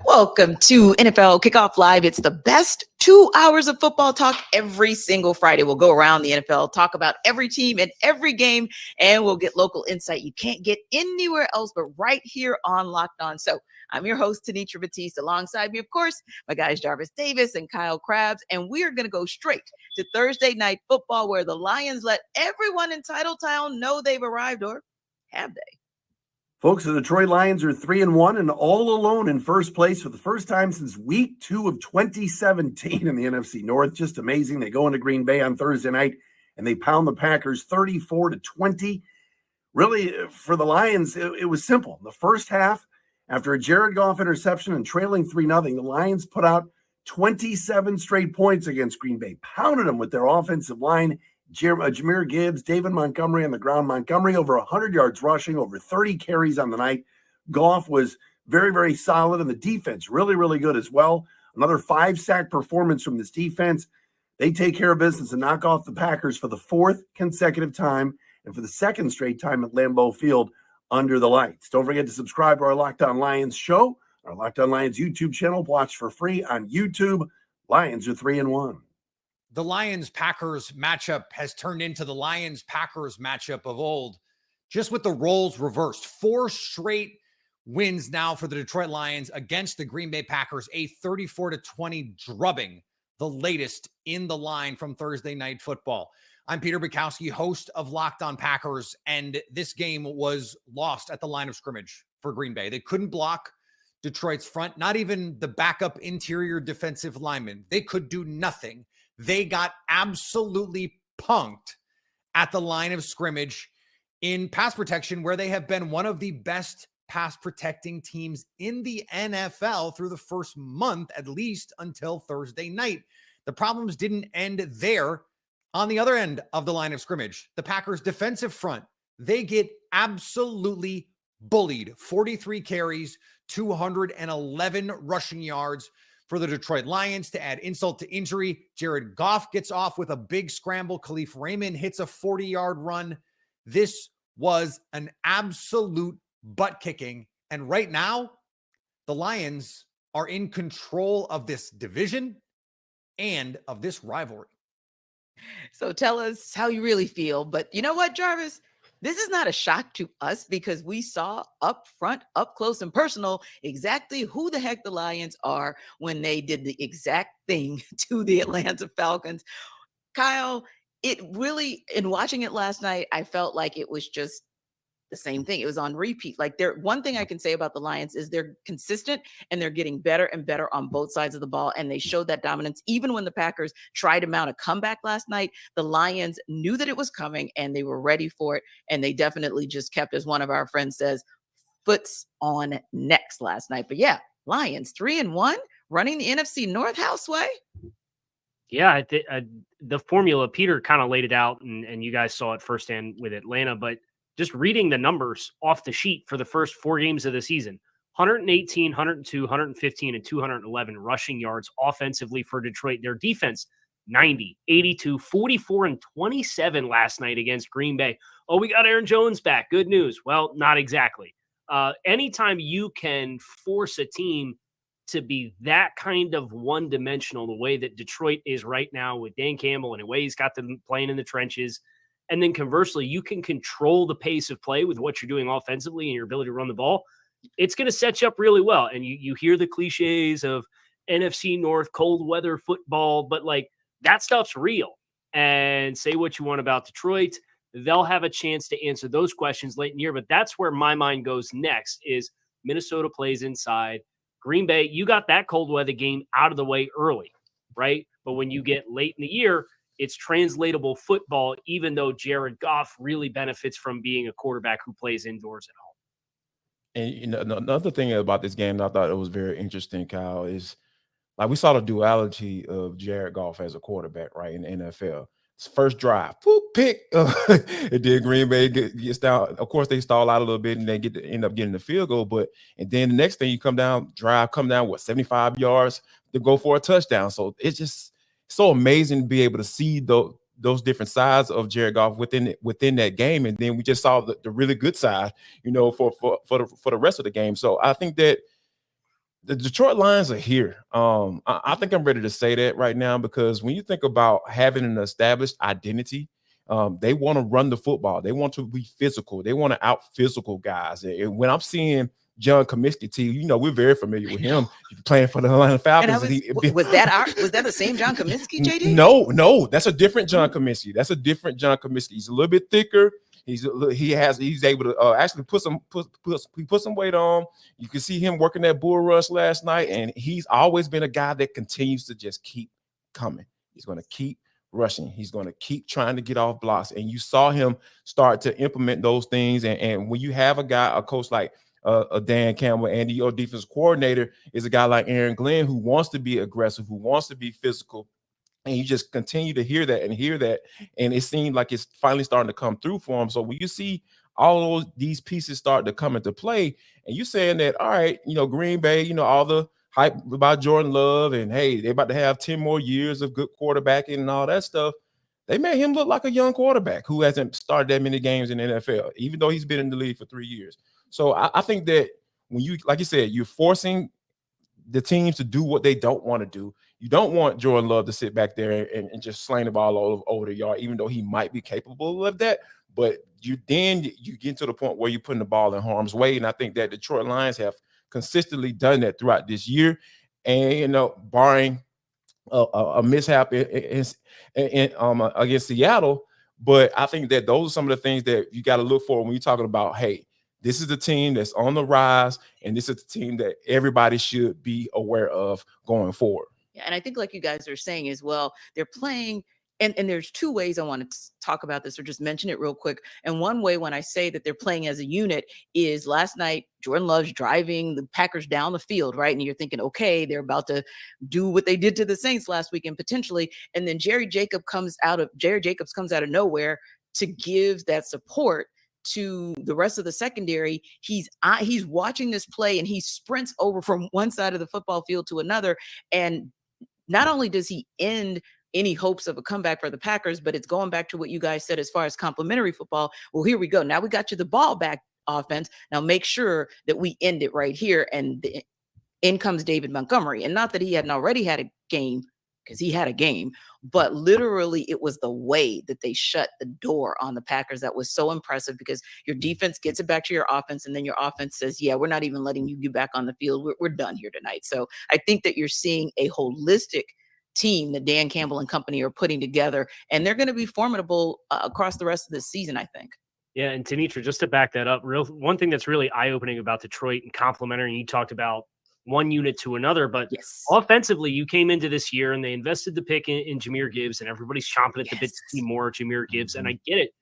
Welcome to NFL Kickoff Live. It's the best 2 hours of football talk every single Friday. We'll go around the NFL, talk about every team and every game, and we'll get local insight you can't get anywhere else but right here on Locked On. So I'm your host, Tanitra Batiste. Alongside me, of course, my guys Jarvis Davis and Kyle Krabs, and we are going to go straight to Thursday Night Football, where the Lions let everyone in Titletown know they've arrived, or have they? Folks, the Detroit Lions are 3-1 and all alone in first place for the first time since week 2 of 2017 in the NFC North. Just amazing. They go into Green Bay on Thursday night and they pound the Packers 34-20. Really, for the Lions, it was simple. The first half, after a Jared Goff interception and trailing 3-0, the Lions put out 27 straight points against Green Bay, pounded them with their offensive line. Jahmyr Gibbs, David Montgomery on the ground. Montgomery over 100 yards rushing, over 30 carries on the night. Goff was very, very solid, and the defense really, really good as well. Another 5-sack performance from this defense. They take care of business and knock off the Packers for the 4th consecutive time and for the 2nd straight time at Lambeau Field under the lights. Don't forget to subscribe to our Locked On Lions show, our Locked On Lions YouTube channel. Watch for free on YouTube. Lions are 3-1. The Lions-Packers matchup has turned into the Lions-Packers matchup of old, just with the roles reversed. 4 straight wins now for the Detroit Lions against the Green Bay Packers, a 34-20 drubbing, the latest in the line from Thursday Night Football. I'm Peter Bukowski, host of Locked On Packers, and this game was lost at the line of scrimmage for Green Bay. They couldn't block Detroit's front, not even the backup interior defensive lineman. They could do nothing. They got absolutely punked at the line of scrimmage in pass protection, where they have been one of the best pass protecting teams in the NFL through the first month, at least until Thursday night. The problems didn't end there. On the other end of the line of scrimmage, the Packers defensive front, they get absolutely bullied. 43 carries, 211 rushing yards for the Detroit Lions. To add insult to injury, Jared Goff gets off with a big scramble. Khalif Raymond hits a 40-yard run. This was an absolute butt kicking. And right now, the Lions are in control of this division and of this rivalry. So tell us how you really feel. But you know what, Jarvis? This is not a shock to us because we saw up front, up close and personal, exactly who the heck the Lions are when they did the exact thing to the Atlanta Falcons. Kyle, it really, in watching it last night, I felt like it was just the same thing. It was on repeat. Like, one thing I can say about the Lions is they're consistent and they're getting better and better on both sides of the ball. And they showed that dominance. Even when the Packers tried to mount a comeback last night, the Lions knew that it was coming and they were ready for it. And they definitely just kept, as one of our friends says, foots on necks last night. But yeah, Lions 3-1, running the NFC North houseway. Yeah, the formula, Peter kind of laid it out, and you guys saw it firsthand with Atlanta, but just reading the numbers off the sheet for the first 4 games of the season, 118, 102, 115, and 211 rushing yards offensively for Detroit. Their defense, 90, 82, 44, and 27 last night against Green Bay. Oh, we got Aaron Jones back. Good news. Well, not exactly. Anytime you can force a team to be that kind of one-dimensional, the way that Detroit is right now with Dan Campbell and the way he's got them playing in the trenches, and then conversely, you can control the pace of play with what you're doing offensively and your ability to run the ball, it's going to set you up really well. And you hear the cliches of NFC North, cold weather football, but like that stuff's real. And say what you want about Detroit, they'll have a chance to answer those questions late in the year. But that's where my mind goes next is Minnesota plays inside. Green Bay, you got that cold weather game out of the way early, right? But when you get late in the year, it's translatable football, even though Jared Goff really benefits from being a quarterback who plays indoors at home. And you know, another thing about this game that I thought it was very interesting, Kyle, is like we saw the duality of Jared Goff as a quarterback, right, in the NFL. His first drive, pick. It did. Green Bay gets down. Of course, they stall out a little bit and they end up getting the field goal. And then the next thing you come down 75 yards to go for a touchdown. So it's just so amazing to be able to see those different sides of Jared Goff within that game. And then we just saw the really good side, for the rest of the game. So I think that the Detroit Lions are here. I think I'm ready to say that right now, because when you think about having an established identity, they want to run the football. They want to be physical. They want to out physical guys. And when I'm seeing John Comiskey, we're very familiar with him playing for the Atlanta Falcons. Was that the same John Comiskey, JD? No, that's a different John Comiskey. That's a different John Comiskey. He's a little bit thicker. He's able to actually put some weight on. You can see him working that bull rush last night, and he's always been a guy that continues to just keep coming. He's going to keep rushing. He's going to keep trying to get off blocks, and you saw him start to implement those things. And when you have a coach like Dan Campbell, and your defensive coordinator is a guy like Aaron Glenn, who wants to be aggressive, who wants to be physical. And you just continue to hear that, and it seemed like it's finally starting to come through for him. So when you see all of these pieces start to come into play, and you're saying that, all right, Green Bay, all the hype about Jordan Love, and hey, they're about to have 10 more years of good quarterbacking and all that stuff. They made him look like a young quarterback who hasn't started that many games in the NFL, even though he's been in the league for 3 years. So I think that when you, like you said, you're forcing the teams to do what they don't want to do. You don't want Jordan Love to sit back there and just sling the ball all over the yard, even though he might be capable of that. But you get to the point where you're putting the ball in harm's way. And I think that Detroit Lions have consistently done that throughout this year. And, barring a mishap against Seattle. But I think that those are some of the things that you got to look for when you're talking about, hey, this is the team that's on the rise, and this is the team that everybody should be aware of going forward. Yeah, and I think, like you guys are saying as well, they're playing, and there's two ways I want to talk about this, or just mention it real quick. And one way, when I say that they're playing as a unit, is last night Jordan Love's driving the Packers down the field, right? And you're thinking, okay, they're about to do what they did to the Saints last weekend potentially, and then Jerry Jacobs comes out of nowhere to give that support to the rest of the secondary. He's watching this play, and he sprints over from one side of the football field to another. And not only does he end any hopes of a comeback for the Packers, but it's going back to what you guys said as far as complimentary football. Well, here we go. Now we got you the ball back, offense. Now make sure that we end it right here. And in comes David Montgomery. And not that he hadn't already had a game, because he had a game, but literally it was the way that they shut the door on the Packers that was so impressive, because your defense gets it back to your offense, and then your offense says, yeah, we're not even letting you get back on the field. We're done here tonight. So I think that you're seeing a holistic team that Dan Campbell and company are putting together, and they're going to be formidable across the rest of this season, I think. Yeah, and Tanitra, just to back that up, one thing that's really eye-opening about Detroit and complimentary, you talked about one unit to another, but yes, offensively, you came into this year and they invested the pick in Jahmyr Gibbs, and everybody's chomping at the bit to see more Jahmyr Gibbs, and I get it.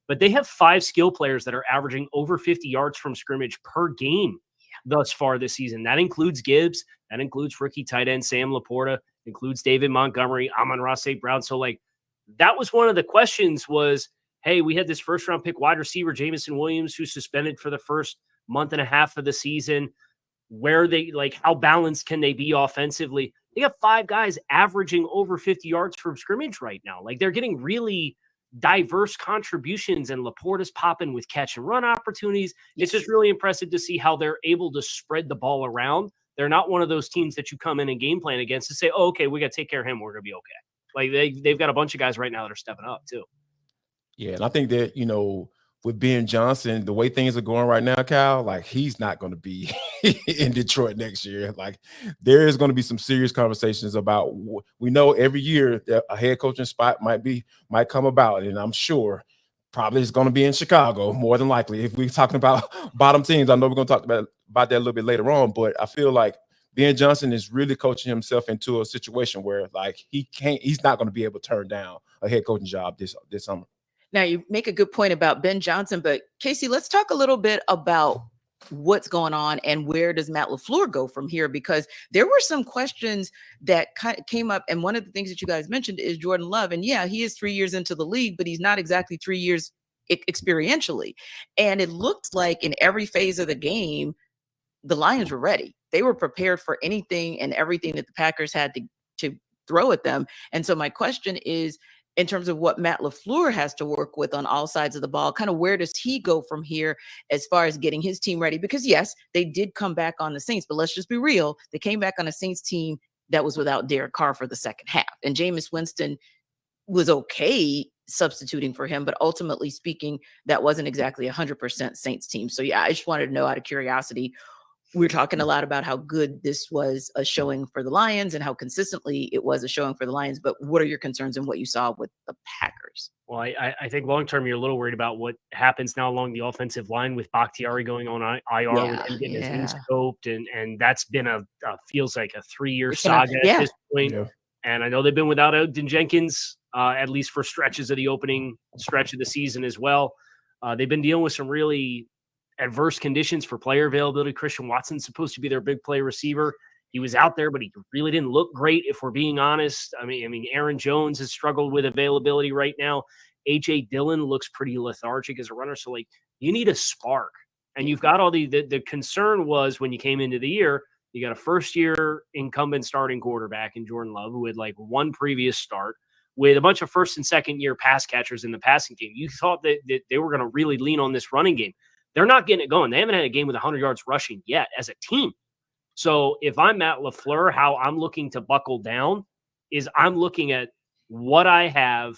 But they have 5 skill players that are averaging over 50 yards from scrimmage per game thus far this season. That includes Gibbs. That includes rookie tight end Sam Laporta. Includes David Montgomery, Amon-Ra St. Brown. So, that was one of the questions was, hey, we had this first-round pick wide receiver, Jameson Williams, who's suspended for the first month and a half of the season. Where they, how balanced can they be offensively? They got 5 guys averaging over 50 yards from scrimmage right now. They're getting really diverse contributions, and Laporta's popping with catch and run opportunities. It's just really impressive to see how they're able to spread the ball around. They're not one of those teams that you come in and game plan against to say, oh, okay, we got to take care of him. We're going to be okay. They've got a bunch of guys right now that are stepping up too. Yeah. And I think that, with Ben Johnson, the way things are going right now, Kyle, he's not going to be in Detroit next year. There is going to be some serious conversations about, we know every year that a head coaching spot might come about. And I'm sure probably it's going to be in Chicago, more than likely. If we're talking about bottom teams, I know we're going to talk about that a little bit later on, but I feel like Ben Johnson is really coaching himself into a situation where he's not going to be able to turn down a head coaching job this summer. Now, you make a good point about Ben Johnson, but Casey, let's talk a little bit about what's going on and where does Matt LaFleur go from here, because there were some questions that came up. And one of the things that you guys mentioned is Jordan Love. And yeah, he is 3 years into the league, but he's not exactly 3 years experientially. And it looked like in every phase of the game, the Lions were ready. They were prepared for anything and everything that the Packers had to throw at them. And so my question is, in terms of what Matt LaFleur has to work with on all sides of the ball, kind of where does he go from here as far as getting his team ready? Because yes, they did come back on the Saints, but let's just be real. They came back on a Saints team that was without Derek Carr for the second half. And Jameis Winston was okay substituting for him, but ultimately speaking, that wasn't exactly 100% Saints team. So yeah, I just wanted to know out of curiosity, we're talking a lot about how good this was a showing for the Lions and how consistently it was a showing for the Lions. But what are your concerns and what you saw with the Packers? Well, I think long term, you're a little worried about what happens now along the offensive line with Bakhtiari going on IR, with him getting his knee scoped. And that's been feels like a 3-year saga at this point. Yeah. And I know they've been without Ogden Jenkins, at least for stretches of the opening stretch of the season as well. They've been dealing with some really adverse conditions for player availability. Christian Watson's supposed to be their big play receiver. He was out there, but he really didn't look great, if we're being honest. I mean, Aaron Jones has struggled with availability right now. A.J. Dillon looks pretty lethargic as a runner. So, like, you need a spark. And you've got all the concern was when you came into the year, you got a first-year incumbent starting quarterback in Jordan Love, who had, like, one previous start, with a bunch of first- and second-year pass catchers in the passing game. You thought that they were going to really lean on this running game. They're not getting it going. They haven't had a game with 100 yards rushing yet as a team. So if I'm Matt LaFleur, how I'm looking to buckle down is I'm looking at what I have.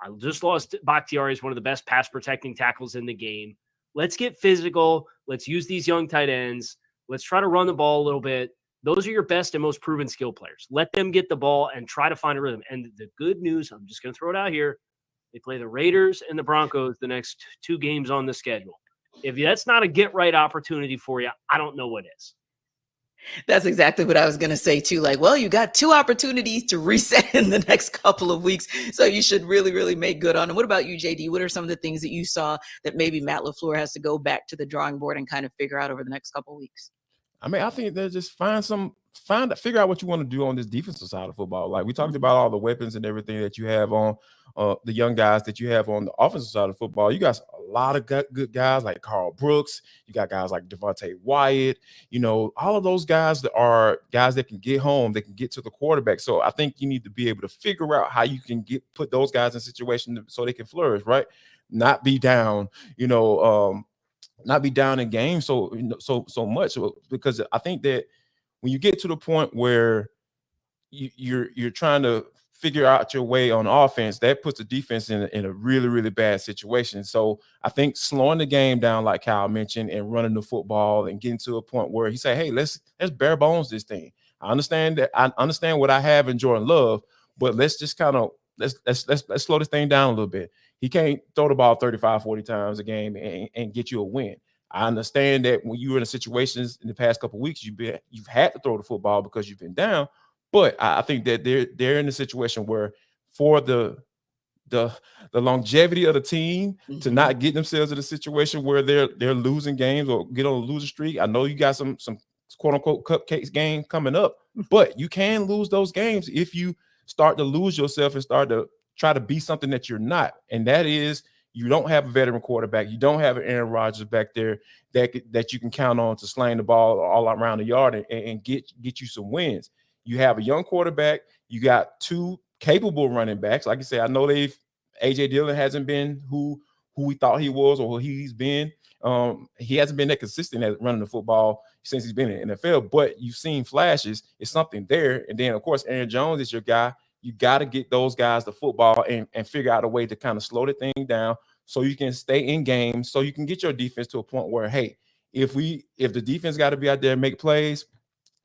I just lost Bakhtiari as one of the best pass protecting tackles in the game. Let's get physical. Let's use these young tight ends. Let's try to run the ball a little bit. Those are your best and most proven skill players. Let them get the ball and try to find a rhythm. And the good news, I'm just going to throw it out here. They play the Raiders and the Broncos the next 2 games on the schedule. If that's not a get-right opportunity for you, I don't know what is. That's exactly what I was going to say too. Like, well, you got 2 opportunities to reset in the next couple of weeks. So you should really, really make good on them. What about you, JD? What are some of the things that you saw that maybe Matt LaFleur has to go back to the drawing board and kind of figure out over the next couple of weeks? I mean, I think they're just figure out what you want to do on this defensive side of football. Like we talked about all the weapons and everything that you have on the young guys that you have on the offensive side of football. You got a lot of good guys like Carl Brooks. You got guys like Devontae Wyatt. You know, all of those guys that are guys that can get home, they can get to the quarterback. So I think you need to be able to figure out how you can put those guys in situations so they can flourish, right? Not be down, not be down in games so much, because I think that when you get to the point where you're trying to figure out your way on offense, that puts the defense in a really, really bad situation. So I think slowing the game down, like Kyle mentioned, and running the football and getting to a point where he say, hey, let's bare bones this thing. I understand what I have in Jordan Love, but let's just kind of let's slow this thing down a little bit. He can't throw the ball 35, 40 times a game and get you a win. I understand that when you were in situations in the past couple of weeks, you've had to throw the football because you've been down. But I think that they're in a situation where for the longevity of the team to not get themselves in a situation where they're losing games or get on a losing streak. I know you got some quote unquote cupcakes game coming up, but you can lose those games if you start to lose yourself and start to try to be something that you're not. And that is, you don't have a veteran quarterback. You don't have an Aaron Rodgers back there that you can count on to sling the ball all around the yard and get you some wins. You have a young quarterback. You got 2 capable running backs. Like I said, I know A.J. Dillon hasn't been who we thought he was or who he's been. He hasn't been that consistent at running the football since he's been in the NFL, but you've seen flashes. It's something there. And then, of course, Aaron Jones is your guy. You got to get those guys the football and figure out a way to kind of slow the thing down so you can stay in games, so you can get your defense to a point where, hey, if the defense got to be out there and make plays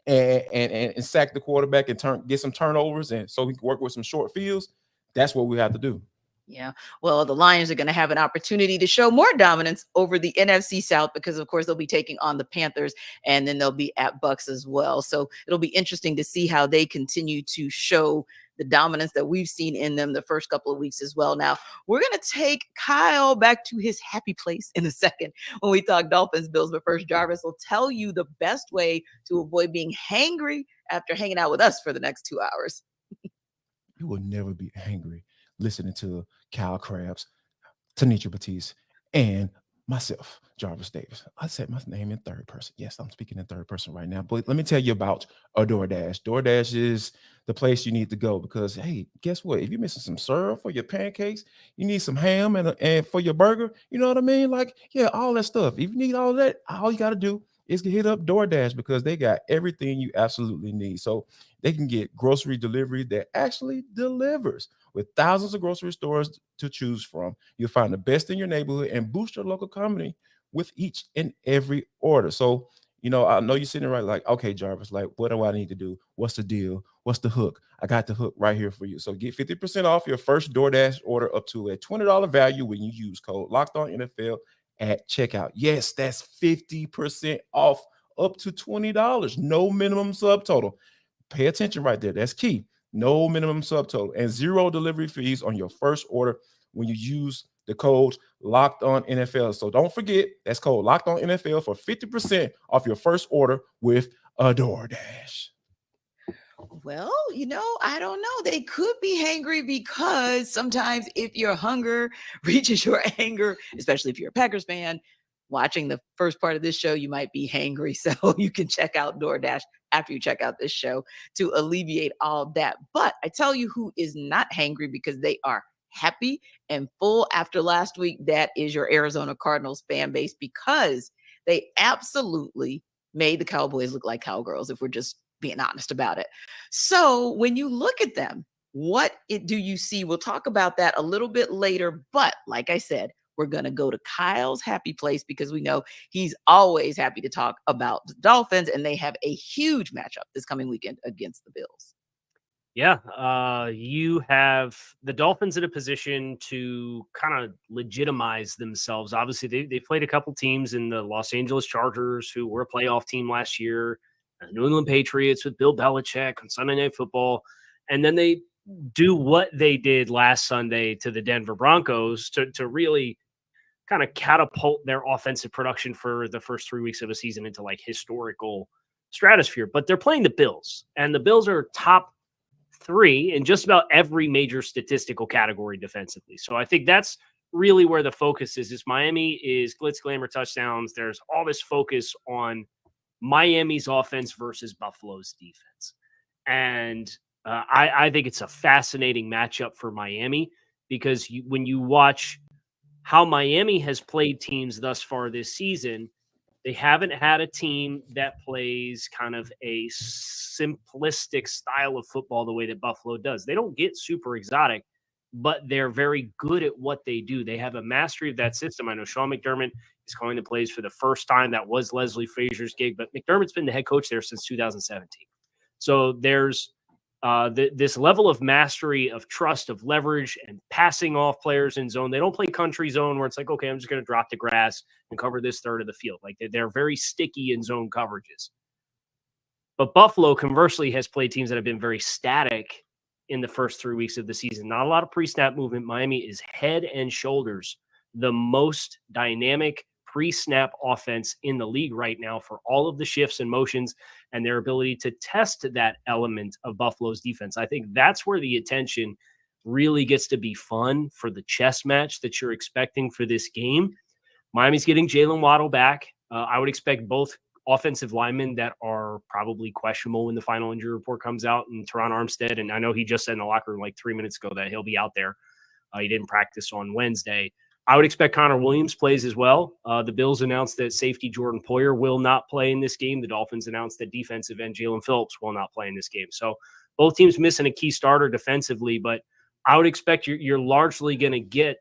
and sack the quarterback and get some turnovers, and so we can work with some short fields, that's what we have to do. Yeah. Well, the Lions are going to have an opportunity to show more dominance over the NFC South because, of course, they'll be taking on the Panthers and then they'll be at Bucks as well. So it'll be interesting to see how they continue to show the dominance that we've seen in them the first couple of weeks as well. Now, we're going to take Kyle back to his happy place in a second when we talk Dolphins Bills. But first, Jarvis will tell you the best way to avoid being hangry after hanging out with us for the next 2 hours. You will never be angry listening to Kyle Krabs, Tanisha Batiste, and myself, Jarvis Davis. I said my name in third person. Yes, I'm speaking in third person right now. But let me tell you about a DoorDash. DoorDash is the place you need to go because, hey, guess what? If you're missing some syrup for your pancakes, you need some ham and for your burger. You know what I mean? Like, yeah, all that stuff. If you need all that, all you got to do is hit up DoorDash because they got everything you absolutely need. So they can get grocery delivery that actually delivers. With thousands of grocery stores to choose from, you'll find the best in your neighborhood and boost your local community with each and every order. So, I know you're sitting there right like, okay, Jarvis, like, what do I need to do? What's the deal? What's the hook? I got the hook right here for you. So get 50% off your first DoorDash order up to a $20 value when you use code Locked On NFL at checkout. Yes, that's 50% off up to $20. No minimum subtotal. Pay attention right there. That's key. No minimum subtotal and 0 delivery fees on your first order when you use the code Locked On NFL. So don't forget, that's code Locked On NFL for 50% off your first order with a DoorDash. Well, I don't know. They could be hangry because sometimes if your hunger reaches your anger, especially if you're a Packers fan, watching the first part of this show, you might be hangry. So you can check out DoorDash after you check out this show to alleviate all that. But I tell you who is not hangry because they are happy and full after last week. That is your Arizona Cardinals fan base because they absolutely made the Cowboys look like cowgirls, if we're just being honest about it. So when you look at them, do you see? We'll talk about that a little bit later. But like I said, we're going to go to Kyle's happy place because we know he's always happy to talk about the Dolphins, and they have a huge matchup this coming weekend against the Bills. Yeah, you have the Dolphins in a position to kind of legitimize themselves. Obviously, they played a couple teams in the Los Angeles Chargers, who were a playoff team last year, New England Patriots with Bill Belichick on Sunday Night Football, and then they do what they did last Sunday to the Denver Broncos to really kind of catapult their offensive production for the first 3 weeks of a season into like historical stratosphere. But they're playing the Bills, and the Bills are top 3 in just about every major statistical category defensively. So I think that's really where the focus is. Miami is glitz, glamour, touchdowns. There's all this focus on Miami's offense versus Buffalo's defense. And I think it's a fascinating matchup for Miami because when you watch how Miami has played teams thus far this season, they haven't had a team that plays kind of a simplistic style of football the way that Buffalo does. They don't get super exotic, but they're very good at what they do. They have a mastery of that system. I know Sean McDermott is calling the plays for the first time. That was Leslie Frazier's gig, but McDermott's been the head coach there since 2017. So there's this level of mastery, of trust, of leverage, and passing off players in zone. They don't play country zone where it's like, okay, I'm just going to drop the grass and cover this third of the field. Like they're very sticky in zone coverages. But Buffalo, conversely, has played teams that have been very static in the first 3 weeks of the season. Not a lot of pre-snap movement. Miami is head and shoulders the most dynamic pre-snap offense in the league right now for all of the shifts and motions and their ability to test that element of Buffalo's defense. I think that's where the attention really gets to be fun for the chess match that you're expecting for this game. Miami's getting Jalen Waddle back. I would expect both offensive linemen that are probably questionable when the final injury report comes out, and Teron Armstead. And I know he just said in the locker room like 3 minutes ago that he'll be out there. He didn't practice on Wednesday. I would expect Connor Williams plays as well. The Bills announced that safety Jordan Poyer will not play in this game. The Dolphins announced that defensive end Jalen Phillips will not play in this game. So both teams missing a key starter defensively, but I would expect you're largely going to get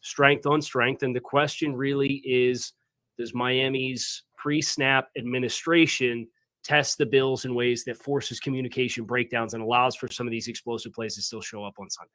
strength on strength. And the question really is, does Miami's pre-snap administration test the Bills in ways that forces communication breakdowns and allows for some of these explosive plays to still show up on Sunday?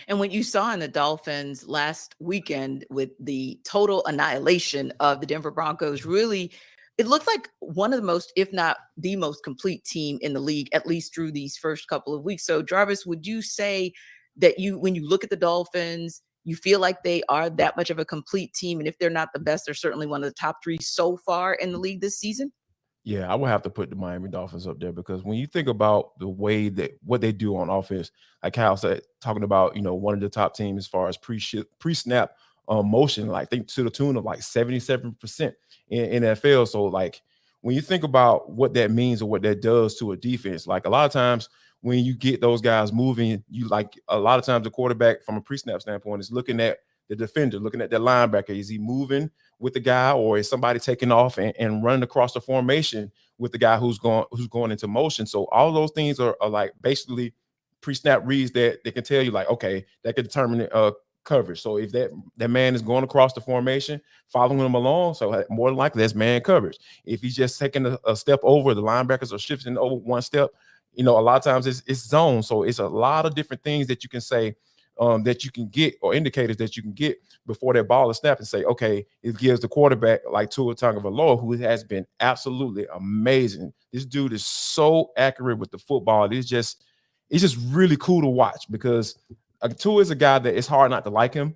And what you saw in the Dolphins last weekend with the total annihilation of the Denver Broncos, really, it looked like one of the most, if not the most complete team in the league, at least through these first couple of weeks. So Jarvis, would you say that when you look at the Dolphins, you feel like they are that much of a complete team? And if they're not the best, they're certainly one of the top 3 so far in the league this season? Yeah, I would have to put the Miami Dolphins up there because when you think about the way that what they do on offense, like Kyle said, talking about, one of the top teams as far as pre-snap motion, like I think to the tune of like 77% in NFL. So like when you think about what that means or what that does to a defense, like a lot of times when you get those guys moving, you like a lot of times the quarterback from a pre-snap standpoint is looking at the defender, looking at the linebacker. Is he moving with the guy, or is somebody taking off and running across the formation with the guy who's going into motion? So all those things are like basically pre-snap reads that they can tell you, like, okay, that can determine coverage. So if that man is going across the formation, following him along, so more than likely that's man coverage. If he's just taking a step over, the linebackers are shifting over one step. A lot of times it's zone. So it's a lot of different things that you can say that you can get, or indicators that you can get before that ball is snapped, and say, okay, it gives the quarterback like Tua Tagovailoa, who has been absolutely amazing. This dude is so accurate with the football. It's just really cool to watch, because Tua is a guy that it's hard not to like him.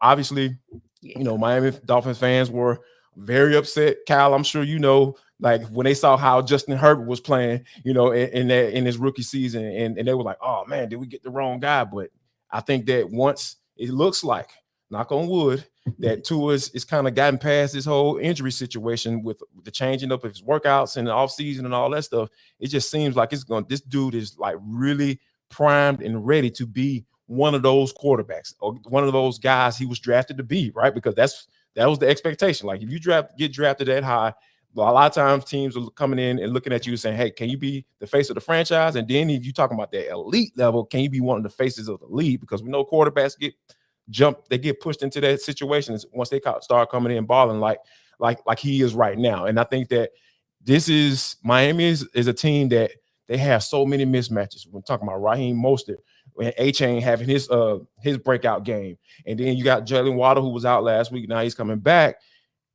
Obviously, Miami Dolphins fans were very upset. Kyle, I'm sure like when they saw how Justin Herbert was playing, in his rookie season, and they were like, oh man, did we get the wrong guy? But I think that once it looks like, knock on wood, that Tua is kind of gotten past this whole injury situation with the changing up of his workouts in the offseason and all that stuff, it just seems like this dude is like really primed and ready to be one of those quarterbacks, or one of those guys he was drafted to be, right? Because that was the expectation. Like if you get drafted that high, a lot of times teams are coming in and looking at you saying, hey, can you be the face of the franchise? And then if you're talking about that elite level, can you be one of the faces of the league? Because we know quarterbacks they get pushed into that situation once they start coming in balling like he is right now. And I think that Miami is a team that they have so many mismatches. We're talking about Raheem Mostert, and A-Chain having his breakout game. And then you got Jalen Waddle, who was out last week. Now he's coming back.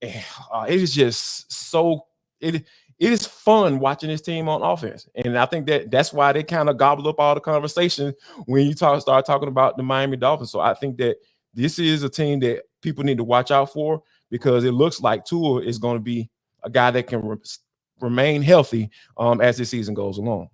It is just so it is fun watching this team on offense. And I think that's why they kind of gobble up all the conversation when you start talking about the Miami Dolphins. So I think that this is a team that people need to watch out for, because it looks like Tua is going to be a guy that can remain healthy as the season goes along.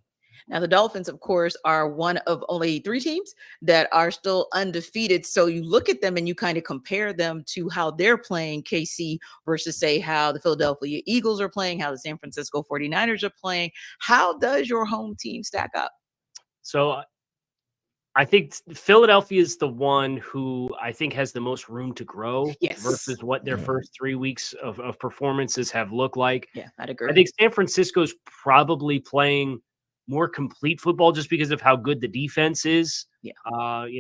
Now, the Dolphins, of course, are one of only 3 teams that are still undefeated. So you look at them and you kind of compare them to how they're playing, KC, versus, say, how the Philadelphia Eagles are playing, how the San Francisco 49ers are playing. How does your home team stack up? So I think Philadelphia is the one who I think has the most room to grow versus what their first 3 weeks of performances have looked like. Yeah, I'd agree. I think San Francisco's probably playing more complete football just because of how good the defense is. Yeah.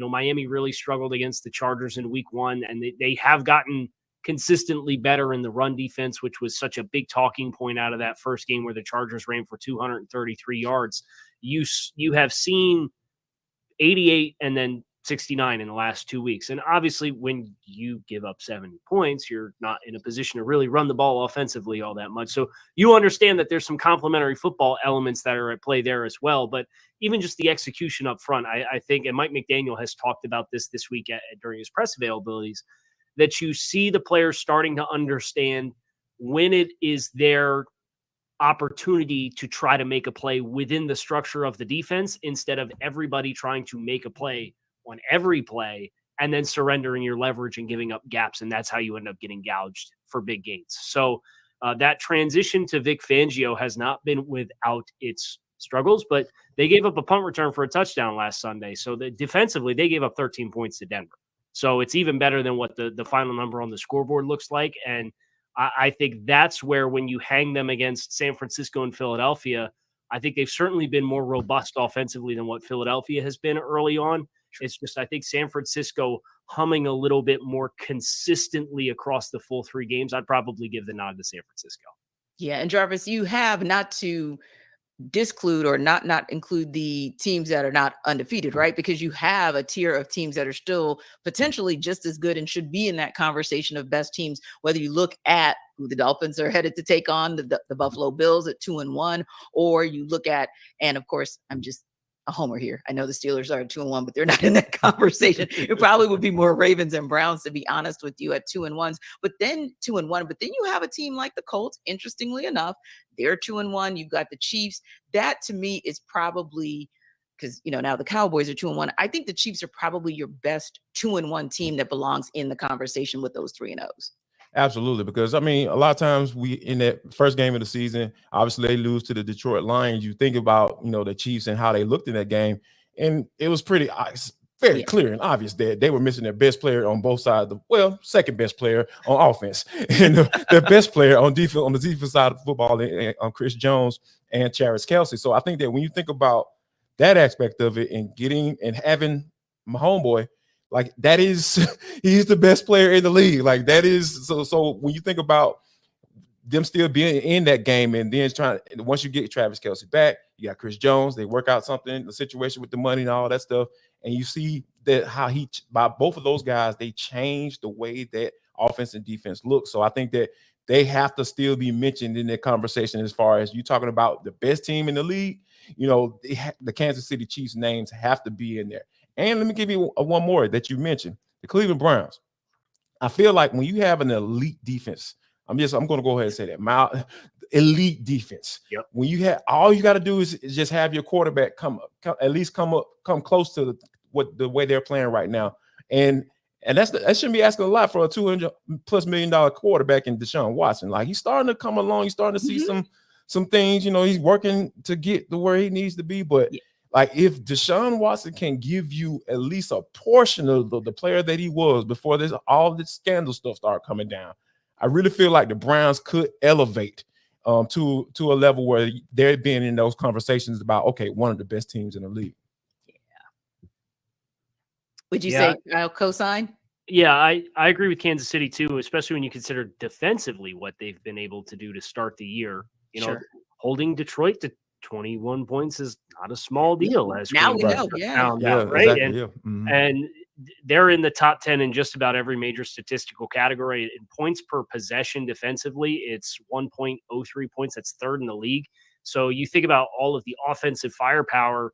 Miami really struggled against the Chargers in week 1, and they have gotten consistently better in the run defense, which was such a big talking point out of that first game where the Chargers ran for 233 yards. You have seen 88 and then 69 in the last 2 weeks. And obviously when you give up 70 points, you're not in a position to really run the ball offensively all that much. So you understand that there's some complementary football elements that are at play there as well. But even just the execution up front, I think, and Mike McDaniel has talked about this week during his press availabilities, that you see the players starting to understand when it is their opportunity to try to make a play within the structure of the defense, instead of everybody trying to make a play on every play and then surrendering your leverage and giving up gaps. And that's how you end up getting gouged for big gains. So that transition to Vic Fangio has not been without its struggles, but they gave up a punt return for a touchdown last Sunday. So defensively, they gave up 13 points to Denver. So it's even better than what the final number on the scoreboard looks like. And I think that's where, when you hang them against San Francisco and Philadelphia, I think they've certainly been more robust offensively than what Philadelphia has been early on. It's just, I think San Francisco humming a little bit more consistently across the full 3 games. I'd probably give the nod to San Francisco. Yeah. And Jarvis, you have, not to disclude or not include the teams that are not undefeated, right? Because you have a tier of teams that are still potentially just as good and should be in that conversation of best teams, whether you look at who the Dolphins are headed to take on, the Buffalo Bills at 2-1, or you look at, and of course, I'm just a homer here. I know the Steelers are at 2-1, but they're not in that conversation. It probably would be more Ravens and Browns, to be honest with you, at 2-1, but then 2-1. But then you have a team like the Colts. Interestingly enough, they're 2-1. You've got the Chiefs. That to me is probably because now the Cowboys are 2-1. I think the Chiefs are probably your best 2-1 team that belongs in the conversation with those 3-0s. Absolutely, because I mean, a lot of times we in that first game of the season, obviously they lose to the Detroit Lions. You think about the Chiefs and how they looked in that game, and it was pretty very clear and obvious that they were missing their best player on both sides. Second best player on offense, and their best player on defense on the defense side of football, on Chris Jones and Travis Kelce. So I think that when you think about that aspect of it and having my homeboy. Like that is, he's the best player in the league. Like that is so. When you think about them still being in that game, and then once you get Travis Kelce back, you got Chris Jones. They work out something, the situation with the money and all that stuff, and you see that how by both of those guys, they changed the way that offense and defense look. So I think that they have to still be mentioned in their conversation as far as you talking about the best team in the league. The Kansas City Chiefs names have to be in there. And let me give you one more that you mentioned, the Cleveland Browns. I feel like when you have an elite defense, I'm going to go ahead and say that, elite defense. Yep. When you have, all you got to do is just have your quarterback come close to the way they're playing right now. And that shouldn't be asking a lot for a $200+ million quarterback in Deshaun Watson. Like he's starting to come along. He's starting to see some things, he's working to get to where he needs to be. But like if Deshaun Watson can give you at least a portion of the player that he was before all this scandal stuff started coming down, I really feel like the Browns could elevate to a level where they're being in those conversations about, okay, one of the best teams in the league. Yeah. Would you say I'll co-sign? Yeah, I agree with Kansas City too, especially when you consider defensively what they've been able to do to start the year. Holding Detroit to 21 points is not a small deal. As now we know, right? Exactly, and they're in the top 10 in just about every major statistical category. In points per possession defensively, it's 1.03 points. That's third in the league. So you think about all of the offensive firepower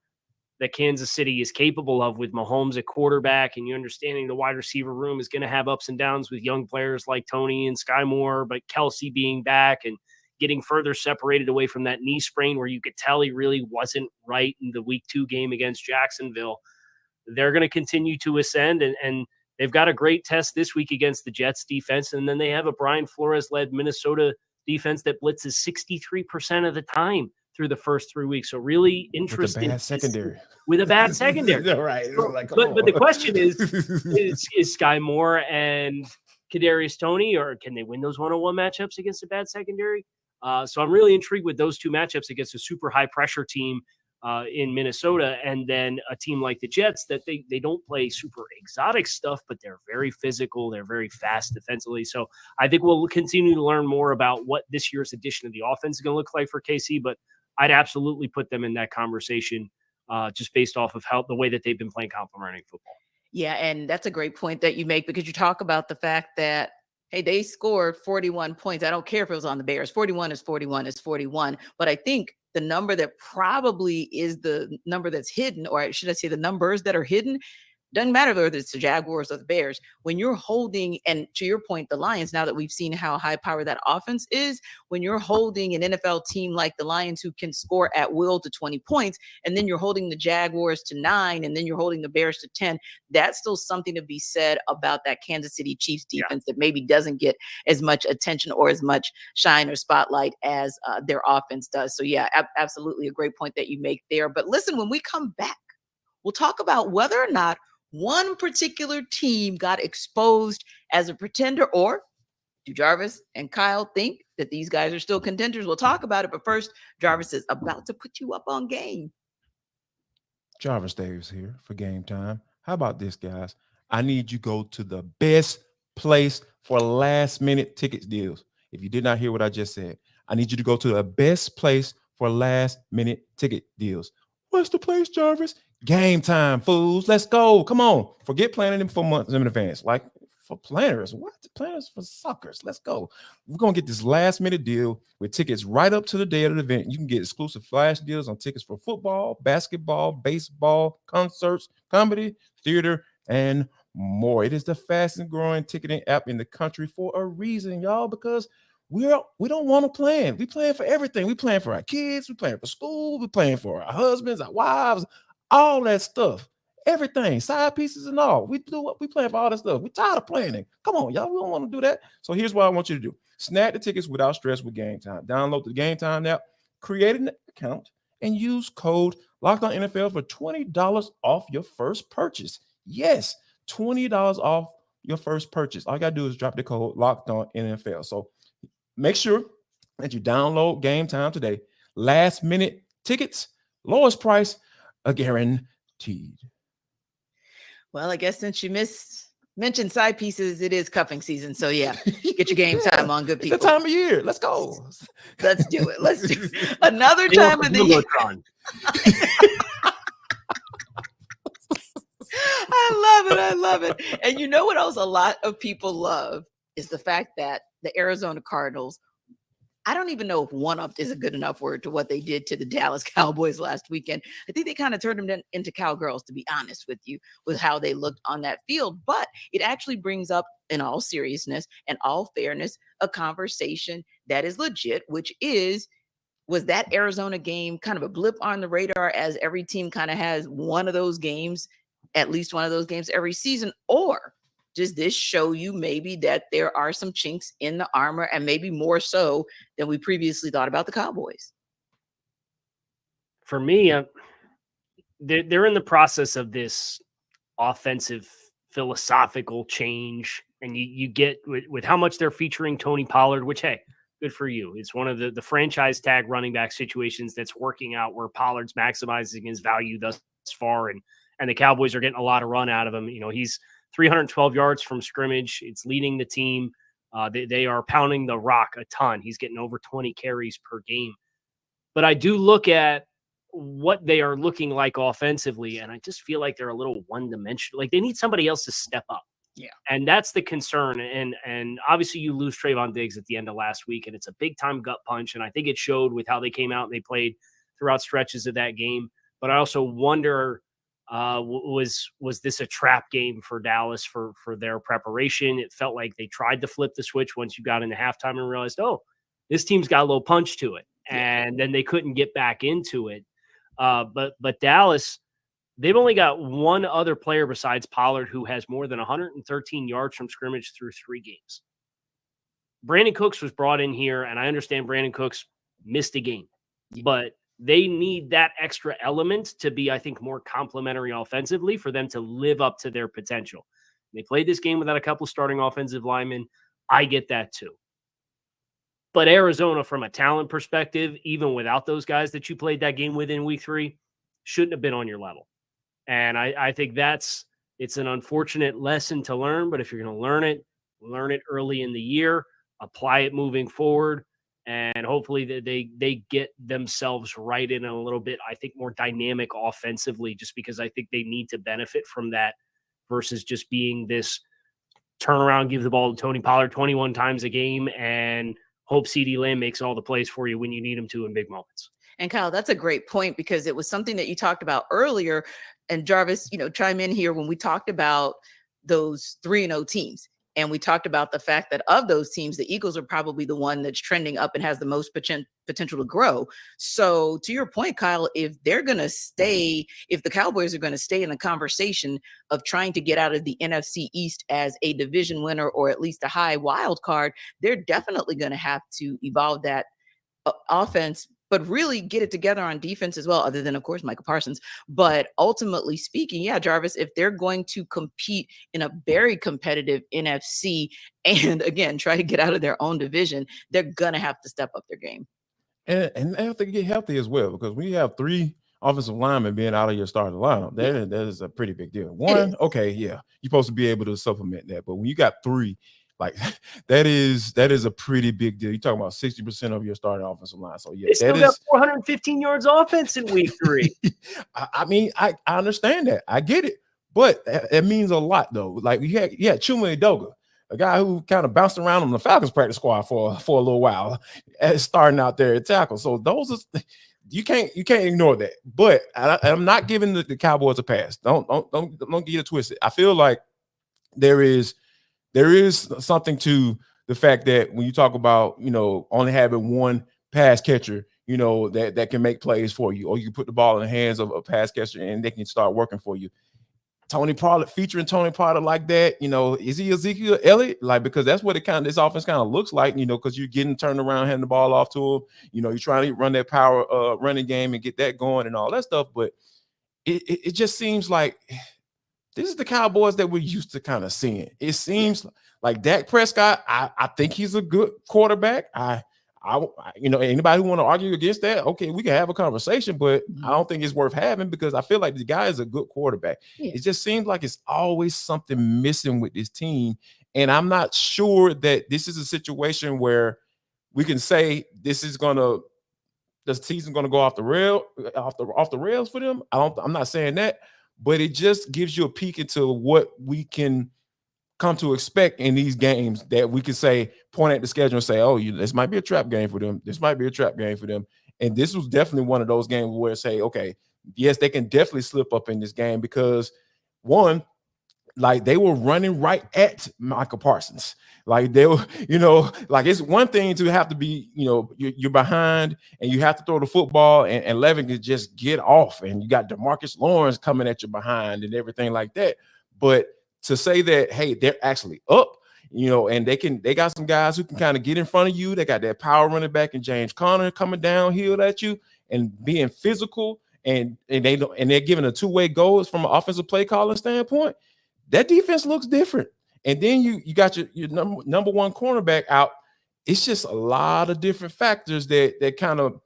that Kansas City is capable of with Mahomes at quarterback, and you understanding the wide receiver room is going to have ups and downs with young players like Tony and Sky Moore, but Kelce being back and getting further separated away from that knee sprain where you could tell he really wasn't right in the week 2 game against Jacksonville. They're going to continue to ascend, and they've got a great test this week against the Jets defense. And then they have a Brian Flores-led Minnesota defense that blitzes 63% of the time through the first 3 weeks. So really interesting. With a bad secondary. Right. But the question is Sky Moore and Kadarius Toney, or can they win those one-on-one matchups against a bad secondary? So I'm really intrigued with those two matchups against a super high pressure team in Minnesota, and then a team like the Jets that they don't play super exotic stuff, but they're very physical. They're very fast defensively. So I think we'll continue to learn more about what this year's edition of the offense is going to look like for KC, but I'd absolutely put them in that conversation just based off of the way that they've been playing complementary football. Yeah, and that's a great point that you make, because you talk about the fact that, hey, they scored 41 points. I don't care if it was on the Bears. 41 is 41 is 41. But I think the number that probably is the number that's hidden, or should I say the numbers that are hidden, doesn't matter whether it's the Jaguars or the Bears. When you're holding, and to your point, the Lions, now that we've seen how high powered that offense is, when you're holding an NFL team like the Lions who can score at will to 20 points, and then you're holding the Jaguars to 9, and then you're holding the Bears to 10, that's still something to be said about that Kansas City Chiefs defense that maybe doesn't get as much attention or as much shine or spotlight as their offense does. So yeah, absolutely a great point that you make there. But listen, when we come back, we'll talk about whether or not one particular team got exposed as a pretender, or do Jarvis and Kyle think that these guys are still contenders? We'll talk about it. But first, Jarvis is about to put you up on game. Jarvis Davis here for Game Time. How about this, guys? I need you to go to the best place for last-minute tickets deals. If you did not hear what I just said, I need you to go to the best place for last-minute ticket deals. What's the place, Jarvis? Game Time, fools. Let's go. Come on. Forget planning them for months in advance. Like for planners. What? Planners for suckers. Let's go. We're going to get this last minute deal with tickets right up to the day of the event. You can get exclusive flash deals on tickets for football, basketball, baseball, concerts, comedy, theater, and more. It is the fastest growing ticketing app in the country for a reason, y'all, because we don't want to plan. We plan for everything. We plan for our kids. We plan for school. We plan for our husbands, our wives, all that stuff, everything, side pieces and all. We plan for all that stuff. We're tired of planning. Come on, y'all. We don't want to do that. So here's what I want you to do: snag the tickets without stress with Game Time. Download the Game Time app, create an account, and use code LOCKEDONNFL for $20 off your first purchase. Yes, $20 off your first purchase. All you gotta do is drop the code LOCKEDONNFL. So make sure that you download Game Time today. Last minute tickets, lowest price, guaranteed. Well, I guess since you mentioned side pieces, it is cuffing season. So yeah, get your Game Time on, good people. It's the time of year. Let's go. Let's do it. Let's do it. Another time of the year. I love it. I love it. And you know what else a lot of people love is the fact that the Arizona Cardinals, I don't even know if one-upped is a good enough word to what they did to the Dallas Cowboys last weekend. I think they kind of turned them into cowgirls, to be honest with you, with how they looked on that field. But it actually brings up, in all seriousness and all fairness, a conversation that is legit, which is, was that Arizona game kind of a blip on the radar, as every team kind of has one of those games, at least one of those games every season? Or does this show you maybe that there are some chinks in the armor, and maybe more so than we previously thought about the Cowboys? For me, they're in the process of this offensive philosophical change, and you get with how much they're featuring Tony Pollard, which, hey, good for you. It's one of the franchise tag running back situations that's working out, where Pollard's maximizing his value thus far, and the Cowboys are getting a lot of run out of him. You know, he's 312 yards from scrimmage. It's leading the team. They are pounding the rock a ton. He's getting over 20 carries per game. But I do look at what they are looking like offensively, and I just feel like they're a little one-dimensional. Like, they need somebody else to step up. Yeah. And that's the concern. And obviously you lose Trayvon Diggs at the end of last week, and it's a big-time gut punch. And I think it showed with how they came out and they played throughout stretches of that game. But I also wonder, was this a trap game for Dallas for their preparation? It felt like they tried to flip the switch once you got into halftime and realized, oh, this team's got a little punch to it. And then they couldn't get back into it. But Dallas, they've only got one other player besides Pollard who has more than 113 yards from scrimmage through 3 games. Brandon Cooks was brought in here, and I understand Brandon Cooks missed a game, but they need that extra element to be, I think, more complementary offensively for them to live up to their potential. They played this game without a couple starting offensive linemen. I get that too. But Arizona, from a talent perspective, even without those guys that you played that game with in week 3, shouldn't have been on your level. And I think it's an unfortunate lesson to learn, but if you're going to learn it early in the year, apply it moving forward, and hopefully they get themselves right in a little bit, I think, more dynamic offensively, just because I think they need to benefit from that versus just being this turnaround, give the ball to Tony Pollard 21 times a game and hope CeeDee Lamb makes all the plays for you when you need him to in big moments. And Kyle, that's a great point, because it was something that you talked about earlier. And Jarvis, chime in here when we talked about those 3-0 teams. And we talked about the fact that of those teams, the Eagles are probably the one that's trending up and has the most potential to grow. So to your point, Kyle, if the Cowboys are going to stay in the conversation of trying to get out of the NFC East as a division winner, or at least a high wild card, they're definitely going to have to evolve that offense, but really get it together on defense as well, other than, of course, Michael Parsons. But ultimately speaking, yeah, Jarvis, if they're going to compete in a very competitive NFC and, again, try to get out of their own division, they're going to have to step up their game. And they have to get healthy as well, because when you have 3 offensive linemen being out of your starting lineup, that is a pretty big deal. One, okay, yeah, you're supposed to be able to supplement that. But when you got 3, like, that is a pretty big deal. You're talking about 60% of your starting offensive line. So yeah, they still got 415 yards offense in week 3. I mean, I understand that. I get it, but it means a lot though. Like, you had Chuma Edoga, a guy who kind of bounced around on the Falcons practice squad for a little while, starting out there at tackle. So those are, you can't ignore that. But I'm not giving the Cowboys a pass. Don't get it twisted. I feel like there is something to the fact that when you talk about, only having one pass catcher, that can make plays for you, or you put the ball in the hands of a pass catcher and they can start working for you. Featuring Tony Pollard like that, is he Ezekiel Elliott? Like, because that's what this offense kind of looks like, because you're getting turned around, handing the ball off to him. You're trying to run that power running game and get that going and all that stuff. But it just seems like this is the Cowboys that we're used to kind of seeing. It seems like Dak Prescott, I think he's a good quarterback. Anybody who want to argue against that, okay, we can have a conversation, but I don't think it's worth having because I feel like the guy is a good quarterback. Yeah. It just seems like it's always something missing with this team. And I'm not sure that this is a situation where we can say the season's going to go off the rails for them. I'm not saying that, but it just gives you a peek into what we can come to expect in these games, that we can say, point at the schedule and say, oh, this might be a trap game for them. This might be a trap game for them. And this was definitely one of those games where say, okay, yes, they can definitely slip up in this game because one, like they were running right at Michael Parsons. Like they were, like it's one thing to have to be, you're behind and you have to throw the football and Levin can just get off and you got DeMarcus Lawrence coming at you behind and everything like that. But to say that, hey, they're actually up, and they got some guys who can kind of get in front of you. They got that power running back and James Conner coming downhill at you and being physical, and they're giving a two-way goals from an offensive play calling standpoint. That defense looks different. And then you got your number one cornerback out. It's just a lot of different factors that kind of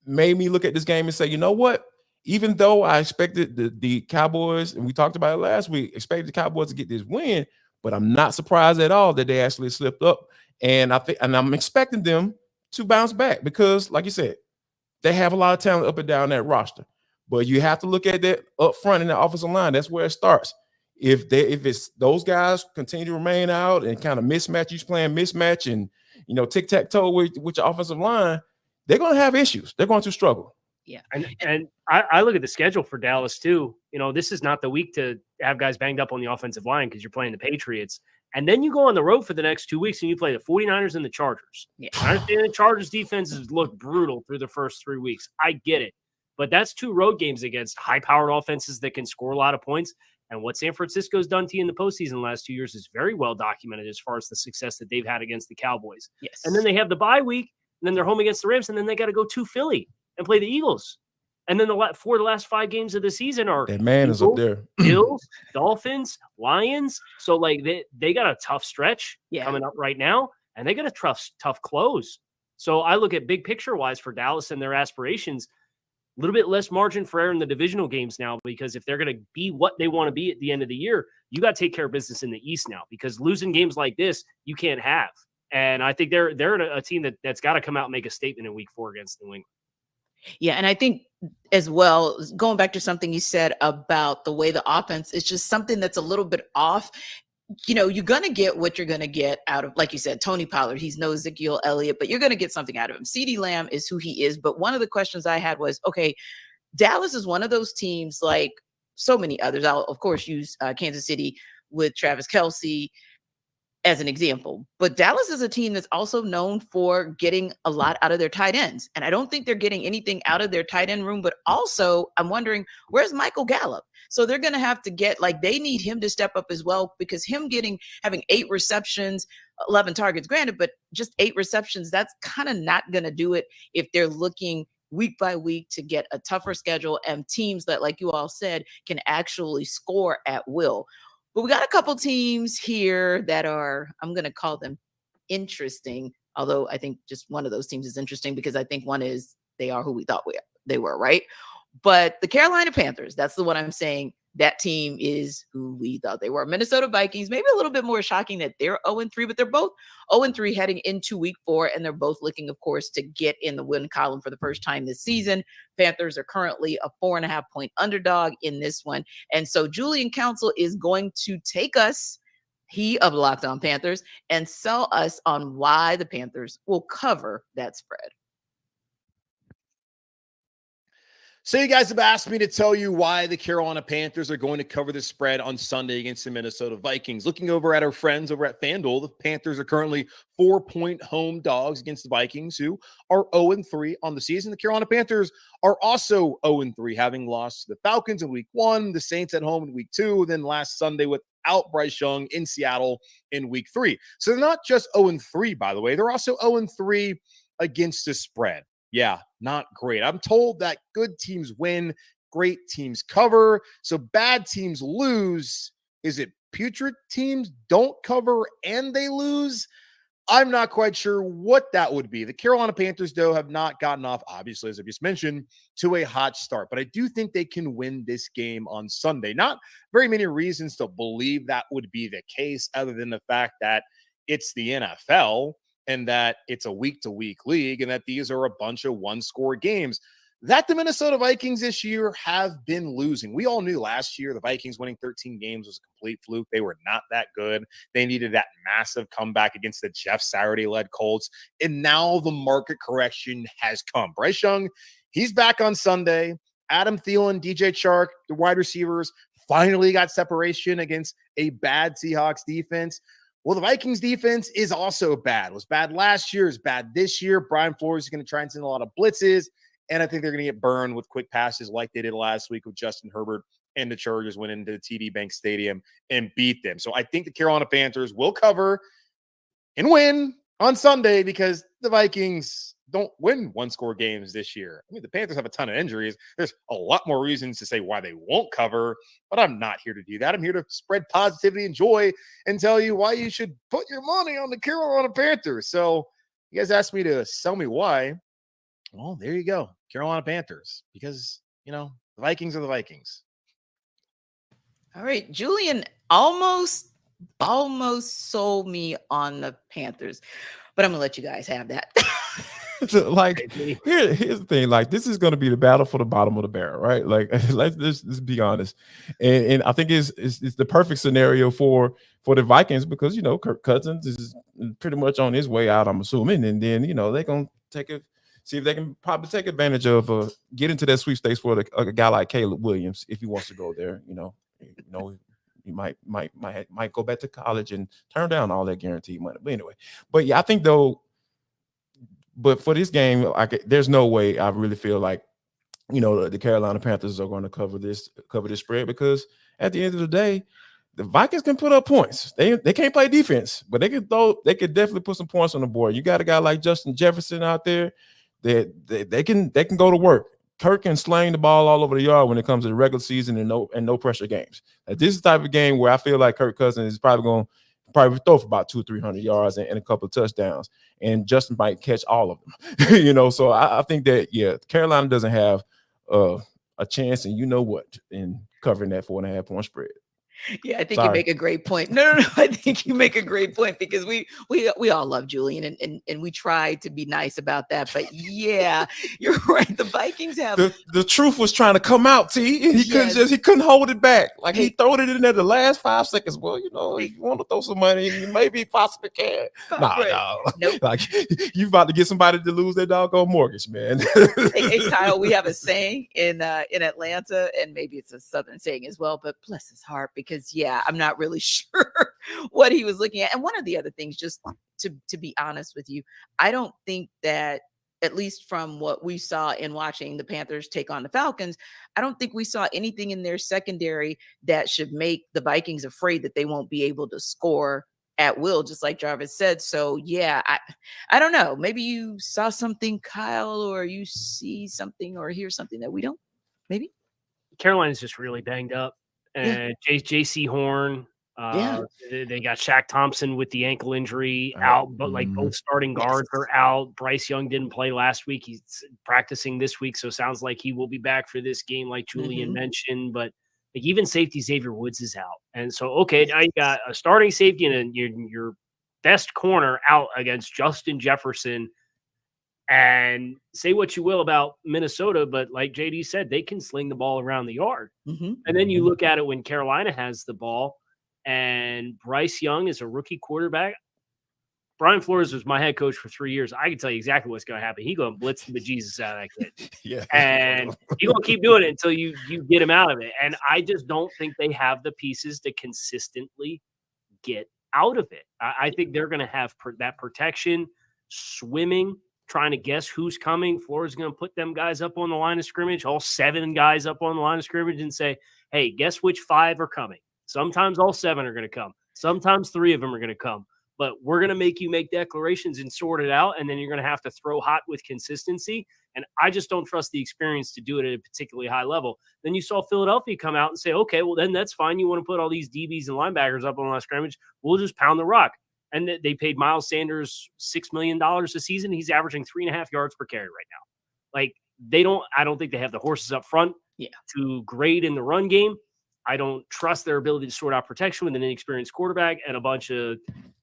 made me look at this game and say, you know what? Even though I expected the Cowboys, and we talked about it last week, expected the Cowboys to get this win, but I'm not surprised at all that they actually slipped up. And I'm expecting them to bounce back because, like you said, they have a lot of talent up and down that roster. But you have to look at that up front in the offensive line. That's where it starts. If it's those guys continue to remain out and kind of mismatch, each playing mismatch and tic-tac-toe with your offensive line, they're going to have issues. They're going to struggle. Yeah. And I look at the schedule for Dallas too. This is not the week to have guys banged up on the offensive line because you're playing the Patriots. And then you go on the road for the next 2 weeks and you play the 49ers and the Chargers. Yeah. I understand the Chargers defenses look brutal through the first 3 weeks. I get it. But that's 2 road games against high-powered offenses that can score a lot of points. And what San Francisco's done to you in the postseason the last 2 years is very well documented as far as the success that they've had against the Cowboys. Yes. And then they have the bye week, and then they're home against the Rams, and then they got to go to Philly and play the Eagles. And then the last 5 games of the season are that man Eagles, is up there. Bills, Dolphins, Lions. So like they got a tough stretch coming up right now, and they got a tough close. So I look at big picture wise for Dallas and their aspirations, a little bit less margin for error in the divisional games now, because if they're going to be what they want to be at the end of the year, you got to take care of business in the East now, because losing games like this you can't have. And I think they're a team that's got to come out and make a statement in Week 4 against New England. Yeah, and I think as well, going back to something you said about the way the offense is just something that's a little bit off. You're going to get what you're going to get out of, like you said, Tony Pollard. He's no Ezekiel Elliott, but you're going to get something out of him. CeeDee Lamb is who he is. But one of the questions I had was, okay, Dallas is one of those teams like so many others. I'll, of course, use Kansas City with Travis Kelce as an example. But Dallas is a team that's also known for getting a lot out of their tight ends. And I don't think they're getting anything out of their tight end room. But also, I'm wondering, where's Michael Gallup? So they're going to have to they need him to step up as well, because having 8 receptions, 11 targets, granted, but just 8 receptions, that's kind of not going to do it if they're looking week by week to get a tougher schedule and teams that, like you all said, can actually score at will. But we got a couple teams here that are, I'm going to call them interesting, although I think just one of those teams is interesting because I think one is they are who we thought they were, right? But the Carolina Panthers, that's the one I'm saying. That team is who we thought they were. Minnesota Vikings, maybe a little bit more shocking that they're 0-3, but they're both 0-3 heading into Week 4, and they're both looking, of course, to get in the win column for the first time this season. Panthers are currently a 4.5-point underdog in this one. And so Julian Council is going to take us, he of Locked On Panthers, and sell us on why the Panthers will cover that spread. So you guys have asked me to tell you why the Carolina Panthers are going to cover the spread on Sunday against the Minnesota Vikings. Looking over at our friends over at FanDuel, the Panthers are currently 4-point home dogs against the Vikings, who are 0-3 on the season. The Carolina Panthers are also 0-3, having lost to the Falcons in week 1, the Saints at home in week 2, then last Sunday without Bryce Young in Seattle in week 3. So they're not just 0-3, by the way. They're also 0-3 against the spread. Yeah, not great. I'm told that good teams win, great teams cover. So bad teams lose. Is it putrid teams don't cover and they lose? I'm not quite sure what that would be. The Carolina Panthers, though, have not gotten off, obviously, as I just mentioned, to a hot start. But I do think they can win this game on Sunday. Not very many reasons to believe that would be the case, other than the fact that it's the NFL and that it's a week-to-week league and that these are a bunch of one-score games that the Minnesota Vikings this year have been losing. We all knew last year the Vikings winning 13 games was a complete fluke. They were not that good. They needed that massive comeback against the Jeff Saturday-led Colts, and now the market correction has come. Bryce Young, he's back on Sunday. Adam Thielen, DJ Chark, the wide receivers, finally got separation against a bad Seahawks defense. Well, the Vikings defense is also bad. It was bad last year. It's bad this year. Brian Flores is going to try and send a lot of blitzes, and I think they're going to get burned with quick passes like they did last week with Justin Herbert, and the Chargers went into the TD Bank Stadium and beat them. So I think the Carolina Panthers will cover and win on Sunday because the Vikings don't win one-score games this year. I mean, the Panthers have a ton of injuries. There's a lot more reasons to say why they won't cover, but I'm not here to do that. I'm here to spread positivity and joy and tell you why you should put your money on the Carolina Panthers. So you guys asked me to tell me why. Well, there you go. Carolina Panthers, because, the Vikings are the Vikings. All right. Julian almost sold me on the Panthers, but I'm going to let you guys have that. So, like, here's the thing. Like, this is going to be the battle for the bottom of the barrel, right? Like, let's be honest. And I think it's the perfect scenario for the Vikings because, Kirk Cousins is pretty much on his way out, I'm assuming. And then, they're going to see if they can probably take advantage of get into that sweepstakes for a guy like Caleb Williams if he wants to go there. He might go back to college and turn down all that guaranteed money. But anyway, yeah, I think though. But for this game, there's no way I really feel like, the Carolina Panthers are going to cover this spread because at the end of the day, the Vikings can put up points. They can't play defense, but they could definitely put some points on the board. You got a guy like Justin Jefferson out there that they can go to work. Kirk can sling the ball all over the yard when it comes to the regular season and no pressure games. This is the type of game where I feel like Kirk Cousins is probably going to throw for about 200-300 yards and a couple of touchdowns, and Justin might catch all of them. So I think that Carolina doesn't have a chance, and in covering that 4.5-point spread. Yeah, I think you make a great point. No. I think you make a great point because we all love Julian and we try to be nice about that. But yeah, you're right. The Vikings have the truth was trying to come out, T. And he couldn't hold it back. Like he threw it in there the last 5 seconds. Well, if you want to throw some money, you maybe possibly can. No. Nope. Like you about to get somebody to lose their doggone mortgage, man. Hey, Kyle, we have a saying in Atlanta, and maybe it's a Southern saying as well, but bless his heart, because I'm not really sure what he was looking at. And one of the other things, just to be honest with you, I don't think that, at least from what we saw in watching the Panthers take on the Falcons, I don't think we saw anything in their secondary that should make the Vikings afraid that they won't be able to score at will, just like Jarvis said. So I don't know. Maybe you saw something, Kyle, or you see something or hear something that we don't. Maybe Carolina's just really banged up. And J.C. Horn, they got Shaq Thompson with the ankle injury out, but both starting guards are out. Bryce Young didn't play last week. He's practicing this week, so sounds like he will be back for this game, like Julian mentioned. But even safety Xavier Woods is out, and so now you got a starting safety and your best corner out against Justin Jefferson. And say what you will about Minnesota, but like JD said, they can sling the ball around the yard. And then you look at it when Carolina has the ball and Bryce Young is a rookie quarterback. Brian Flores was my head coach for 3 years. I can tell you exactly what's going to happen. He's going to blitz the bejesus out of that kid. Yeah. And he's going to keep doing it until you get him out of it. And I just don't think they have the pieces to consistently get out of it. I think they're going to have that protection, swimming, trying to guess who's coming. Flores is going to put them guys up on the line of scrimmage, all 7 guys up on the line of scrimmage, and say, hey, guess which 5 are coming. Sometimes all 7 are going to come. Sometimes 3 of them are going to come. But we're going to make you make declarations and sort it out, and then you're going to have to throw hot with consistency. And I just don't trust the experience to do it at a particularly high level. Then you saw Philadelphia come out and say, okay, well, then that's fine. You want to put all these DBs and linebackers up on the line of scrimmage. We'll just pound the rock. And they paid Miles Sanders $6 million a season. He's averaging 3.5 yards per carry right now. Like, I don't think they have the horses up front to grade in the run game. I don't trust their ability to sort out protection with an inexperienced quarterback and a bunch of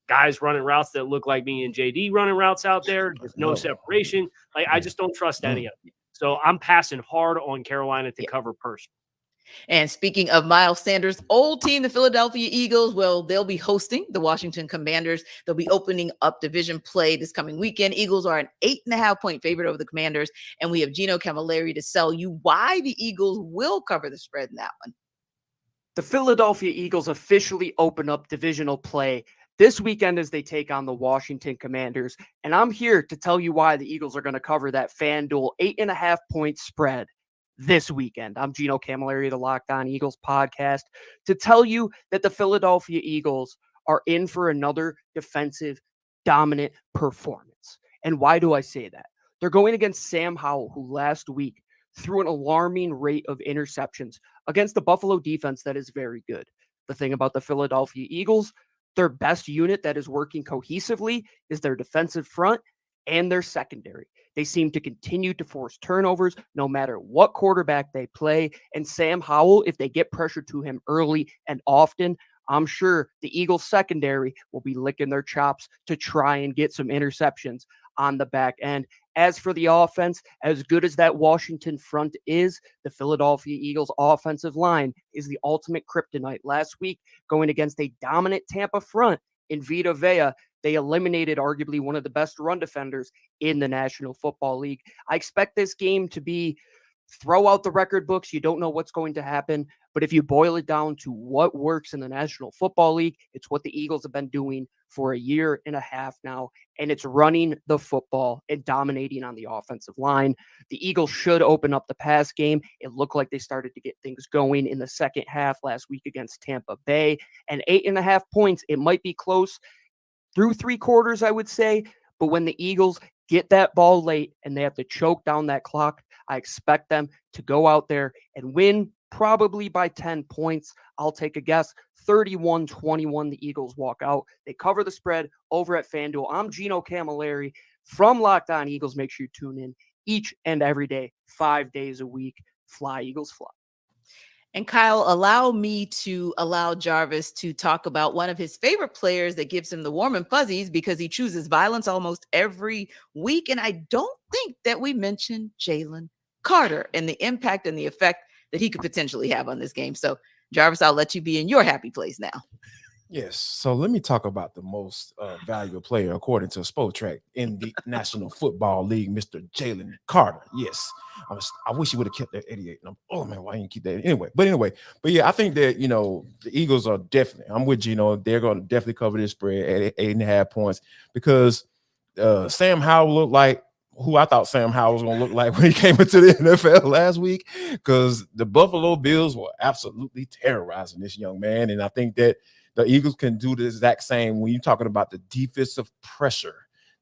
guys running routes that look like me and JD running routes out there. There's no separation. Like, I just don't trust any of it. So I'm passing hard on Carolina to cover personally. And speaking of Miles Sanders' old team, the Philadelphia Eagles, well, they'll be hosting the Washington Commanders. They'll be opening up division play this coming weekend. Eagles are an 8.5-point favorite over the Commanders. And we have Gino Camilleri to sell you why the Eagles will cover the spread in that one. The Philadelphia Eagles officially open up divisional play this weekend as they take on the Washington Commanders. And I'm here to tell you why the Eagles are going to cover that FanDuel 8.5-point spread this weekend. I'm Gino Camilleri, the Locked On Eagles podcast, to tell you that the Philadelphia Eagles are in for another defensive dominant performance. And why do I say that? They're going against Sam Howell, who last week threw an alarming rate of interceptions against the Buffalo defense that is very good. The thing about the Philadelphia Eagles, their best unit that is working cohesively is their defensive front and their secondary. They seem to continue to force turnovers no matter what quarterback they play. And Sam Howell, if they get pressure to him early and often, I'm sure the Eagles secondary will be licking their chops to try and get some interceptions on the back end. As for the offense, as good as that Washington front is, the Philadelphia Eagles offensive line is the ultimate kryptonite. Last week, going against a dominant Tampa front in Vita Vea, they eliminated arguably one of the best run defenders in the National Football League. I expect this game to be throw out the record books. You don't know what's going to happen. But if you boil it down to what works in the National Football League, it's what the Eagles have been doing for a year and a half now, and it's running the football and dominating on the offensive line. The Eagles should open up the pass game. It looked like they started to get things going in the second half last week against Tampa Bay. And 8.5 points, it might be close through 3 quarters, I would say. But when the Eagles get that ball late and they have to choke down that clock, I expect them to go out there and win probably by 10 points. I'll take a guess, 31-21, the Eagles walk out. They cover the spread over at FanDuel. I'm Gino Camilleri from Locked On Eagles. Make sure you tune in each and every day, 5 days a week. Fly, Eagles, fly. And Kyle, allow me to allow Jarvis to talk about one of his favorite players that gives him the warm and fuzzies because he chooses violence almost every week. And I don't think that we mentioned Jalen Carter and the impact and the effect that he could potentially have on this game. So, Jarvis, I'll let you be in your happy place now. Yes. So let me talk about the most valuable player, according to Spotrac, in the National Football League, Mr. Jalen Carter. Yes. I wish he would have kept that 88 number. Oh, man, why didn't you keep that? But yeah, I think that, the Eagles are definitely, I'm with Gino, they're going to definitely cover this spread at 8.5 points because Sam Howell looked like who I thought Sam Howell was going to look like when he came into the NFL last week, because the Buffalo Bills were absolutely terrorizing this young man. And I think that the Eagles can do the exact same when you're talking about the defensive pressure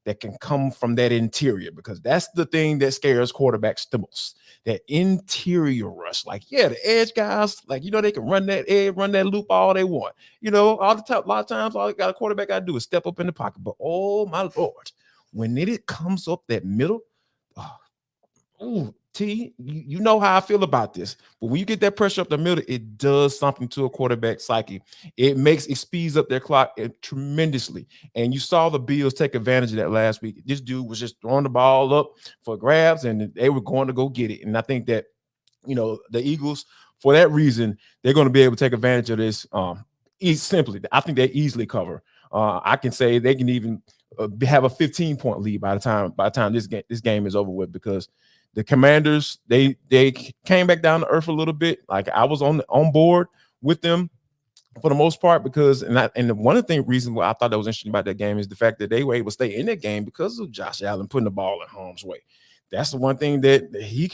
that can come from that interior, because that's the thing that scares quarterbacks the most, that interior rush. Like, yeah, the edge guys, like, they can run that edge, run that loop all they want. All the time, a lot of times, all a quarterback got to do is step up in the pocket. But, oh, my Lord, when it comes up that middle, T, you know how I feel about this. But when you get that pressure up the middle, it does something to a quarterback's psyche. It speeds up their clock tremendously. And you saw the Bills take advantage of that last week. This dude was just throwing the ball up for grabs, and they were going to go get it. And I think that, the Eagles, for that reason, they're going to be able to take advantage of this. I think they easily cover. I can say they can even have a 15-point lead by the time this game is over with, because the Commanders, they came back down to earth a little bit. Like, I was on board with them for the most part, because one of the reasons why I thought that was interesting about that game is the fact that they were able to stay in that game because of Josh Allen putting the ball in harm's way. That's the one thing that he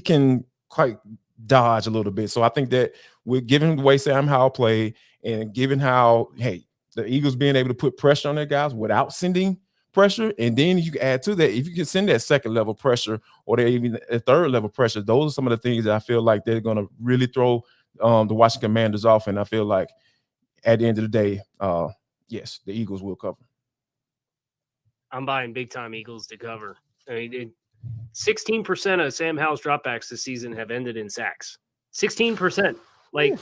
can quite dodge a little bit. So I think that with given the way Sam Howell played, and given how, hey, the Eagles being able to put pressure on their guys without sending pressure, and then you can add to that, if you can send that second level pressure, or even a third level pressure, those are some of the things that I feel like they're going to really throw the Washington Commanders off. And I feel like at the end of the day, yes, the Eagles will cover. I'm buying big time Eagles to cover. I mean, 16% of Sam Howell's dropbacks this season have ended in sacks. 16%. Like,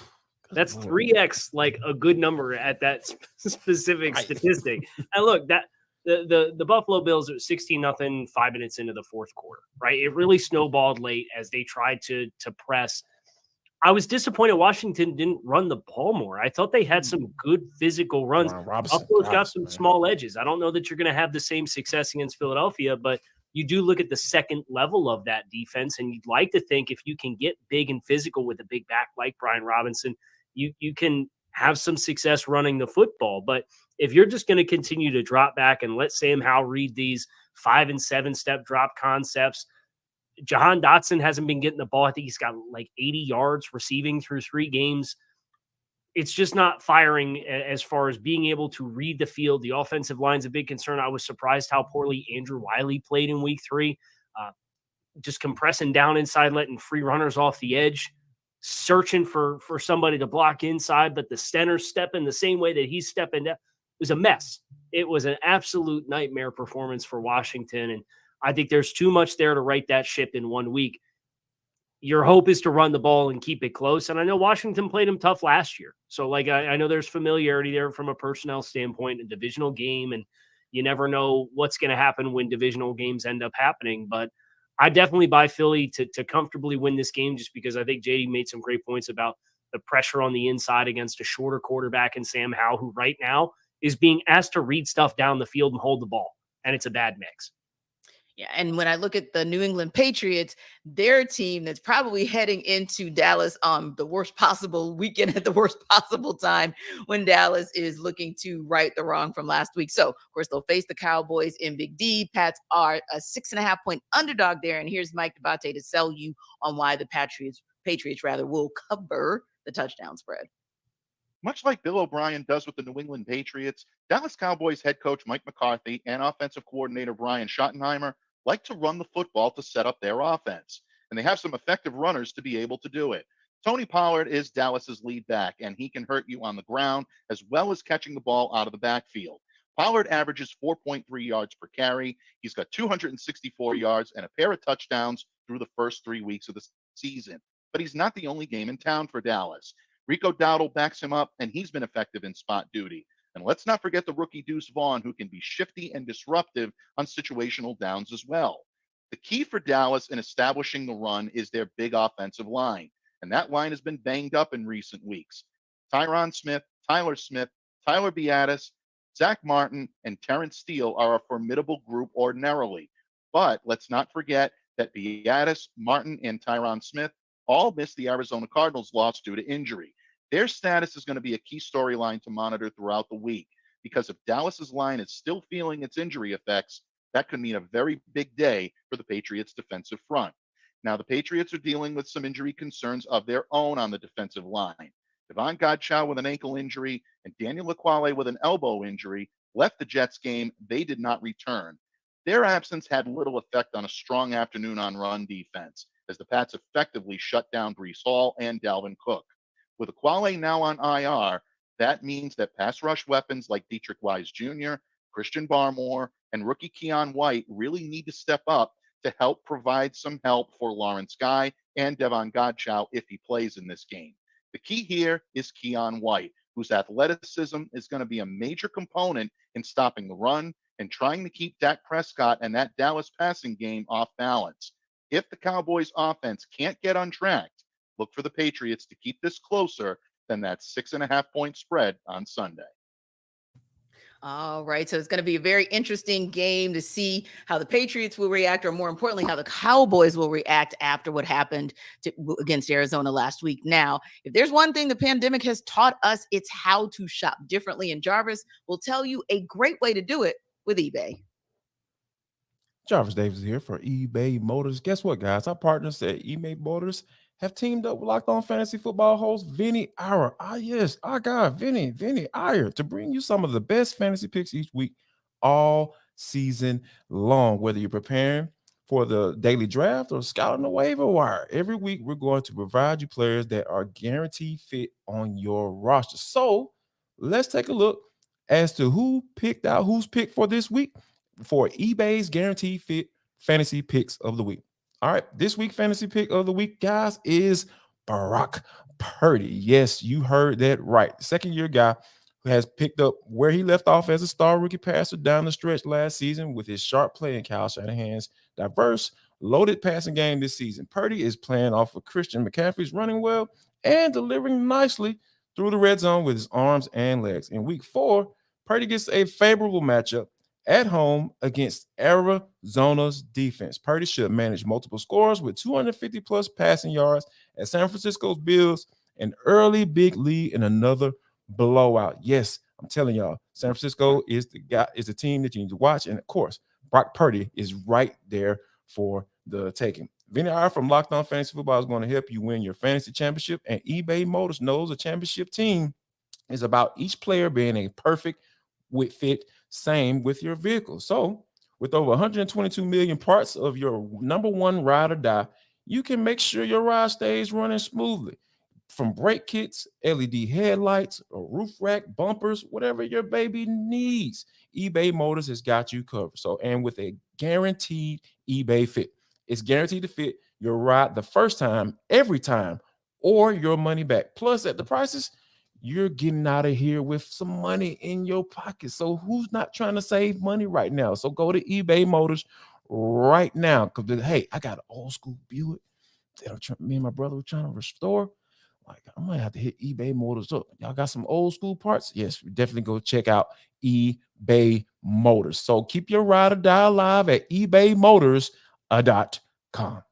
that's 3x like a good number at that specific statistic. And look, that the Buffalo Bills are 16-0 5 minutes into the fourth quarter, right? It really snowballed late as they tried to press. I was disappointed Washington didn't run the ball more. I thought they had some good physical runs. Buffalo's got some small edges. I don't know that you're going to have the same success against Philadelphia, but you do look at the second level of that defense, and you'd like to think if you can get big and physical with a big back like Brian Robinson, you can have some success running the football. But if you're just going to continue to drop back and let Sam Howell read these 5 and 7 step drop concepts, Jahan Dotson hasn't been getting the ball. I think he's got like 80 yards receiving through 3 games. It's just not firing as far as being able to read the field. The offensive line's a big concern. I was surprised how poorly Andrew Wiley played in week 3. Just compressing down inside, letting free runners off the edge, searching for somebody to block inside, but the center's stepping the same way that he's stepping down. It was a mess. It was an absolute nightmare performance for Washington, and I think there's too much there to right that ship in 1 week. Your hope is to run the ball and keep it close. And I know Washington played them tough last year. So, like, I know there's familiarity there from a personnel standpoint, a divisional game, and you never know what's going to happen when divisional games end up happening. But I definitely buy Philly to comfortably win this game, just because I think JD made some great points about the pressure on the inside against a shorter quarterback in Sam Howell, who right now is being asked to read stuff down the field and hold the ball. And it's a bad mix. Yeah, and when I look at the New England Patriots, their team that's probably heading into Dallas on the worst possible weekend at the worst possible time, when Dallas is looking to right the wrong from last week. So, of course, they'll face the Cowboys in Big D. Pats are a 6.5-point underdog there. And here's Mike Dabate to sell you on why the Patriots will cover the touchdown spread. Much like Bill O'Brien does with the New England Patriots, Dallas Cowboys head coach Mike McCarthy and offensive coordinator Brian Schottenheimer like to run the football to set up their offense, and they have some effective runners to be able to do it. Tony Pollard is Dallas's lead back, and he can hurt you on the ground as well as catching the ball out of the backfield. Pollard averages 4.3 yards per carry. He's got 264 yards and a pair of touchdowns through the first 3 weeks of the season. But he's not the only game in town for Dallas. Rico Dowdle backs him up, and he's been effective in spot duty. And let's not forget the rookie Deuce Vaughn, who can be shifty and disruptive on situational downs as well. The key for Dallas in establishing the run is their big offensive line, and that line has been banged up in recent weeks. Tyron Smith, Tyler Biadasz, Zach Martin, and Terrence Steele are a formidable group ordinarily. But let's not forget that Biadasz, Martin, and Tyron Smith all missed the Arizona Cardinals loss due to injury. Their status is going to be a key storyline to monitor throughout the week, because if Dallas's line is still feeling its injury effects, that could mean a very big day for the Patriots' defensive front. Now, the Patriots are dealing with some injury concerns of their own on the defensive line. Devon Godchaux with an ankle injury and Daniel Ekuale with an elbow injury left the Jets game. They did not return. Their absence had little effect on a strong afternoon on run defense, as the Pats effectively shut down Breece Hall and Dalvin Cook. With Ekuale now on IR, that means that pass rush weapons like Dietrich Wise Jr., Christian Barmore, and rookie Keon White really need to step up to help provide some help for Lawrence Guy and Devon Godchaux if he plays in this game. The key here is Keon White, whose athleticism is going to be a major component in stopping the run and trying to keep Dak Prescott and that Dallas passing game off balance. If the Cowboys offense can't get untracked, look for the Patriots to keep this closer than that 6.5-point spread on Sunday. All right. So it's going to be a very interesting game to see how the Patriots will react, or more importantly, how the Cowboys will react after what happened against Arizona last week. Now, if there's one thing the pandemic has taught us, it's how to shop differently. And Jarvis will tell you a great way to do it with eBay. Jarvis Davis here for eBay Motors. Guess what, guys? Our partners at eBay Motors have teamed up with Locked On Fantasy Football host Vinny Iyer. Ah, yes, our guy, Vinny Iyer, to bring you some of the best fantasy picks each week, all season long. Whether you're preparing for the daily draft or scouting the waiver wire, every week we're going to provide you players that are guaranteed fit on your roster. So let's take a look as to who's picked for this week for eBay's guaranteed fit fantasy picks of the week. All right, this week fantasy pick of the week, guys, is Brock Purdy. Yes, you heard that right. Second-year guy who has picked up where he left off as a star rookie passer down the stretch last season with his sharp play and Kyle Shanahan's diverse, loaded passing game this season. Purdy is playing off of Christian McCaffrey's running well and delivering nicely through the red zone with his arms and legs. In week 4, Purdy gets a favorable matchup at home against Arizona's defense. Purdy should manage multiple scores with 250 plus passing yards at San Francisco's Bills, an early big lead in another blowout. Yes, I'm telling y'all, San Francisco is the team that you need to watch. And of course, Brock Purdy is right there for the taking. Vinny R from Locked On Fantasy Football is going to help you win your fantasy championship. And eBay Motors knows a championship team is about each player being a perfect fit. Same with your vehicle. So with over 122 million parts of your number one ride or die, you can make sure your ride stays running smoothly. From brake kits, LED headlights, or roof rack, bumpers, whatever your baby needs, eBay Motors has got you covered. So, and with a guaranteed eBay fit, it's guaranteed to fit your ride the first time, every time, or your money back. Plus, at the prices, you're getting out of here with some money in your pocket. So who's not trying to save money right now? So go to eBay Motors right now. Because, hey, I got an old school Buick that me and my brother were trying to restore. Like, I might have to hit eBay Motors up. Y'all got some old school parts? Yes, definitely go check out eBay Motors. So keep your ride or die alive at ebaymotors.com.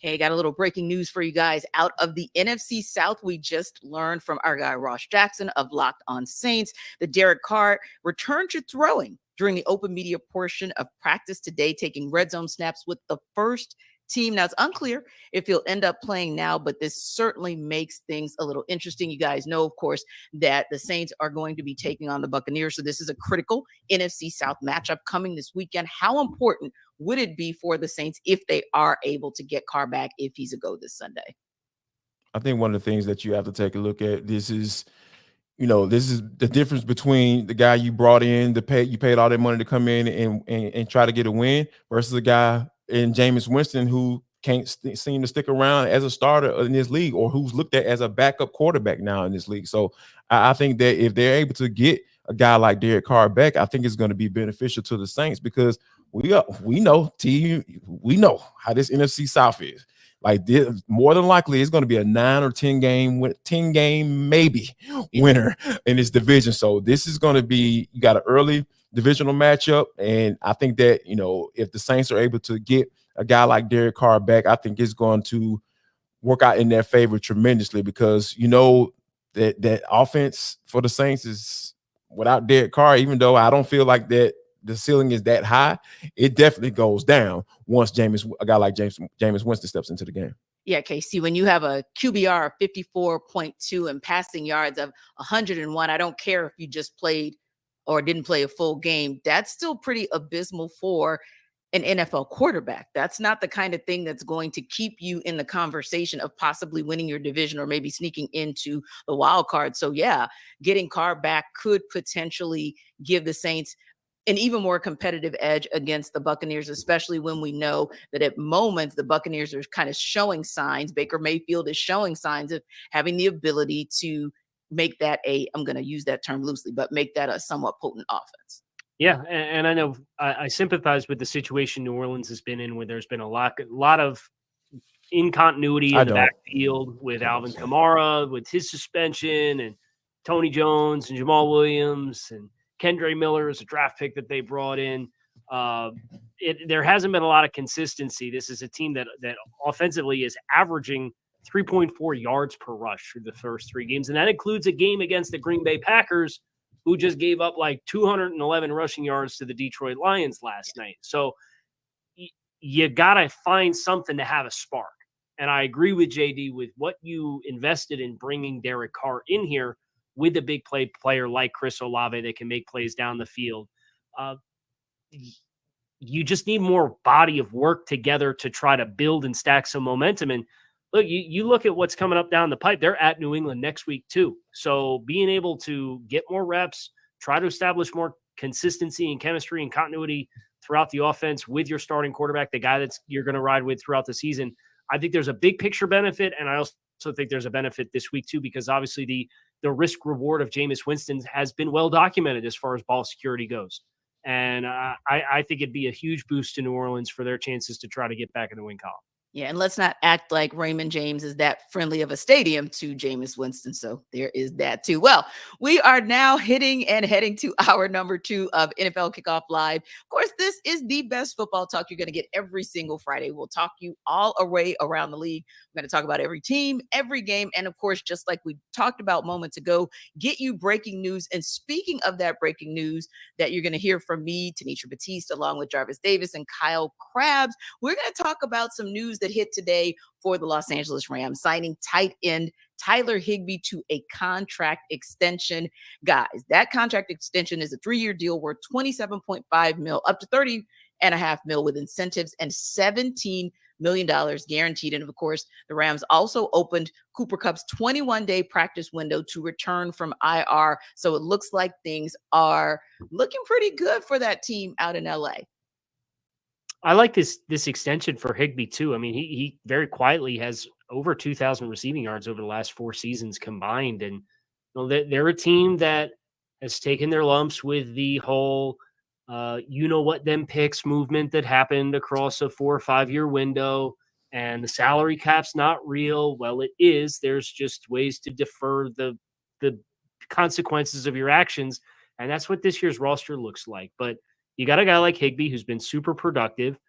Hey, got a little breaking news for you guys out of the NFC South. We just learned from our guy Ross Jackson of Locked On Saints that Derek Carr returned to throwing during the open media portion of practice today, taking red zone snaps with the first team. Now, it's unclear if he'll end up playing now, but this certainly makes things a little interesting. You guys know, of course, that the Saints are going to be taking on the Buccaneers. So this is a critical NFC South matchup coming this weekend. How important would it be for the Saints if they are able to get Carr back if he's a go this Sunday? I think one of the things that you have to take a look at, this is the difference between the guy you brought in you paid all that money to come in and try to get a win versus a guy in Jameis Winston who can't seem to stick around as a starter in this league, or who's looked at as a backup quarterback now in this league. So I think that if they're able to get a guy like Derek Carr back, I think it's going to be beneficial to the Saints, because we know how this NFC South is. Like, this, more than likely, it's going to be a 9 or 10 game maybe winner in this division. So this is going to be, you got an early divisional matchup, and I think that if the Saints are able to get a guy like Derek Carr back, I think it's going to work out in their favor tremendously, because that offense for the Saints is without Derek Carr. Even though I don't feel like that the ceiling is that high, it definitely goes down once a guy like Jameis Winston steps into the game. Yeah, KC, when you have a QBR of 54.2 and passing yards of 101, I don't care if you just played or didn't play a full game, that's still pretty abysmal for an NFL quarterback. That's not the kind of thing that's going to keep you in the conversation of possibly winning your division or maybe sneaking into the wild card. So yeah, getting Carr back could potentially give the Saints an even more competitive edge against the Buccaneers, especially when we know that at moments the Buccaneers are kind of showing signs. Baker Mayfield is showing signs of having the ability to make that I'm going to use that term loosely, but make that a somewhat potent offense. Yeah, and I know I sympathize with the situation New Orleans has been in, where there's been a lot of in continuity I in the don't. backfield with Alvin Kamara, with his suspension, and Tony Jones and Jamal Williams and Kendre Miller is a draft pick that they brought in. There hasn't been a lot of consistency. This is a team that offensively is averaging 3.4 yards per rush through the first 3 games. And that includes a game against the Green Bay Packers, who just gave up like 211 rushing yards to the Detroit Lions last night. So you got to find something to have a spark. And I agree with JD with what you invested in bringing Derek Carr in here with a big player like Chris Olave that can make plays down the field. You just need more body of work together to try to build and stack some momentum. And look, you look at what's coming up down the pipe. They're at New England next week too. So being able to get more reps, try to establish more consistency and chemistry and continuity throughout the offense with your starting quarterback, the guy that's you're going to ride with throughout the season. I think there's a big picture benefit. And I also think there's a benefit this week too, because obviously the risk reward of Jameis Winston has been well documented as far as ball security goes. And I think it'd be a huge boost to New Orleans for their chances to try to get back in the win column. Yeah, and let's not act like Raymond James is that friendly of a stadium to Jameis Winston. So there is that too. Well, we are now heading to our number 2 of NFL Kickoff Live. Of course, this is the best football talk you're going to get every single Friday. We'll talk you all array around the league. We're going to talk about every team, every game, and of course, just like we talked about moments ago, get you breaking news. And speaking of that breaking news that you're going to hear from me, Tanisha Batiste, along with Jarvis Davis and Kyle Krabs, we're going to talk about some news that hit today for the Los Angeles Rams, signing tight end Tyler Higbee to a contract extension. Guys, that contract extension is a 3-year deal worth $27.5 million, up to $30.5 million with incentives and $17 million guaranteed. And of course, the Rams also opened Cooper Kupp's 21-day practice window to return from IR. So it looks like things are looking pretty good for that team out in LA. I like this extension for Higbee too. I mean, he very quietly has over 2,000 receiving yards over the last 4 seasons combined, and they're a team that has taken their lumps with the whole, them picks movement that happened across a 4 or 5 year window, and the salary cap's not real. Well, it is. There's just ways to defer the consequences of your actions, and that's what this year's roster looks like. But you got a guy like Higbee who's been super productive.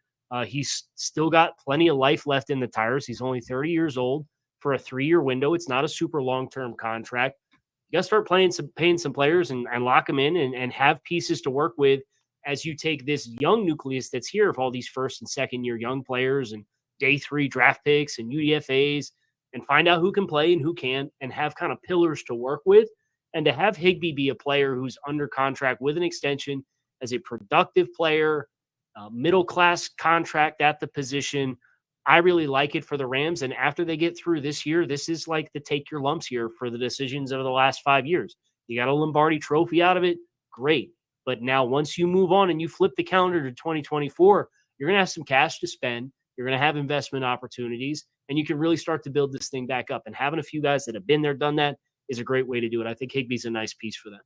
He's still got plenty of life left in the tires. He's only 30 years old for a 3-year window. It's not a super long-term contract. You got to start paying some players and lock them in and have pieces to work with as you take this young nucleus that's here of all these first and second year young players and day 3 draft picks and UDFAs and find out who can play and who can't and have kind of pillars to work with. And to have Higbee be a player who's under contract with an extension as a productive player, middle-class contract at the position. I really like it for the Rams. And after they get through this year, this is like the take your lumps here for the decisions of the last 5 years. You got a Lombardi trophy out of it. Great. But now once you move on and you flip the calendar to 2024, you're going to have some cash to spend. You're going to have investment opportunities, and you can really start to build this thing back up. And having a few guys that have been there, done that is a great way to do it. I think Higbee's a nice piece for them.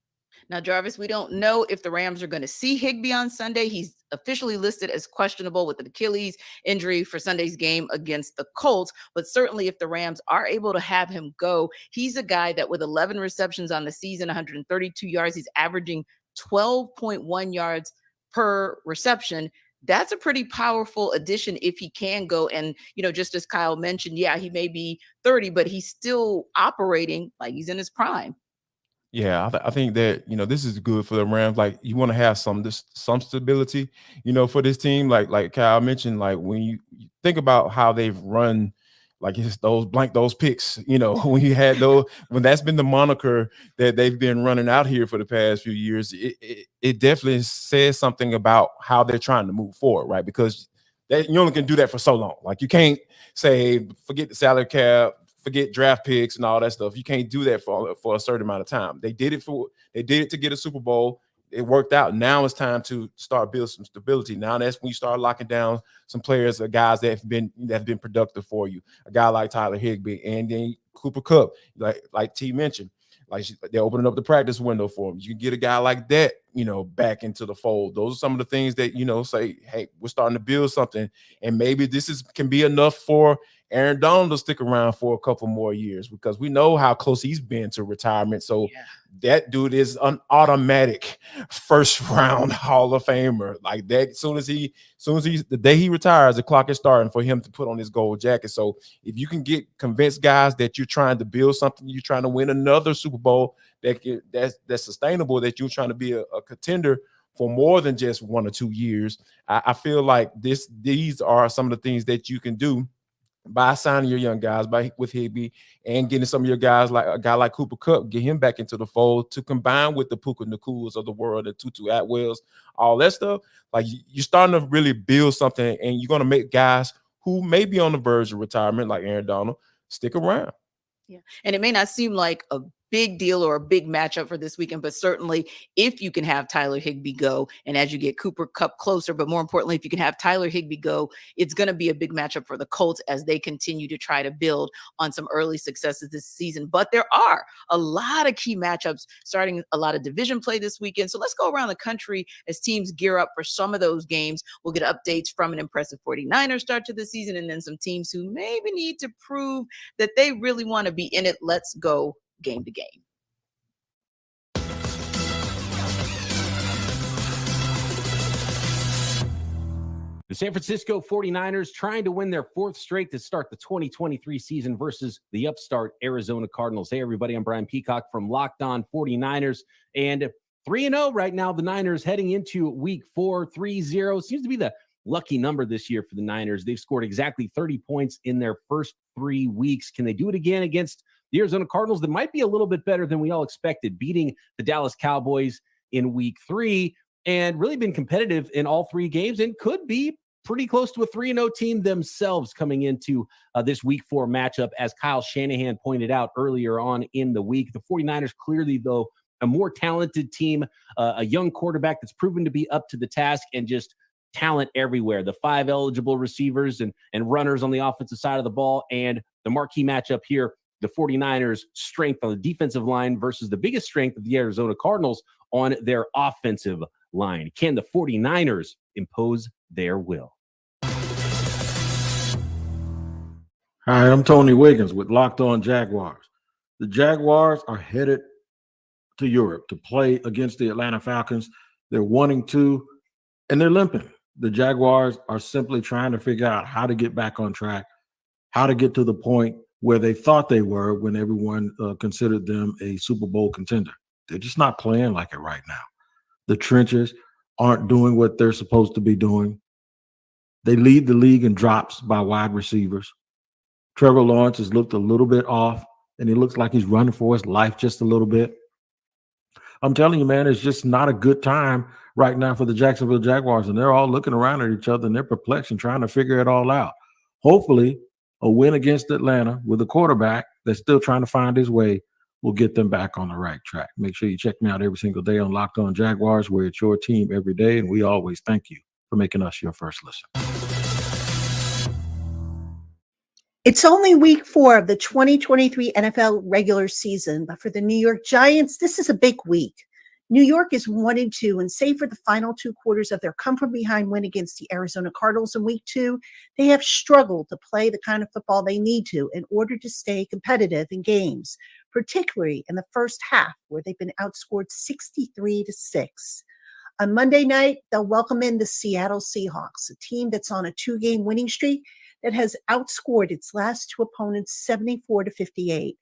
Now, Jarvis, we don't know if the Rams are going to see Higbee on Sunday. He's officially listed as questionable with an Achilles injury for Sunday's game against the Colts. But certainly if the Rams are able to have him go, he's a guy that with 11 receptions on the season, 132 yards, he's averaging 12.1 yards per reception. That's a pretty powerful addition if he can go. And, just as Kyle mentioned, yeah, he may be 30, but he's still operating like he's in his prime. Yeah, I think that, this is good for the Rams. Like, you want to have some stability, for this team. Like Kyle mentioned, like when you think about how they've run, like it's those picks, when you had those, when that's been the moniker that they've been running out here for the past few years, it definitely says something about how they're trying to move forward, right? Because you only can do that for so long. Like, you can't say, forget the salary cap, forget draft picks and all that stuff. You can't do that for a certain amount of time. They did it to get a Super Bowl. It worked out. Now it's time to start building some stability. Now that's when you start locking down some players, guys that have been productive for you. A guy like Tyler Higbee and then Cooper Kupp, like T mentioned, like they're opening up the practice window for him. You can get a guy like that, back into the fold. Those are some of the things that, say, hey, we're starting to build something, and maybe this can be enough for Aaron Donald will stick around for a couple more years because we know how close he's been to retirement. So that dude is an automatic first round Hall of Famer. Like that, as soon as the day he retires, the clock is starting for him to put on his gold jacket. So if you can convince guys that you're trying to build something, you're trying to win another Super Bowl that's sustainable, that you're trying to be a contender for more than just 1 or 2 years, I feel like these are some of the things that you can do by signing your young guys with Higbee and getting some of your guys, like a guy like Cooper Kupp, get him back into the fold to combine with the Puka Nakuas of the world, the Tutu Atwells, all that stuff. Like you're starting to really build something, and you're going to make guys who may be on the verge of retirement, like Aaron Donald, stick around. Yeah. And it may not seem like a big deal or a big matchup for this weekend, but certainly if you can have Tyler Higbee go, and as you get Cooper Kupp closer, but more importantly, if you can have Tyler Higbee go, it's going to be a big matchup for the Colts as they continue to try to build on some early successes this season. But there are a lot of key matchups, starting a lot of division play this weekend. So let's go around the country as teams gear up for some of those games. We'll get updates from an impressive 49ers start to the season, and then some teams who maybe need to prove that they really want to be in it. Let's go game to game. The San Francisco 49ers trying to win their 4th straight to start the 2023 season versus the upstart Arizona Cardinals. Hey, everybody, I'm Brian Peacock from Locked On 49ers. And 3-0 right now, the Niners heading into week 4, 3-0. Seems to be the lucky number this year for the Niners. They've scored exactly 30 points in their first 3 weeks. Can they do it again against the Arizona Cardinals that might be a little bit better than we all expected, beating the Dallas Cowboys in week 3 and really been competitive in all 3 games and could be pretty close to a 3-0 team themselves coming into this week 4 matchup, as Kyle Shanahan pointed out earlier on in the week. The 49ers clearly, though, a more talented team, a young quarterback that's proven to be up to the task, and just talent everywhere. The 5 eligible receivers and runners on the offensive side of the ball, and the marquee matchup here, the 49ers' strength on the defensive line versus the biggest strength of the Arizona Cardinals on their offensive line. Can the 49ers impose their will? Hi, I'm Tony Wiggins with Locked On Jaguars. The Jaguars are headed to Europe to play against the Atlanta Falcons. They're 1-2, and they're limping. The Jaguars are simply trying to figure out how to get back on track, how to get to the point where they thought they were when everyone considered them a Super Bowl contender. They're just not playing like it right now. The trenches aren't doing what they're supposed to be doing. They lead the league in drops by wide receivers. Trevor Lawrence has looked a little bit off, and he looks like he's running for his life just a little bit. I'm telling you, man, it's just not a good time right now for the Jacksonville Jaguars, and they're all looking around at each other, and they're perplexed and trying to figure it all out. Hopefully, a win against Atlanta with a quarterback that's still trying to find his way will get them back on the right track. Make sure you check me out every single day on Locked On Jaguars, where it's your team every day, and we always thank you for making us your first listen. It's only week 4 of the 2023 NFL regular season, but for the New York Giants, this is a big week. New York is 1-2, and save for the final 2 quarters of their come-from-behind win against the Arizona Cardinals in week 2, they have struggled to play the kind of football they need to in order to stay competitive in games, particularly in the first half, where they've been outscored 63-6. On Monday night, they'll welcome in the Seattle Seahawks, a team that's on a 2-game winning streak that has outscored its last 2 opponents 74-58.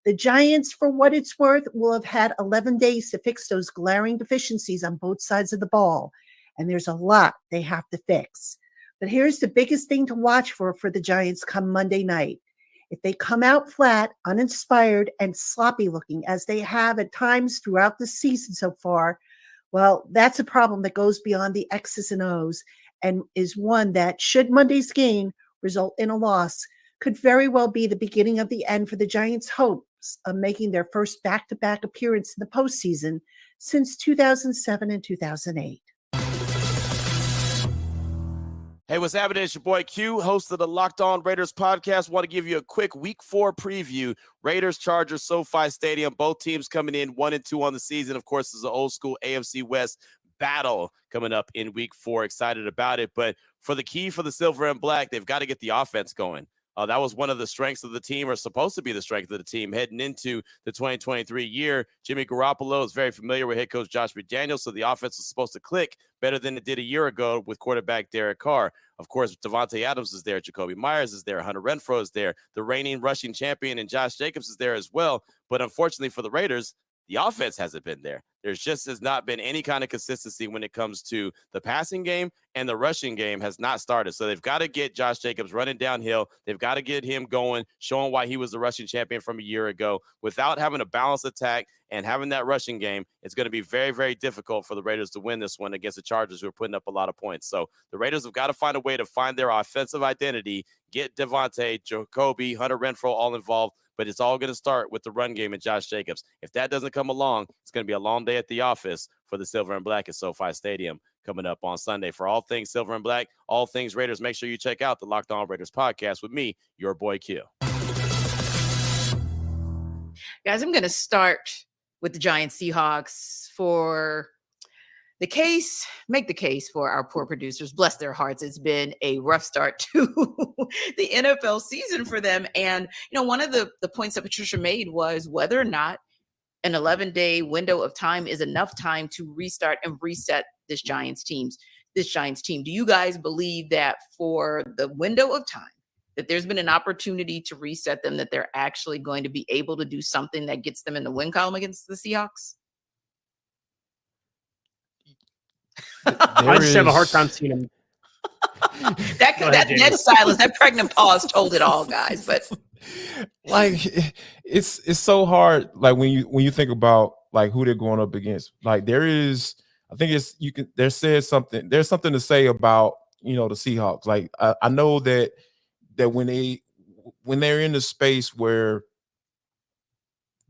The Giants, for what it's worth, will have had 11 days to fix those glaring deficiencies on both sides of the ball, and there's a lot they have to fix. But here's the biggest thing to watch for the Giants come Monday night. If they come out flat, uninspired, and sloppy looking, as they have at times throughout the season so far, well, that's a problem that goes beyond the X's and O's, and is one that, should Monday's game result in a loss, could very well be the beginning of the end for the Giants' hopes of making their first back-to-back appearance in the postseason since 2007 and 2008. Hey, what's happening? It's your boy Q, host of the Locked On Raiders podcast. Want to give you a quick week 4 preview. Raiders, Chargers, SoFi Stadium. Both teams coming in 1-2 on the season. Of course, it's an old school AFC West battle coming up in week 4. Excited about it. But for the key for the silver and black, they've got to get the offense going. That was one of the strengths of the team, or supposed to be the strength of the team heading into the 2023 year. Jimmy Garoppolo is very familiar with head coach Josh McDaniels, so the offense was supposed to click better than it did a year ago with quarterback Derek Carr. Of course, Devontae Adams is there, Jacoby Myers is there, Hunter Renfrow is there, the reigning rushing champion and Josh Jacobs is there as well. But unfortunately for the Raiders, the offense hasn't been there. There's just has not been any kind of consistency when it comes to the passing game, and the rushing game has not started. So they've got to get Josh Jacobs running downhill. They've got to get him going, showing why he was the rushing champion from a year ago. Without having a balanced attack and having that rushing game, it's going to be very, very difficult for the Raiders to win this one against the Chargers, who are putting up a lot of points. So the Raiders have got to find a way to find their offensive identity, get Devontae, Jacoby, Hunter Renfrow all involved. But it's all going to start with the run game and Josh Jacobs. If that doesn't come along, it's going to be a long day at the office for the Silver and Black at SoFi Stadium coming up on Sunday. For all things Silver and Black, all things Raiders, make sure you check out the Locked On Raiders podcast with me, your boy Q. Guys, I'm going to start with the Giants Seahawks for make the case for our poor producers. Bless their hearts. It's been a rough start to the NFL season for them. And, one of the points that Patricia made was whether or not an 11-day window of time is enough time to restart and reset this Giants team. Do you guys believe that for the window of time that there's been an opportunity to reset them, that they're actually going to be able to do something that gets them in the win column against the Seahawks? I just have a hard time seeing him. that silence, that pregnant pause told it all, guys. But it's so hard. Like when you think about like who they're going up against, like there's something to say about the Seahawks. Like I know that when they're in the space where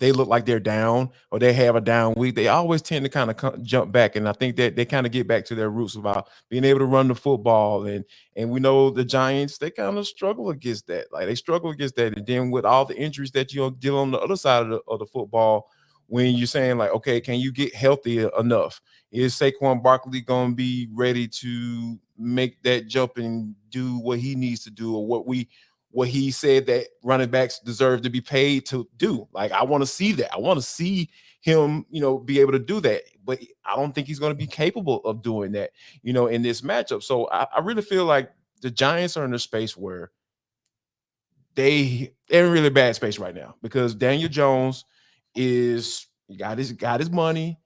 they look like they're down or they have a down week, they always tend to kind of jump back. And I think that they kind of get back to their roots about being able to run the football. And we know the Giants, they kind of struggle against that. Like they struggle against that. And then with all the injuries that you deal on the other side of the football, when you're saying like, okay, can you get healthy enough? Is Saquon Barkley going to be ready to make that jump and do what he needs to do, or what he said that running backs deserve to be paid to do? Like, I want to see that. I want to see him, be able to do that. But I don't think he's going to be capable of doing that, in this matchup. So I really feel like the Giants are in a space where they're in really bad space right now, because Daniel Jones got his money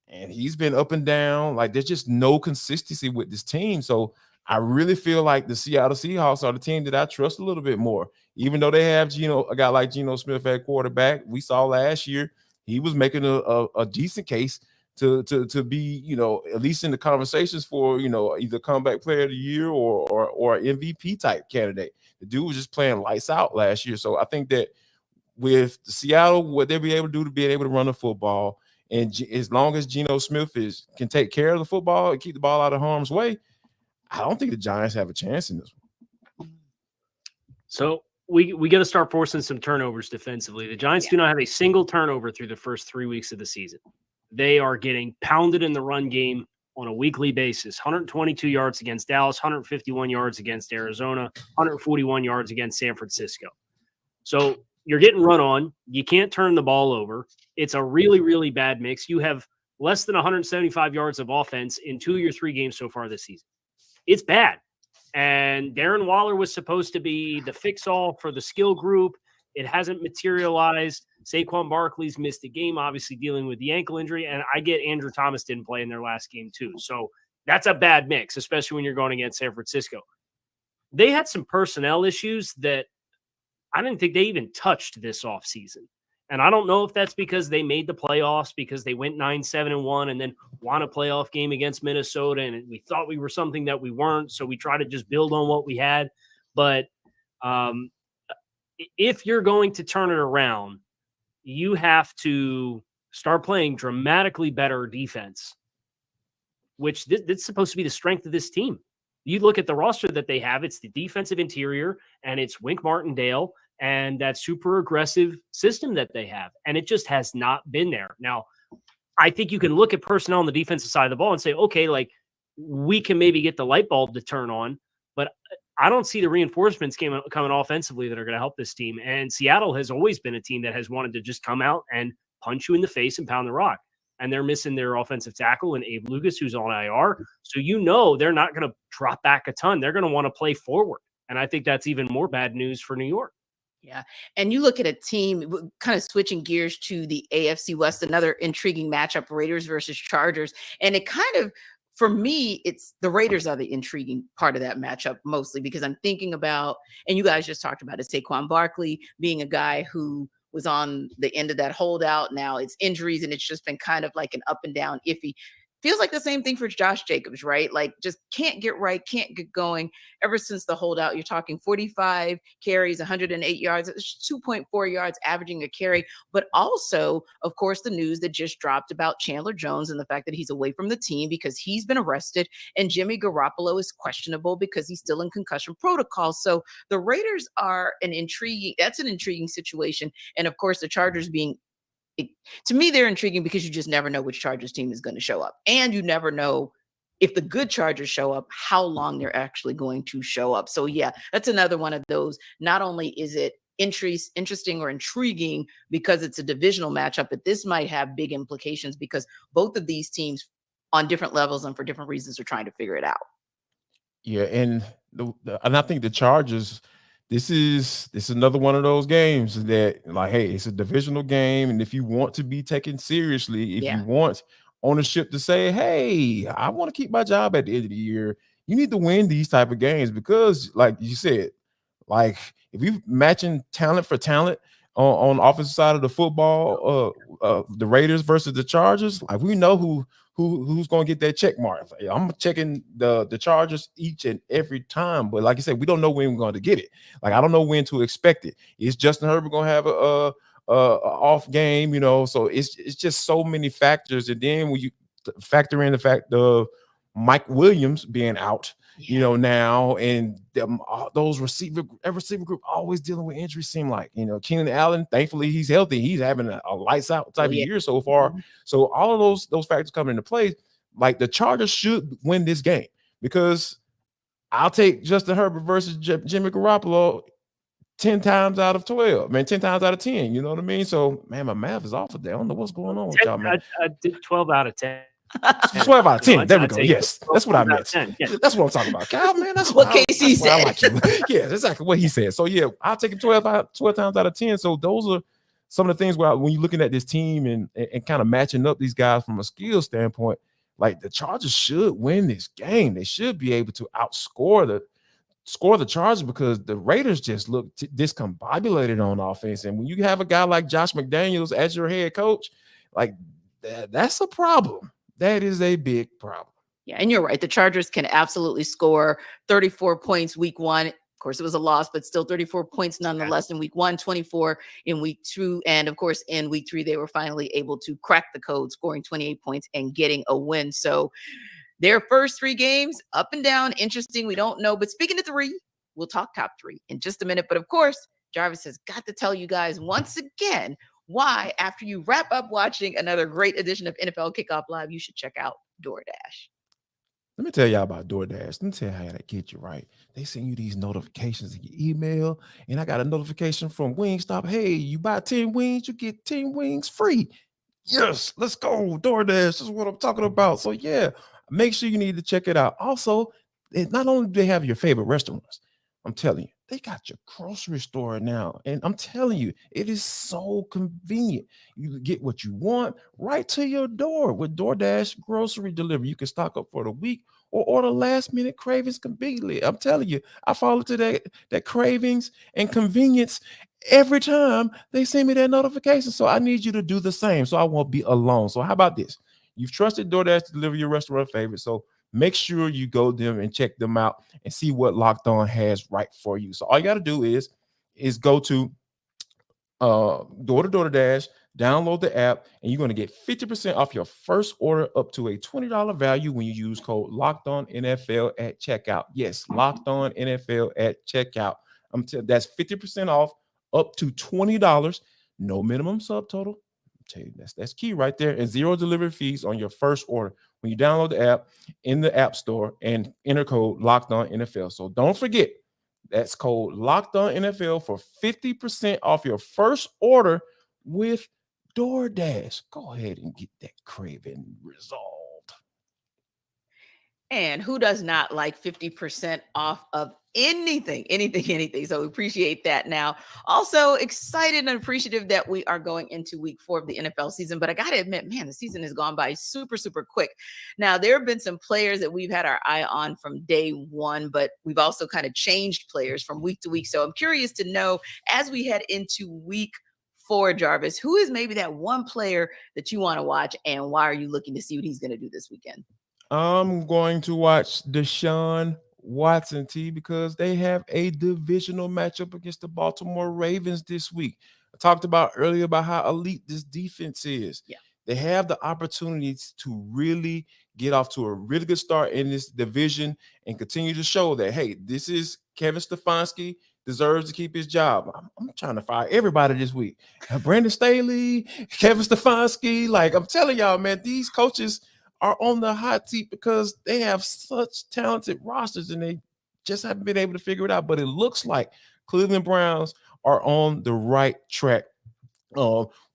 and he's been up and down. Like, there's just no consistency with this team. So I really feel like the Seattle Seahawks are the team that I trust a little bit more, even though they have a guy like Geno Smith at quarterback. We saw last year he was making a decent case to be at least in the conversations for either comeback player of the year or MVP type candidate. The dude was just playing lights out last year. So I think that with Seattle, what they'll be able to do to be able to run the football, and as long as Geno Smith can take care of the football and keep the ball out of harm's way, I don't think the Giants have a chance in this one. So we got to start forcing some turnovers defensively. The Giants do not have a single turnover through the first 3 weeks of the season. They are getting pounded in the run game on a weekly basis. 122 yards against Dallas, 151 yards against Arizona, 141 yards against San Francisco. So you're getting run on. You can't turn the ball over. It's a really, really bad mix. You have less than 175 yards of offense in 2 of your 3 games so far this season. It's bad. And Darren Waller was supposed to be the fix-all for the skill group. It hasn't materialized. Saquon Barkley's missed a game, obviously dealing with the ankle injury. And I get Andrew Thomas didn't play in their last game too. So that's a bad mix, especially when you're going against San Francisco. They had some personnel issues that I didn't think they even touched this offseason. And I don't know if that's because they made the playoffs, because they went 9-7-1 and then won a playoff game against Minnesota. And we thought we were something that we weren't. So we try to just build on what we had. But if you're going to turn it around, you have to start playing dramatically better defense, which this is supposed to be the strength of this team. You look at the roster that they have, it's the defensive interior, and it's Wink Martindale and that super aggressive system that they have. And it just has not been there. Now, I think you can look at personnel on the defensive side of the ball and say, okay, like we can maybe get the light bulb to turn on, but I don't see the reinforcements coming offensively that are going to help this team. And Seattle has always been a team that has wanted to just come out and punch you in the face and pound the rock. And they're missing their offensive tackle and Abe Lucas, who's on IR. So they're not going to drop back a ton. They're going to want to play forward. And I think that's even more bad news for New York. Yeah. And you look at a team kind of switching gears to the AFC West, another intriguing matchup, Raiders versus Chargers. And it kind of, for me, it's the Raiders are the intriguing part of that matchup mostly because I'm thinking about, and you guys just talked about it, Saquon Barkley being a guy who was on the end of that holdout. Now it's injuries and it's just been kind of like an up and down iffy. Feels like the same thing for Josh Jacobs, right? Like just can't get right, can't get going. Ever since the holdout, you're talking 45 carries, 108 yards, 2.4 yards averaging a carry. But also, of course, the news that just dropped about Chandler Jones and the fact that he's away from the team because he's been arrested, and Jimmy Garoppolo is questionable because he's still in concussion protocol. So the Raiders are an intriguing situation. And of course, the Chargers to me, they're intriguing because you just never know which Chargers team is going to show up. And you never know if the good Chargers show up, how long they're actually going to show up. So yeah, that's another one of those. Not only is it interesting or intriguing because it's a divisional matchup, but this might have big implications because both of these teams on different levels and for different reasons are trying to figure it out. Yeah, and I think the Chargers, this is another one of those games that, like, hey, it's a divisional game, and if you want to be taken seriously, if you want ownership to say, hey, I want to keep my job at the end of the year, you need to win these type of games because, like you said, like if you matching talent for talent on the offensive side of the football, the Raiders versus the Chargers, like we know who's going to get that check mark. Like, I'm checking the Chargers each and every time, but like I said, we don't know when we're going to get it. Like I don't know when to expect it. Is Justin Herbert going to have a off game? You know, so it's just so many factors, and then when you factor in the fact of Mike Williams being out, you know, now, and those receiver group always dealing with injuries. Seem like, you know, Keenan Allen, thankfully he's healthy. He's having a lights out type of year so far. So all of those factors come into play. Like the Chargers should win this game because I'll take Justin Herbert versus Jimmy Garoppolo 10 times out of 12, man, 10 times out of 10. You know what I mean? So, man, my math is off of that. I don't know what's going on with y'all, man. I did 12 out of 10. 12 out of 10. There we go. Yes, that's what I meant. That's what I'm talking about. Kyle, man, that's what Casey said. I like you. Yeah, that's exactly what he said. So, yeah, I'll take him 12 times out of 10. So, those are some of the things where when you're looking at this team and kind of matching up these guys from a skill standpoint, like the Chargers should win this game. They should be able to outscore the Chargers because the Raiders just look discombobulated on offense. And when you have a guy like Josh McDaniels as your head coach, like that's a problem. That is a big problem. Yeah, and you're right. The Chargers can absolutely score 34 points week one. Of course, it was a loss, but still 34 points nonetheless in week one, 24 in week two. And of course, in week three, they were finally able to crack the code, scoring 28 points and getting a win. So their first three games, up and down, interesting. We don't know. But speaking of three, we'll talk top three in just a minute. But of course, Jarvis has got to tell you guys once again why, after you wrap up watching another great edition of NFL Kickoff Live, you should check out DoorDash. Let me tell y'all about DoorDash. Let me tell you how to get you right. They send you these notifications in your email, and I got a notification from Wingstop. Hey, you buy 10 wings, you get 10 wings free. Yes, let's go. DoorDash. This is what I'm talking about. So, yeah, make sure you need to check it out. Also, not only do they have your favorite restaurants, I'm telling you, they got your grocery store now. And I'm telling you, it is so convenient. You get what you want right to your door with DoorDash grocery delivery. You can stock up for the week or order last minute cravings conveniently. I'm telling you, I fall into that cravings and convenience every time they send me that notification. So I need you to do the same so I won't be alone. So how about this? You've trusted DoorDash to deliver your restaurant favorite. So make sure you go them and check them out and see what Locked On has right for you. So all you got to do is go to DoorDash, download the app, and you're going to get 50% off your first order up to a $20 value when you use code Locked On NFL at checkout. Yes, Locked On NFL at checkout. That's 50% off up to $20. No minimum subtotal. Tell you that's key right there, and 0 delivery fees on your first order when you download the app in the App Store and enter code Locked On NFL. So don't forget, That's code Locked On NFL for 50% off your first order with DoorDash. Go ahead and get that craving resolved. And who does not like 50% off of anything? So we appreciate that. Now, also excited and appreciative that we are going into week 4 of the NFL season. But I got to admit, man, the season has gone by super, super quick. Now, there have been some players that we've had our eye on from day one, but we've also kind of changed players from week to week. So I'm curious to know, as we head into week 4, Jarvis, who is maybe that one player that you want to watch, and why are you looking to see what he's going to do this weekend? I'm going to watch Deshaun Watson, because they have a divisional matchup against the Baltimore Ravens this week. I talked about earlier about how elite this defense is. Yeah. They have the opportunities to really get off to a really good start in this division and continue to show that, hey, this is Kevin Stefanski deserves to keep his job. I'm trying to fire everybody this week. Brandon Staley, Kevin Stefanski. Like, I'm telling y'all, man, these coaches are on the hot seat because they have such talented rosters and they just haven't been able to figure it out. But it looks like Cleveland Browns are on the right track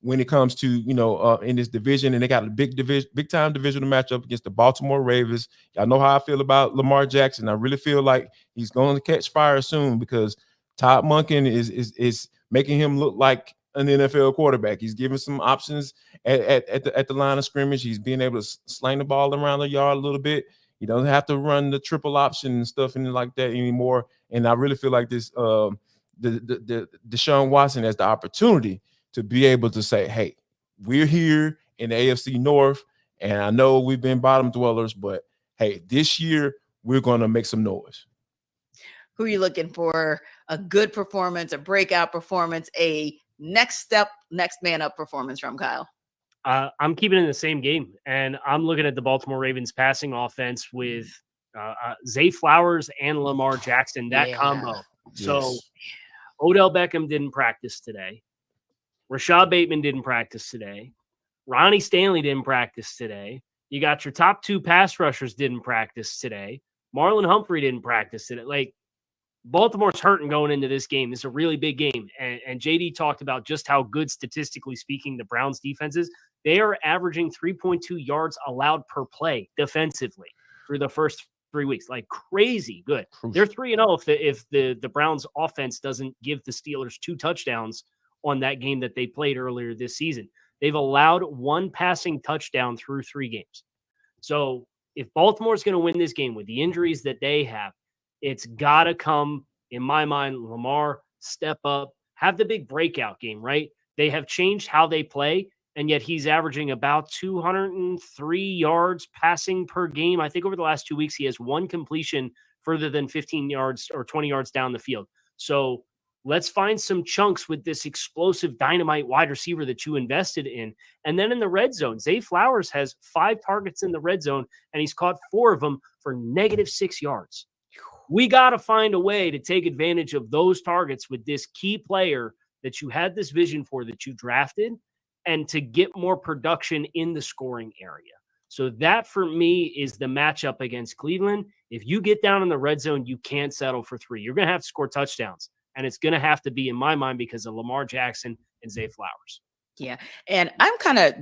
when it comes to, in this division, and they got a big time divisional matchup against the Baltimore Ravens. Y'all know how I feel about Lamar Jackson. I really feel like he's going to catch fire soon because Todd Monken is making him look like an NFL quarterback. He's giving some options at the line of scrimmage. He's being able to sling the ball around the yard a little bit. He doesn't have to run the triple option and stuff and like that anymore. And I really feel like this the Deshaun Watson has the opportunity to be able to say, hey, we're here in the AFC North, and I know we've been bottom dwellers, but hey, this year we're going to make some noise. Who are you looking for? A good performance, a breakout performance, a next man up performance from Kyle? I'm keeping it in the same game, and I'm looking at the Baltimore Ravens passing offense with Zay Flowers and Lamar Jackson, that combo. Yes. So Odell Beckham didn't practice today. Rashad Bateman didn't practice today. Ronnie Stanley didn't practice today. You got your top 2 pass rushers didn't practice today. Marlon Humphrey didn't practice today. Like, Baltimore's hurting going into this game. This is a really big game. And JD talked about just how good, statistically speaking, the Browns defense is. They are averaging 3.2 yards allowed per play defensively through the first 3 weeks. Like, crazy good. They're 3-0 if the Browns offense doesn't give the Steelers 2 touchdowns on that game that they played earlier this season. They've allowed 1 passing touchdown through 3 games. So if Baltimore's going to win this game with the injuries that they have, it's got to come, in my mind, Lamar, step up, have the big breakout game, right? They have changed how they play, and yet he's averaging about 203 yards passing per game. I think over the last 2 weeks, he has 1 completion further than 15 yards or 20 yards down the field. So let's find some chunks with this explosive dynamite wide receiver that you invested in. And then in the red zone, Zay Flowers has 5 targets in the red zone, and he's caught 4 of them for -6 yards. We got to find a way to take advantage of those targets with this key player that you had this vision for, that you drafted, and to get more production in the scoring area. So that, for me, is the matchup against Cleveland. If you get down in the red zone, you can't settle for 3. You're going to have to score touchdowns. And it's going to have to be, in my mind, because of Lamar Jackson and Zay Flowers. Yeah. And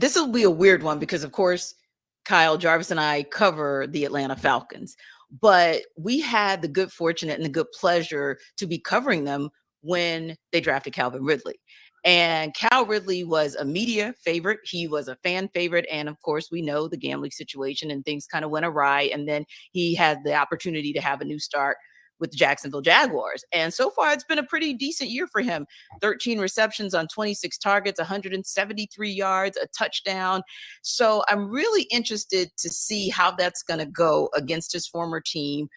this will be a weird one because, of course, Kyle, Jarvis, and I cover the Atlanta Falcons. But we had the good fortune and the good pleasure to be covering them when they drafted Calvin Ridley. And Cal Ridley was a media favorite. He was a fan favorite. And of course, we know the gambling situation and things kind of went awry. And then he had the opportunity to have a new start with the Jacksonville Jaguars. And so far, it's been a pretty decent year for him. 13 receptions on 26 targets, 173 yards, a touchdown. So I'm really interested to see how that's going to go against his former team.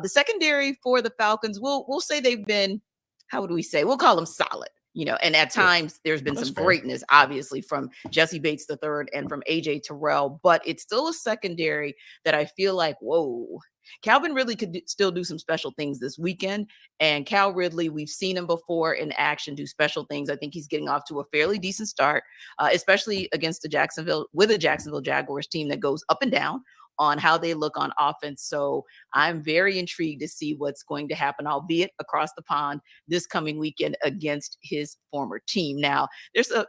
The secondary for the Falcons, we'll say they've been, how would we say? We'll call them solid. And at times there's been some greatness, obviously, from Jesse Bates III and from AJ Terrell, but it's still a secondary that I feel like, whoa, Calvin Ridley could still do some special things this weekend. And Cal Ridley, we've seen him before in action do special things. I think he's getting off to a fairly decent start, especially against a Jacksonville Jaguars team that goes up and down on how they look on offense. So I'm very intrigued to see what's going to happen, albeit across the pond this coming weekend against his former team. Now,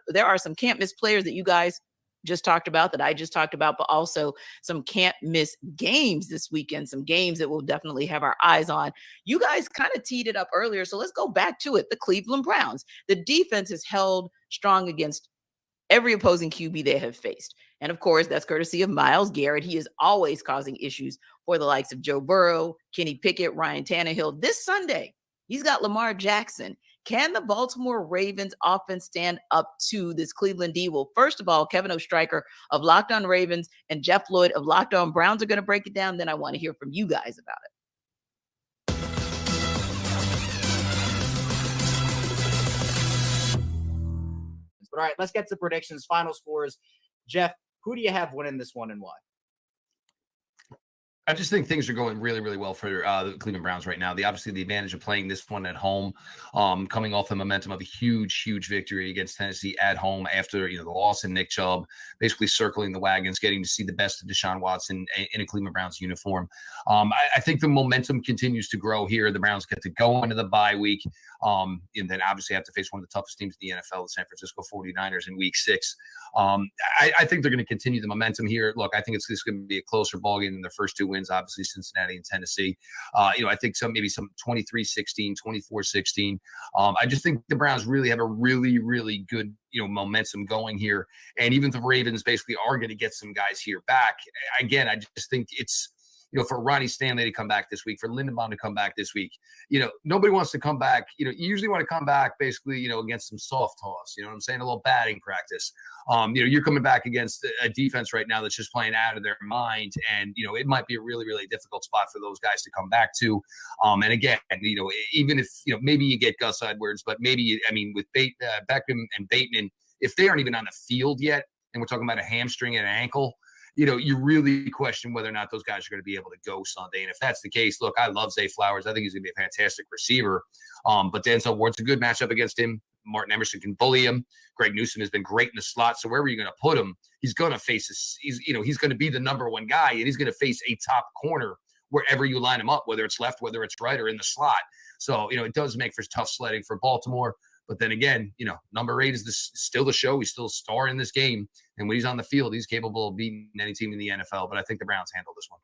there are some can't miss players that you guys just talked about, that I just talked about, but also some can't miss games this weekend, some games that we'll definitely have our eyes on. You guys kind of teed it up earlier, so let's go back to it. The Cleveland Browns. The defense has held strong against every opposing QB they have faced. And of course, that's courtesy of Myles Garrett. He is always causing issues for the likes of Joe Burrow, Kenny Pickett, Ryan Tannehill. This Sunday, he's got Lamar Jackson. Can the Baltimore Ravens offense stand up to this Cleveland D? Well, first of all, Kevin Oestreicher of Locked On Ravens and Jeff Lloyd of Locked On Browns are going to break it down. Then I want to hear from you guys about it. But all right, let's get to predictions, final scores. Jeff, who do you have winning this one and why? I just think things are going really, really well for the Cleveland Browns right now. Obviously the advantage of playing this one at home, coming off the momentum of a huge, huge victory against Tennessee at home after the loss in Nick Chubb, basically circling the wagons, getting to see the best of Deshaun Watson in a Cleveland Browns uniform. I think the momentum continues to grow here. The Browns get to go into the bye week, and then obviously have to face one of the toughest teams in the NFL, the San Francisco 49ers, in Week 6. I think they're going to continue the momentum here. Look, I think it's going to be a closer ballgame than their first two wins, obviously Cincinnati and Tennessee. I think maybe some 23-16, 24-16. I just think the Browns really have a really, really good momentum going here. And even if the Ravens basically are going to get some guys here back, again, I just think it's, for Ronnie Stanley to come back this week, for Lindenbaum to come back this week, nobody wants to come back. You usually want to come back basically, against some soft toss, you know what I'm saying? A little batting practice. You're coming back against a defense right now that's just playing out of their mind. And, it might be a really, really difficult spot for those guys to come back to. And again, even if, maybe you get Gus Edwards, but maybe, with Beckham and Bateman, if they aren't even on the field yet, and we're talking about a hamstring and an ankle, you really question whether or not those guys are going to be able to go Sunday. And if that's the case, look, I love Zay Flowers. I think he's going to be a fantastic receiver. But Denzel Ward's a good matchup against him. Martin Emerson can bully him. Greg Newsome has been great in the slot. So wherever you're going to put him, he's going to face he's going to be the number one guy, and he's going to face a top corner wherever you line him up, whether it's left, whether it's right, or in the slot. So, it does make for tough sledding for Baltimore. But then again, number 8 is still the show. He's still a star in this game. And when he's on the field, he's capable of beating any team in the NFL. But I think the Browns handle this one.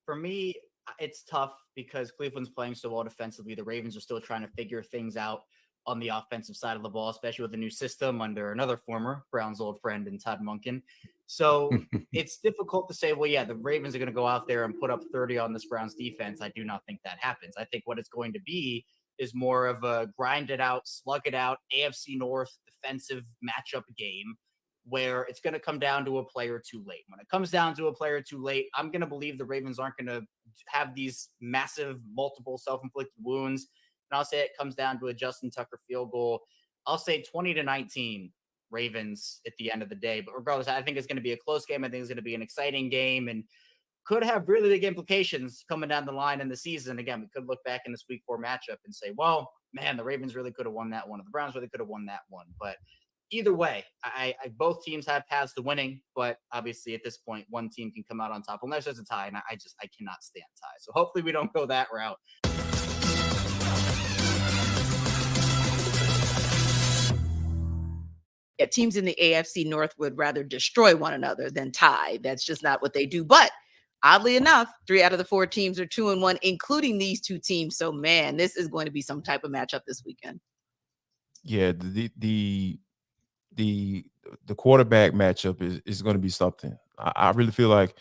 For me, it's tough because Cleveland's playing so well defensively. The Ravens are still trying to figure things out on the offensive side of the ball, especially with a new system under another former Browns old friend in Todd Monken. So it's difficult to say, well, yeah, the Ravens are going to go out there and put up 30 on this Browns defense. I do not think that happens. I think what it's going to be is more of a grind it out, slug it out, AFC North defensive matchup game where it's going to come down to a play or two late. When it comes down to a play or two late, I'm going to believe the Ravens aren't going to have these massive, multiple self-inflicted wounds. And I'll say it comes down to a Justin Tucker field goal. I'll say 20-19 Ravens at the end of the day. But regardless, I think it's going to be a close game. I think it's going to be an exciting game and could have really big implications coming down the line in the season. Again, we could look back in this Week 4 matchup and say, well, man, the Ravens really could have won that one. Or the Browns really could have won that one. But either way, I both teams have paths to winning. But obviously, at this point, one team can come out on top unless there's a tie. And I cannot stand ties. So hopefully we don't go that route. Yeah, teams in the AFC North would rather destroy one another than tie. That's just not what they do. But oddly enough, 3 out of the 4 teams are 2-1, including these 2 teams. So, man, this is going to be some type of matchup this weekend. Yeah, the quarterback matchup is going to be something. I really feel like,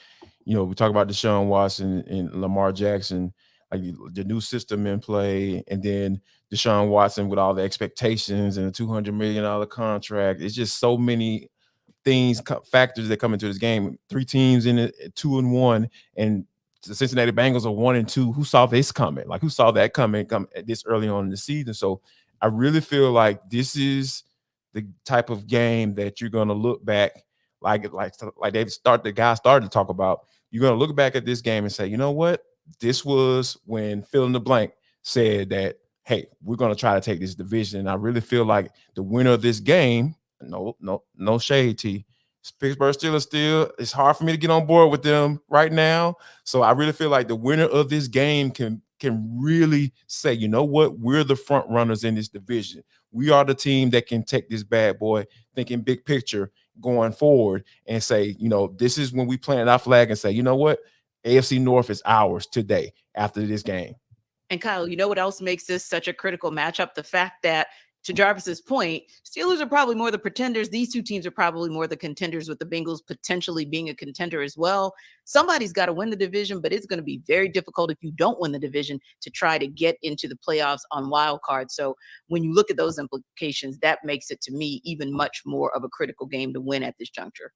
we talk about Deshaun Watson and Lamar Jackson, like the new system in play, and then Deshaun Watson with all the expectations and a $200 million contract. It's just so many things, factors that come into this game. 3 teams in it, 2-1, and the Cincinnati Bengals are 1-2. Who saw this coming? Like, who saw that coming this early on in the season? So I really feel like this is the type of game that you're going to look back like the guy started to talk about. You're going to look back at this game and say, you know what? This was when fill in the blank said that, hey, we're going to try to take this division. And I really feel like the winner of this game, no shade, T, Pittsburgh Steelers still, it's hard for me to get on board with them right now. So I really feel like the winner of this game can really say, you know what, we're the front runners in this division. We are the team that can take this bad boy, thinking big picture going forward, and say, you know, this is when we plant our flag and say, you know what, AFC North is ours today after this game. And Kyle, you know what else makes this such a critical matchup? The fact that, to Jarvis's point, Steelers are probably more the pretenders. These two teams are probably more the contenders, with the Bengals potentially being a contender as well. Somebody's got to win the division, but it's going to be very difficult if you don't win the division to try to get into the playoffs on wild card. So when you look at those implications, that makes it, to me, even much more of a critical game to win at this juncture.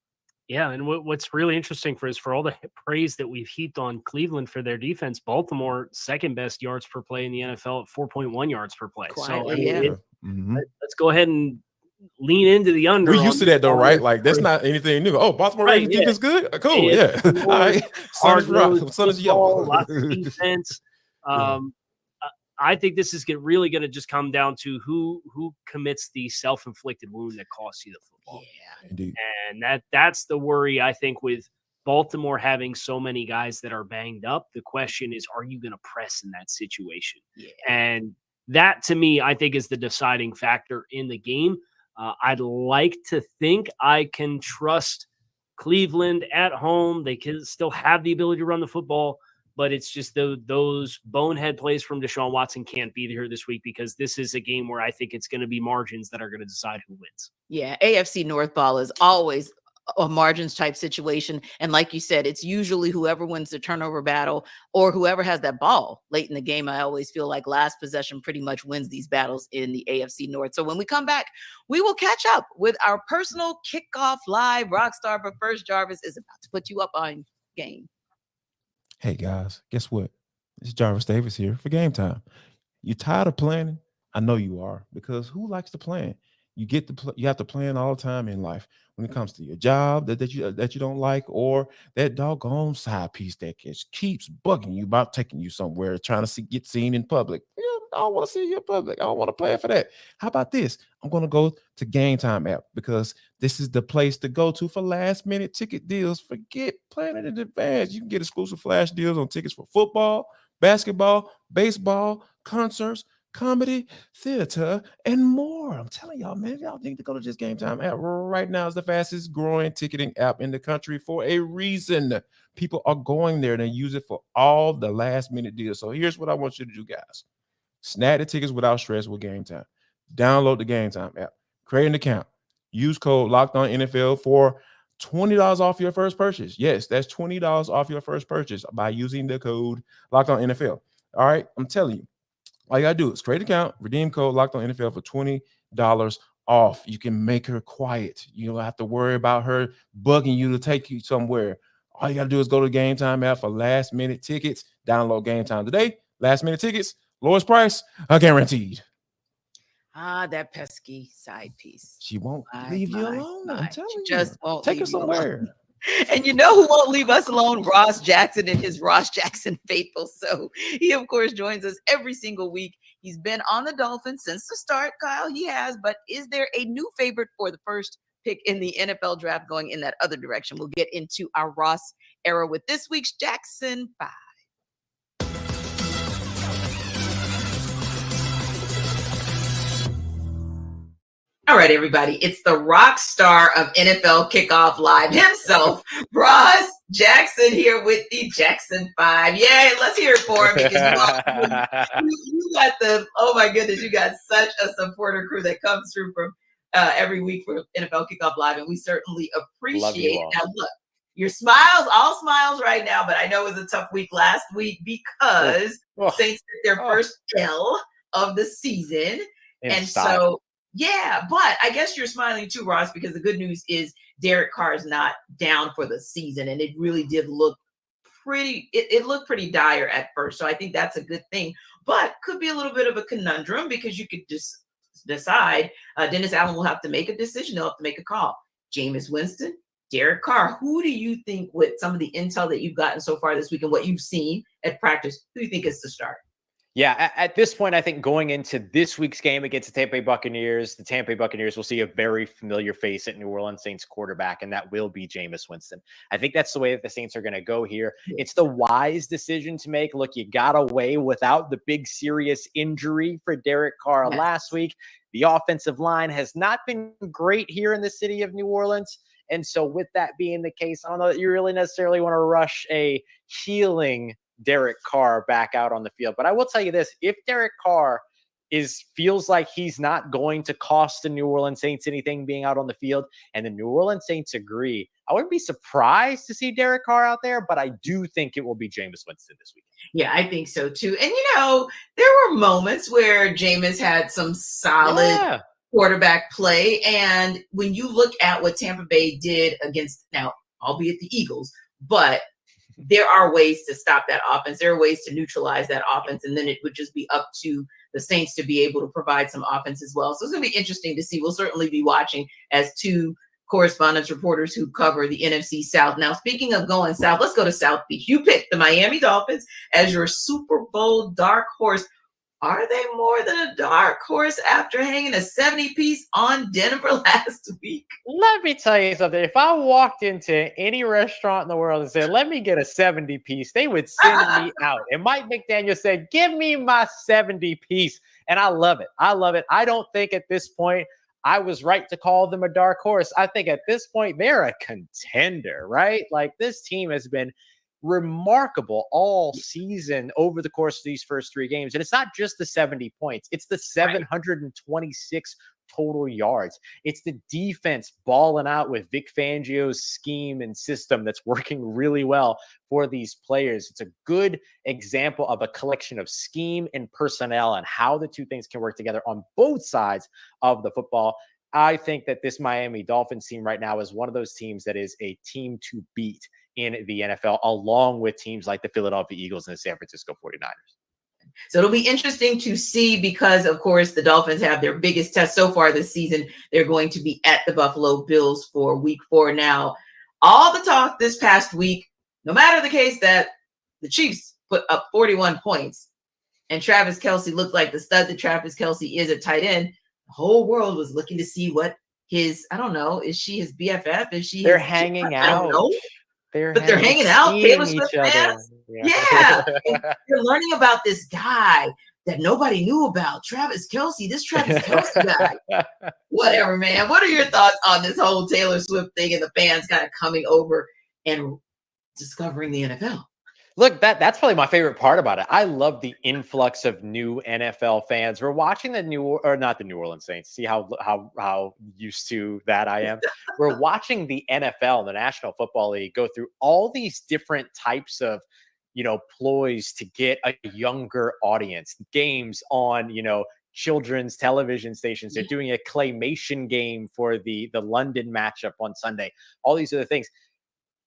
Yeah, and what's really interesting for all the praise that we've heaped on Cleveland for their defense, Baltimore second best yards per play in the NFL at 4.1 yards per play. Quietly, so I mean, yeah. let's go ahead and lean into the under. We're used to that though, right? Like that's not anything new. Oh, Baltimore Ravens defense good? Cool, yeah. All right. Sun is yellow. Lots of defense. I think this is really going to just come down to who commits the self-inflicted wound that costs you the football. Yeah, indeed. And that's the worry, I think, with Baltimore having so many guys that are banged up. The question is, are you going to press in that situation? Yeah. And that, to me, I think is the deciding factor in the game. I'd like to think I can trust Cleveland at home. They can still have the ability to run the football, but it's just those bonehead plays from Deshaun Watson can't be here this week, because this is a game where I think it's going to be margins that are going to decide who wins. Yeah, AFC North ball is always a margins type situation. And like you said, it's usually whoever wins the turnover battle or whoever has that ball late in the game. I always feel like last possession pretty much wins these battles in the AFC North. So when we come back, we will catch up with our personal kickoff live rockstar. But first, Jarvis is about to put you up on game. Hey guys, guess what? It's Jarvis Davis here for Game Time. You tired of planning? I know you are, because who likes to plan? You get to you have to plan all the time in life. When it comes to your job that you don't like, or that doggone side piece that keeps bugging you about taking you somewhere, trying to get seen in public. Yeah, I don't want to see you in public. I don't want to plan for that. How about this? I'm going to go to Game Time app, because this is the place to go to for last minute ticket deals. Forget planning in advance. You can get exclusive flash deals on tickets for football, basketball, baseball, concerts, comedy, theater, and more. I'm telling y'all, man, y'all need to go to this Game Time app right now. It's the fastest growing ticketing app in the country for a reason. People are going there and use it for all the last minute deals. So here's what I want you to do, guys. Snag the tickets without stress with Game Time. Download the Game Time app. Create an account. Use code LOCKEDONNFL for $20 off your first purchase. Yes, that's $20 off your first purchase by using the code LOCKEDONNFL. All right, I'm telling you. All you gotta do is create an account, redeem code LOCKEDONNFL for $20 off. You can make her quiet. You don't have to worry about her bugging you to take you somewhere. All you gotta do is go to the Game Time app for last minute tickets. Download Game Time today. Last minute tickets, lowest price, guaranteed. Ah, that pesky side piece. She won't leave you alone. I'm telling you. Just won't take her leave you somewhere. alone. And you know who won't leave us alone? Ross Jackson and his Ross Jackson faithful. So he, of course, joins us every single week. He's been on the Dolphins since the start, Kyle. He has. But is there a new favorite for the first pick in the NFL draft going in that other direction? We'll get into our Ross era with this week's Jackson 5. All right, everybody. It's the rock star of NFL Kickoff Live himself, Ross Jackson, here with the Jackson 5. Yay, let's hear it for him, because you got the, oh my goodness, you got such a supporter crew that comes through from every week for NFL Kickoff Live, and we certainly appreciate it. Now, look, your smiles, all smiles right now, but I know it was a tough week last week because Saints did their first L of the season. And so, yeah, but I guess you're smiling too, Ross, because the good news is Derek Carr is not down for the season, and it really did look pretty, it looked pretty dire at first. So I think that's a good thing, but could be a little bit of a conundrum, because you could just decide Dennis Allen will have to make a decision. They'll have to make a call. Jameis Winston, Derek Carr. Who do you think, with some of the intel that you've gotten so far this week and what you've seen at practice, who do you think is the start? Yeah, at this point, I think going into this week's game against the Tampa Bay Buccaneers, the Tampa Bay Buccaneers will see a very familiar face at New Orleans Saints quarterback, and that will be Jameis Winston. I think that's the way that the Saints are going to go here. It's the wise decision to make. Look, you got away without the big serious injury for Derek Carr last week. The offensive line has not been great here in the city of New Orleans. And so with that being the case, I don't know that you really necessarily want to rush a healing Derek Carr back out on the field. But I will tell you this, if Derek Carr feels like he's not going to cost the New Orleans Saints anything being out on the field, and the New Orleans Saints agree, I wouldn't be surprised to see Derek Carr out there, but I do think it will be Jameis Winston this week. Yeah, I think so too. And there were moments where Jameis had some solid quarterback play. And when you look at what Tampa Bay did against, now, albeit the Eagles, but there are ways to stop that offense. There are ways to neutralize that offense. And then it would just be up to the Saints to be able to provide some offense as well. So it's going to be interesting to see. We'll certainly be watching as two correspondence reporters who cover the NFC South. Now, speaking of going south, let's go to South Beach. You picked the Miami Dolphins as your Super Bowl dark horse. Are they more than a dark horse after hanging a 70-piece on Denver last week? Let me tell you something. If I walked into any restaurant in the world and said, let me get a 70-piece, they would send me out. And Mike McDaniel said, give me my 70-piece. And I love it. I love it. I don't think at this point I was right to call them a dark horse. I think at this point they're a contender, right? Like, this team has been remarkable all season over the course of these first three games. And it's not just the 70 points. It's the 726 total yards. It's the defense balling out with Vic Fangio's scheme and system that's working really well for these players. It's a good example of a collection of scheme and personnel and how the two things can work together on both sides of the football. I think that this Miami Dolphins team right now is one of those teams that is a team to beat in the NFL, along with teams like the Philadelphia Eagles and the San Francisco 49ers. So it'll be interesting to see because, of course, the Dolphins have their biggest test so far this season. They're going to be at the Buffalo Bills for week 4 now. All the talk this past week, no matter the case that the Chiefs put up 41 points and Travis Kelce looked like the stud that Travis Kelce is at tight end, the whole world was looking to see what his, I don't know, is she his BFF? Is she? They're hanging out. I don't know. They're hanging out. Taylor Swift fans. Yeah. You're learning about this guy that nobody knew about. Travis Kelce, this Travis Kelce guy. Whatever, man. What are your thoughts on this whole Taylor Swift thing and the fans kind of coming over and discovering the NFL? Look, that's probably my favorite part about it. I love the influx of new NFL fans. We're watching not the New Orleans Saints. See how used to that I am. We're watching the NFL, the National Football League, go through all these different types of, ploys to get a younger audience. Games on, children's television stations. They're doing a claymation game for the London matchup on Sunday. All these other things.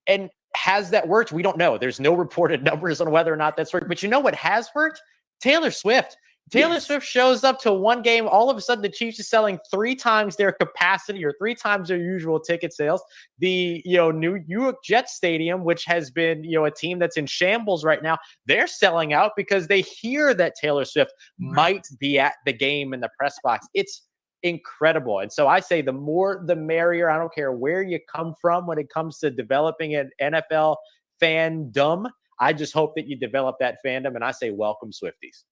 And has that worked? We don't know. There's no reported numbers on whether or not that's worked. But you know what has worked? Taylor Swift. Taylor Swift shows up to one game. All of a sudden, the Chiefs are selling 3 times their capacity or 3 times their usual ticket sales. The New York Jets Stadium, which has been a team that's in shambles right now, they're selling out because they hear that Taylor Swift might be at the game in the press box. It's incredible. And so I say the more the merrier. I don't care where you come from when it comes to developing an NFL fandom. I just hope that you develop that fandom, and I say welcome Swifties.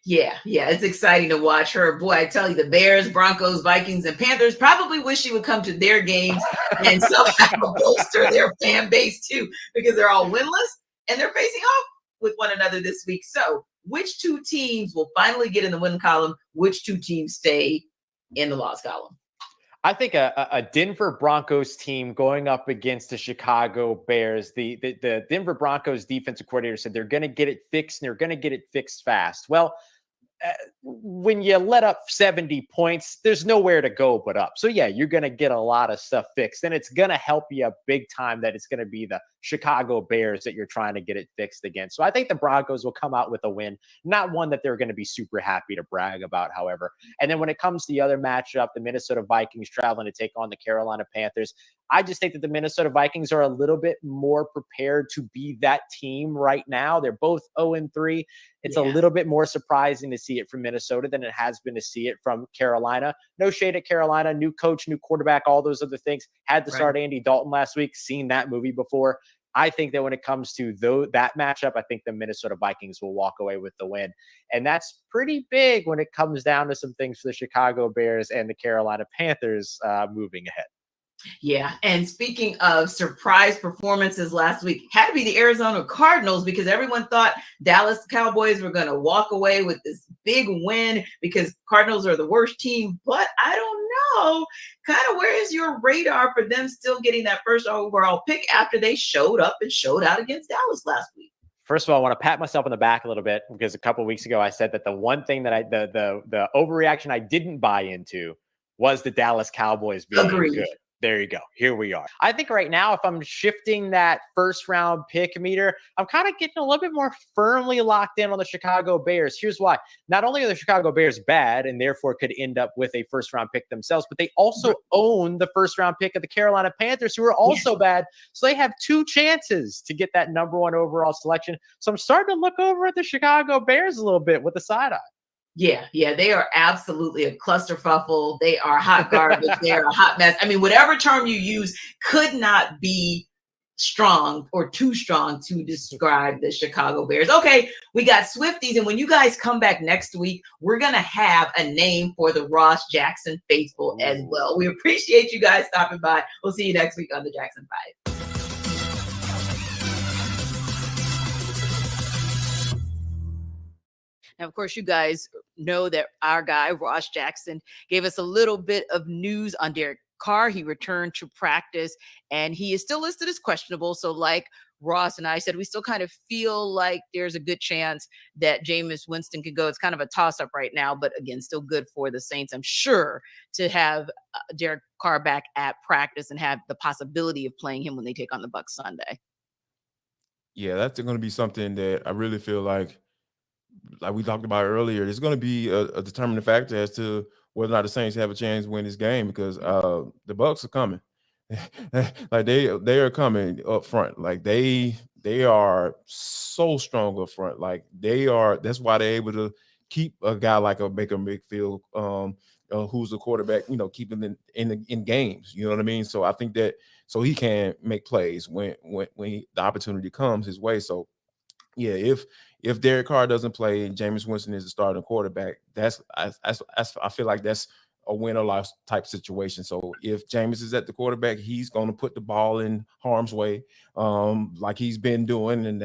Yeah, it's exciting to watch her. Boy, I tell you, the Bears, Broncos, Vikings, and Panthers probably wish she would come to their games and somehow bolster their fan base too, because they're all winless and they're facing off with one another this week. So which 2 teams will finally get in the win column? Which 2 teams stay in the loss column? I think a Denver Broncos team going up against the Chicago Bears. The Denver Broncos defensive coordinator said they're going to get it fixed and they're going to get it fixed fast. Well, when you let up 70 points, there's nowhere to go but up. So yeah, you're going to get a lot of stuff fixed, and it's going to help you big time that it's going to be the Chicago Bears that you're trying to get it fixed against. So I think the Broncos will come out with a win, not one that they're going to be super happy to brag about, however. And then when it comes to the other matchup, the Minnesota Vikings traveling to take on the Carolina Panthers, I just think that the Minnesota Vikings are a little bit more prepared to be that team right now. They're both 0-3. It's a little bit more surprising to see it from Minnesota than it has been to see it from Carolina. No shade at Carolina, new coach, new quarterback, all those other things. Had to start Andy Dalton last week, seen that movie before. I think that when it comes to that matchup, I think the Minnesota Vikings will walk away with the win. And that's pretty big when it comes down to some things for the Chicago Bears and the Carolina Panthers moving ahead. Yeah. And speaking of surprise performances last week, had to be the Arizona Cardinals, because everyone thought Dallas Cowboys were going to walk away with this big win because Cardinals are the worst team. But I don't know, kind of where is your radar for them still getting that first overall pick after they showed up and showed out against Dallas last week? First of all, I want to pat myself on the back a little bit, because a couple of weeks ago I said that the one thing that the overreaction I didn't buy into was the Dallas Cowboys being good. There you go. Here we are. I think right now, if I'm shifting that first round pick meter, I'm kind of getting a little bit more firmly locked in on the Chicago Bears. Here's why. Not only are the Chicago Bears bad and therefore could end up with a first round pick themselves, but they also own the first round pick of the Carolina Panthers, who are also bad. So they have two chances to get that number one overall selection. So I'm starting to look over at the Chicago Bears a little bit with the side eye. Yeah, they are absolutely a clusterfuffle. They are hot garbage. They are a hot mess. I mean, whatever term you use could not be strong or too strong to describe the Chicago Bears. Okay, we got Swifties, and when you guys come back next week, we're going to have a name for the Ross Jackson faithful as well. We appreciate you guys stopping by. We'll see you next week on the Jackson 5. Now, of course, you guys know that our guy, Ross Jackson, gave us a little bit of news on Derek Carr. He returned to practice, and he is still listed as questionable. So like Ross and I said, we still kind of feel like there's a good chance that Jameis Winston could go. It's kind of a toss-up right now, but again, still good for the Saints, I'm sure, to have Derek Carr back at practice and have the possibility of playing him when they take on the Bucs Sunday. Yeah, that's going to be something that I really feel like we talked about earlier, there's going to be a determining factor as to whether or not the Saints have a chance to win this game, because the Bucs are coming. Like they are coming up front. Like they are so strong up front. Like that's why they're able to keep a guy like a Baker Mayfield, who's the quarterback, keeping them in games. You know what I mean? So I think that so he can make plays when the opportunity comes his way. So yeah, if Derek Carr doesn't play and Jameis Winston is the starting quarterback, I feel like that's a win or loss type situation. So if Jameis is at the quarterback, he's going to put the ball in harm's way, like he's been doing, and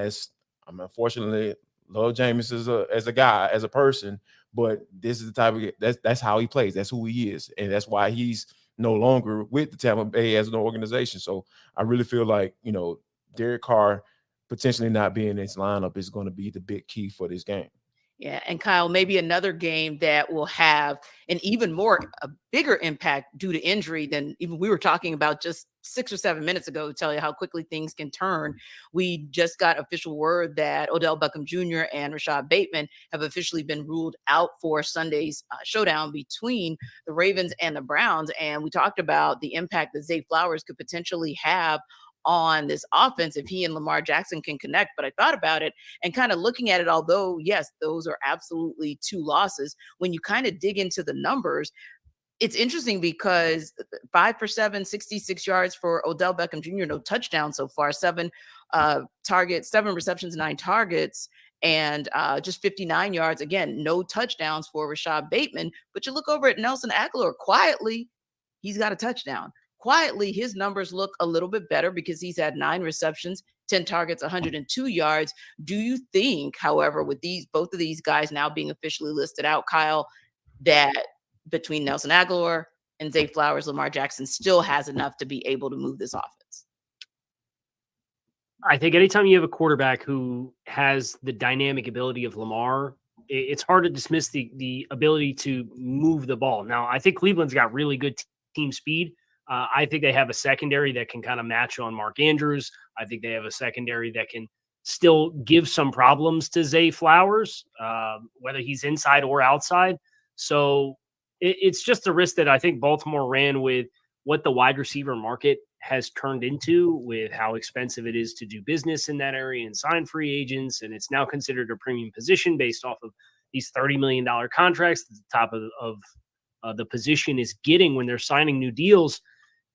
unfortunately love Jameis as a guy, as a person, but this is the type of that's how he plays. That's who he is, and that's why he's no longer with the Tampa Bay as an organization. So I really feel like Derek Carr potentially not being in this lineup is going to be the big key for this game. Yeah, and Kyle, maybe another game that will have an a bigger impact due to injury than even we were talking about just 6 or 7 minutes ago, to tell you how quickly things can turn. We just got official word that Odell Beckham Jr. and Rashad Bateman have officially been ruled out for Sunday's showdown between the Ravens and the Browns. And we talked about the impact that Zay Flowers could potentially have on this offense if he and Lamar Jackson can connect. But I thought about it and kind of looking at it, although, yes, those are absolutely two losses. When you kind of dig into the numbers, it's interesting because 5 for 7, 66 yards for Odell Beckham Jr., no touchdown so far, 7 targets, 7 receptions, 9 targets, and just 59 yards. Again, no touchdowns for Rashad Bateman. But you look over at Nelson Aguilar, quietly, he's got a touchdown. Quietly, his numbers look a little bit better because he's had 9 receptions, 10 targets, 102 yards. Do you think, however, with both of these guys now being officially listed out, Kyle, that between Nelson Aguilar and Zay Flowers, Lamar Jackson still has enough to be able to move this offense? I think anytime you have a quarterback who has the dynamic ability of Lamar, it's hard to dismiss the ability to move the ball. Now, I think Cleveland's got really good team speed. I think they have a secondary that can kind of match on Mark Andrews. I think they have a secondary that can still give some problems to Zay Flowers, whether he's inside or outside. So it's just a risk that I think Baltimore ran with what the wide receiver market has turned into, with how expensive it is to do business in that area and sign free agents. And it's now considered a premium position based off of these $30 million contracts that the top of the position is getting when they're signing new deals.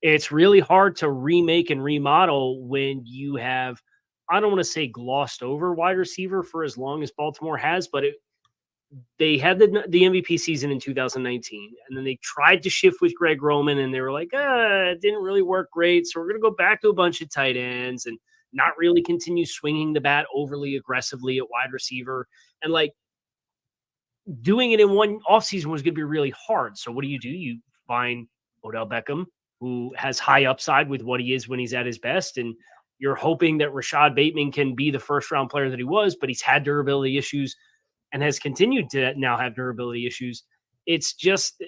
It's really hard to remake and remodel when you have, I don't want to say glossed over wide receiver for as long as Baltimore has, but they had the MVP season in 2019, and then they tried to shift with Greg Roman, and they were like, it didn't really work great, so we're going to go back to a bunch of tight ends and not really continue swinging the bat overly aggressively at wide receiver. And like doing it in one offseason was going to be really hard. So what do? You find Odell Beckham, who has high upside with what he is when he's at his best, and you're hoping that Rashad Bateman can be the first-round player that he was, but he's had durability issues and has continued to now have durability issues. It's just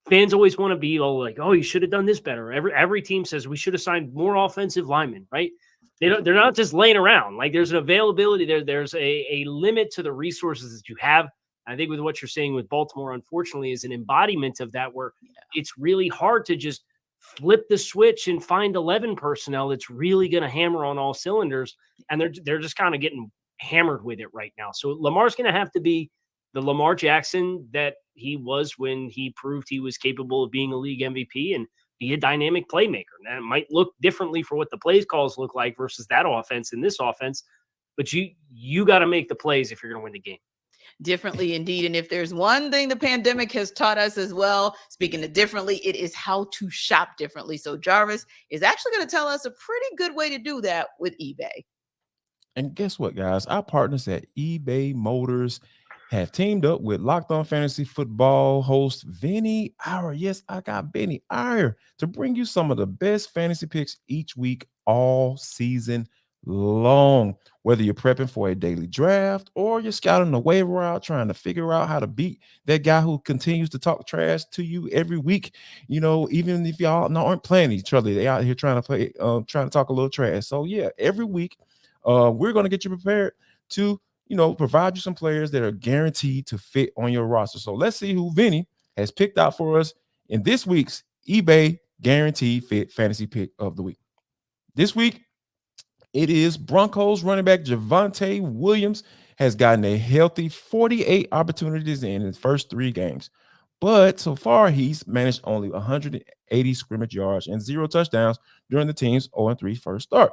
fans always want to be all like, oh, you should have done this better. Every team says we should have signed more offensive linemen, right? They're not just laying around. Like there's an availability there. There's a limit to the resources that you have. I think with what you're saying with Baltimore, unfortunately, is an embodiment of that, where it's really hard to just flip the switch and find 11 personnel that's really going to hammer on all cylinders. And they're just kind of getting hammered with it right now. So Lamar's going to have to be the Lamar Jackson that he was when he proved he was capable of being a league MVP and be a dynamic playmaker. Now, it might look differently for what the plays calls look like versus that offense and this offense, but you got to make the plays if you're going to win the game. Differently indeed. And if there's one thing the pandemic has taught us as well, speaking of differently, it is how to shop differently. So Jarvis is actually going to tell us a pretty good way to do that with eBay. And guess what, guys? Our partners at eBay Motors have teamed up with Locked On Fantasy Football host Vinny Iyer. Yes, I got Vinny Iyer to bring you some of the best fantasy picks each week, all season long. Whether you're prepping for a daily draft or you're scouting the waiver out, trying to figure out how to beat that guy who continues to talk trash to you every week, even if y'all aren't playing each other, they out here trying to talk a little trash. So yeah, every week, we're going to get you prepared to, provide you some players that are guaranteed to fit on your roster. So let's see who Vinny has picked out for us in this week's eBay Guaranteed Fit Fantasy Pick of the Week. This week, it is Broncos running back Javonte Williams has gotten a healthy 48 opportunities in his first 3 games. But so far, he's managed only 180 scrimmage yards and 0 touchdowns during the team's 0-3 first start.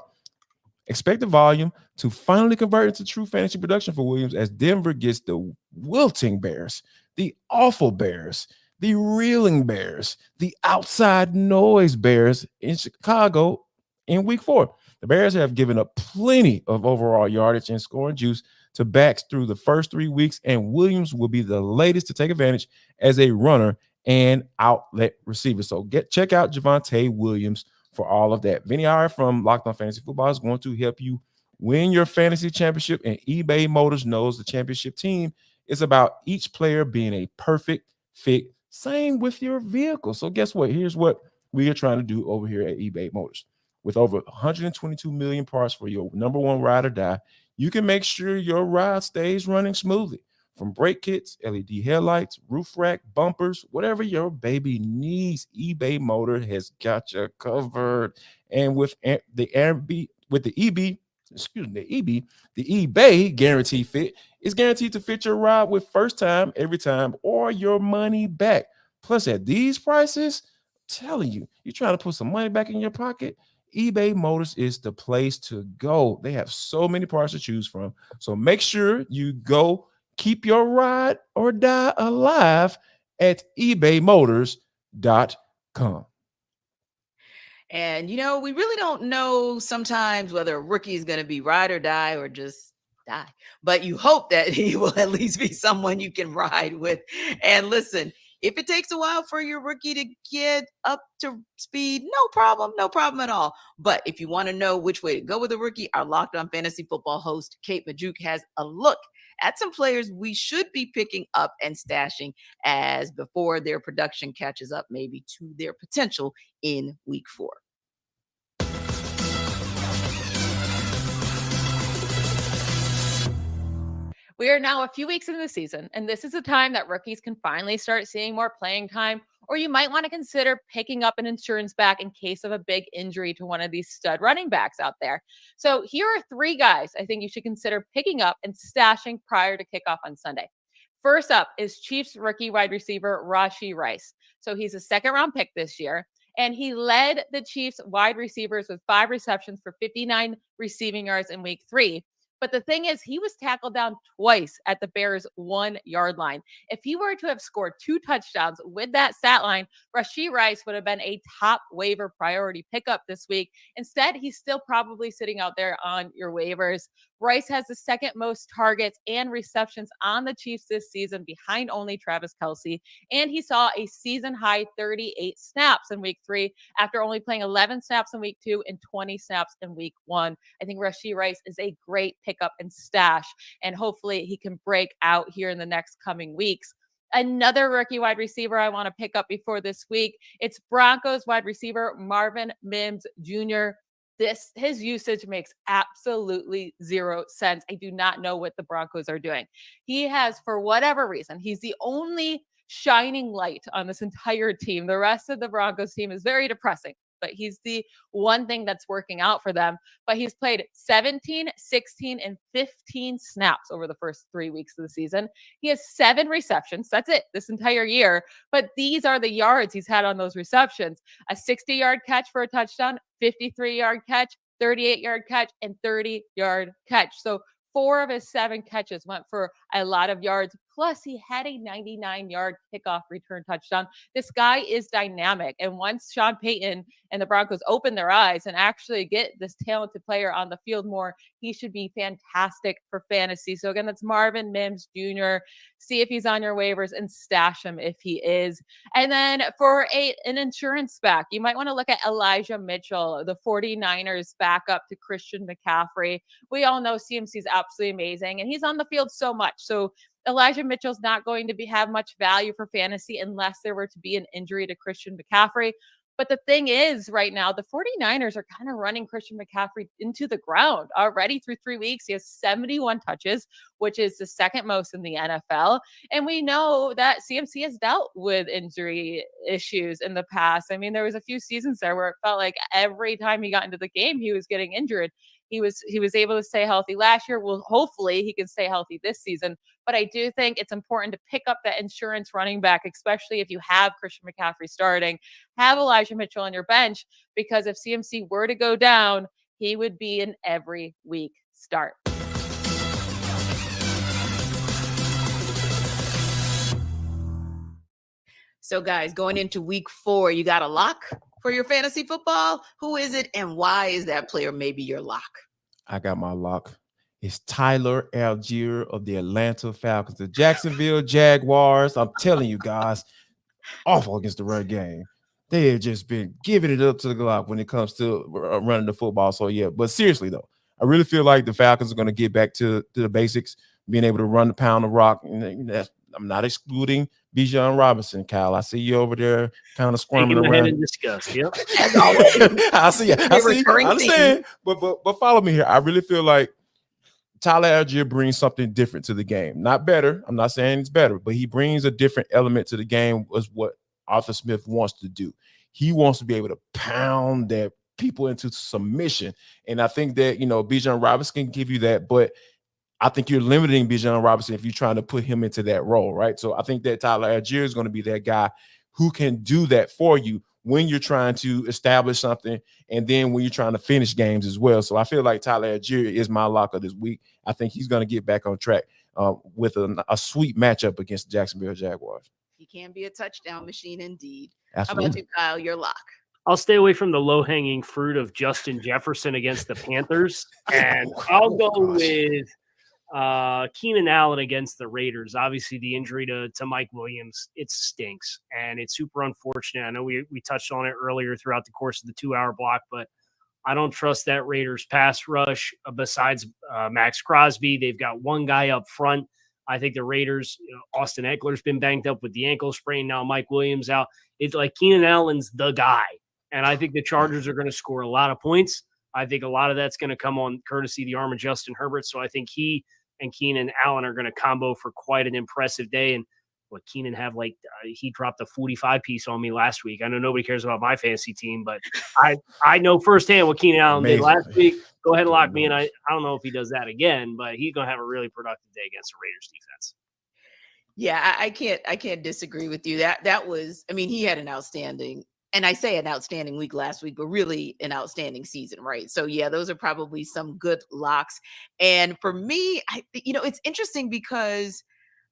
Expect the volume to finally convert into true fantasy production for Williams as Denver gets the wilting Bears, the awful Bears, the reeling Bears, the outside noise Bears in Chicago in week 4. The Bears have given up plenty of overall yardage and scoring juice to backs through the first 3 weeks, and Williams will be the latest to take advantage as a runner and outlet receiver. So check out Javonte Williams for all of that. Vinny Iyer from Locked On Fantasy Football is going to help you win your fantasy championship, and eBay Motors knows the championship team is about each player being a perfect fit. Same with your vehicle. So guess what? Here's what we are trying to do over here at eBay Motors. With over 122 million parts for your number one ride or die, you can make sure your ride stays running smoothly. From brake kits, LED headlights, roof rack, bumpers, whatever your baby needs, eBay Motor has got you covered. And with the eBay Guaranteed Fit is guaranteed to fit your ride with first time, every time, or your money back. Plus, at these prices, I'm telling you, you're trying to put some money back in your pocket, eBay Motors is the place to go. They have so many parts to choose from. So make sure you go keep your ride or die alive at ebaymotors.com. And, we really don't know sometimes whether a rookie is going to be ride or die or just die. But you hope that he will at least be someone you can ride with. And listen, if it takes a while for your rookie to get up to speed, no problem at all. But if you want to know which way to go with a rookie, our Locked On Fantasy Football host, Kate Majuk, has a look at some players we should be picking up and stashing as before their production catches up maybe to their potential in week 4. We are now a few weeks into the season, and this is a time that rookies can finally start seeing more playing time, or you might want to consider picking up an insurance back in case of a big injury to one of these stud running backs out there. So here are 3 guys I think you should consider picking up and stashing prior to kickoff on Sunday. First up is Chiefs rookie wide receiver Rashee Rice. So he's a second-round pick this year, and he led the Chiefs wide receivers with 5 receptions for 59 receiving yards in week 3. But the thing is, he was tackled down twice at the Bears' 1-yard line. If he were to have scored 2 touchdowns with that stat line, Rashee Rice would have been a top waiver priority pickup this week. Instead, he's still probably sitting out there on your waivers. Rice has the second most targets and receptions on the Chiefs this season, behind only Travis Kelce. And he saw a season-high 38 snaps in week 3 after only playing 11 snaps in week 2 and 20 snaps in week 1. I think Rashee Rice is a great pickup and stash, and hopefully he can break out here in the next coming weeks. Another rookie wide receiver I want to pick up before this week, it's Broncos wide receiver Marvin Mims Jr. His usage makes absolutely 0 sense. I do not know what the Broncos are doing. He has, for whatever reason, he's the only shining light on this entire team. The rest of the Broncos team is very depressing, but he's the one thing that's working out for them. But he's played 17, 16, and 15 snaps over the first 3 weeks of the season. He has 7 receptions. That's it this entire year. But these are the yards he's had on those receptions. A 60-yard catch for a touchdown, 53-yard catch, 38-yard catch, and 30-yard catch. So 4 of his 7 catches went for a lot of yards. Plus, he had a 99-yard kickoff return touchdown. This guy is dynamic. And once Sean Payton and the Broncos open their eyes and actually get this talented player on the field more, he should be fantastic for fantasy. So again, that's Marvin Mims Jr. See if he's on your waivers and stash him if he is. And then for an insurance back, you might want to look at Elijah Mitchell, the 49ers backup to Christian McCaffrey. We all know CMC is absolutely amazing, and he's on the field so much. So Elijah Mitchell's not going to have much value for fantasy unless there were to be an injury to Christian McCaffrey. But the thing is, right now, the 49ers are kind of running Christian McCaffrey into the ground already through 3 weeks. He has 71 touches, which is the second most in the NFL. And we know that CMC has dealt with injury issues in the past. I mean, there was a few seasons there where it felt like every time he got into the game, he was getting injured. He was able to stay healthy last year. Well, hopefully he can stay healthy this season. But I do think it's important to pick up that insurance running back, especially if you have Christian McCaffrey starting. Have Elijah Mitchell on your bench, because if CMC were to go down, he would be an every week start. So guys, going into week 4, you got a lock for your fantasy football? Who is it, and why is that player maybe your lock? I got my lock. It's Tyler Algier of the Atlanta Falcons. The Jacksonville Jaguars, I'm telling you guys, awful against the run game. They have just been giving it up to the Glock when it comes to running the football. So, yeah, but seriously, though, I really feel like the Falcons are going to get back to the basics, being able to run the pound of rock. And I'm not excluding Bijan Robinson, Kyle. I see you over there kind of squirming around. In disgust. Yep. I see. I understand. But follow me here. I really feel like Tyler Algier brings something different to the game. Not better. I'm not saying it's better, but he brings a different element to the game, was what Arthur Smith wants to do. He wants to be able to pound that people into submission. And I think that, Bijan Robinson can give you that, but I think you're limiting Bijan Robinson if you're trying to put him into that role, right? So I think that Tyler Algier is going to be that guy who can do that for you when you're trying to establish something, and then when you're trying to finish games as well. So I feel like Tyler Algier is my lock of this week. I think he's going to get back on track with a sweet matchup against the Jacksonville Jaguars. He can be a touchdown machine indeed. Absolutely. How about you, Kyle? Your lock. I'll stay away from the low-hanging fruit of Justin Jefferson against the Panthers, and I'll go with Keenan Allen against the Raiders. Obviously, the injury to Mike Williams, it stinks, and it's super unfortunate. I know we touched on it earlier throughout the course of the 2-hour block, but I don't trust that Raiders pass rush besides Max Crosby. They've got one guy up front. I think the Raiders, Austin Eckler's been banged up with the ankle sprain. Now Mike Williams out. It's like Keenan Allen's the guy. And I think the Chargers are going to score a lot of points. I think a lot of that's going to come on courtesy the arm of Justin Herbert. So I think he and Keenan Allen are going to combo for quite an impressive day. And what Keenan have he dropped a 45 piece on me last week. I know nobody cares about my fantasy team, but I know firsthand what Keenan Allen did last week. Go ahead and lock me in. I don't know if he does that again, but he's going to have a really productive day against the Raiders defense. Yeah, I can't disagree with you. That was, I mean, he had an outstanding, and I say an outstanding week last week, but really an outstanding season, right? So yeah, those are probably some good locks. And for me, it's interesting because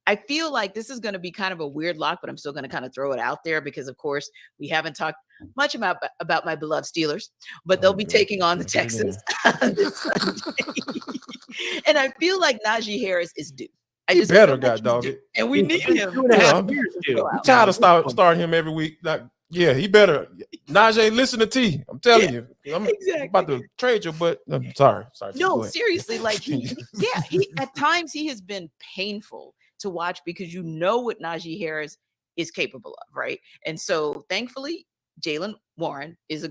I feel like this is going to be kind of a weird lock, but I'm still going to kind of throw it out there because, of course, we haven't talked much about my beloved Steelers, but they'll be taking on the Texans this Sunday. And I feel like Najee Harris is due. He better, God dog it. And we need him. I'm tired of starting him every week. Yeah, he better. Najee, listen to T. I'm telling you. I'm about to trade you, but I'm sorry. No, seriously, like he at times he has been painful to watch because you know what Najee Harris is capable of, right? And so thankfully, Jaylen Warren is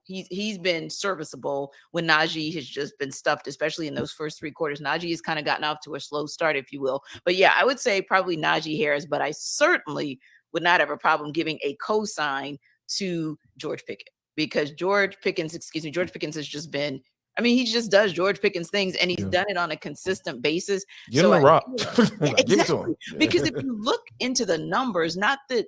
he's been serviceable when Najee has just been stuffed, especially in those first 3 quarters. Najee has kind of gotten off to a slow start, if you will. But yeah, I would say probably Najee Harris, but I certainly would not have a problem giving a cosign to George Pickens because George Pickens has just been, he just does George Pickens things, and he's done it on a consistent basis. Give him a rock. Give it to him. Because if you look into the numbers, not that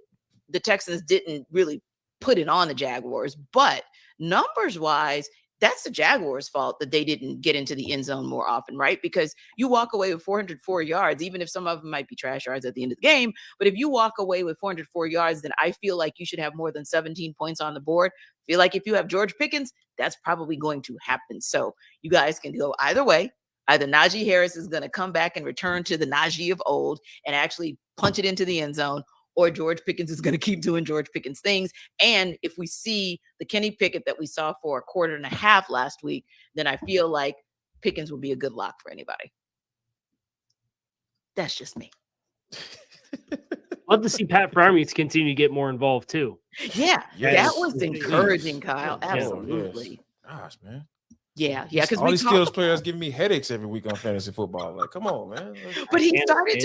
the Texans didn't really put it on the Jaguars, but numbers wise, that's the Jaguars' fault that they didn't get into the end zone more often, right? Because you walk away with 404 yards, even if some of them might be trash yards at the end of the game. But if you walk away with 404 yards, then I feel like you should have more than 17 points on the board. I feel like if you have George Pickens, that's probably going to happen. So you guys can go either way. Either Najee Harris is going to come back and return to the Najee of old and actually punch it into the end zone, or George Pickens is going to keep doing George Pickens things. And if we see the Kenny Pickett that we saw for a quarter and a half last week, then I feel like Pickens would be a good lock for anybody. That's just me. Love to see Pat Freiermuth continue to get more involved too. Yeah, that was encouraging, Kyle. Absolutely. Gosh, man. Yeah, because all these Steelers players giving me headaches every week on fantasy football. Like, come on, man. But he started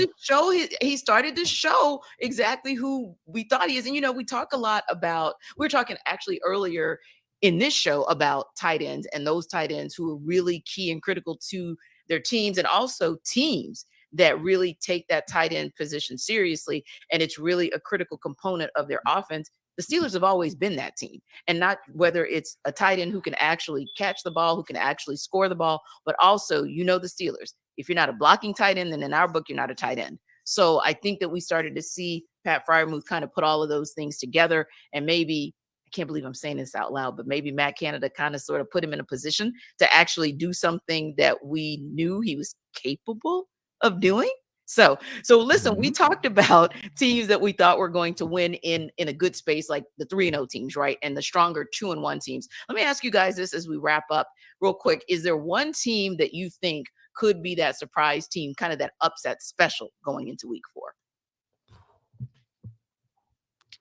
to show exactly who we thought he is. And we talk a lot about. We were talking actually earlier in this show about tight ends and those tight ends who are really key and critical to their teams, and also teams that really take that tight end position seriously. And it's really a critical component of their offense. The Steelers have always been that team, and not whether it's a tight end who can actually catch the ball, who can actually score the ball, but also, the Steelers. If you're not a blocking tight end, then in our book, you're not a tight end. So I think that we started to see Pat Freiermuth kind of put all of those things together, and maybe, I can't believe I'm saying this out loud, but maybe Matt Canada kind of sort of put him in a position to actually do something that we knew he was capable of doing. So listen, we talked about teams that we thought were going to win in a good space, like the 3-0 teams, right? And the stronger 2-1 teams. Let me ask you guys this as we wrap up real quick. Is there one team that you think could be that surprise team, kind of that upset special going into week 4?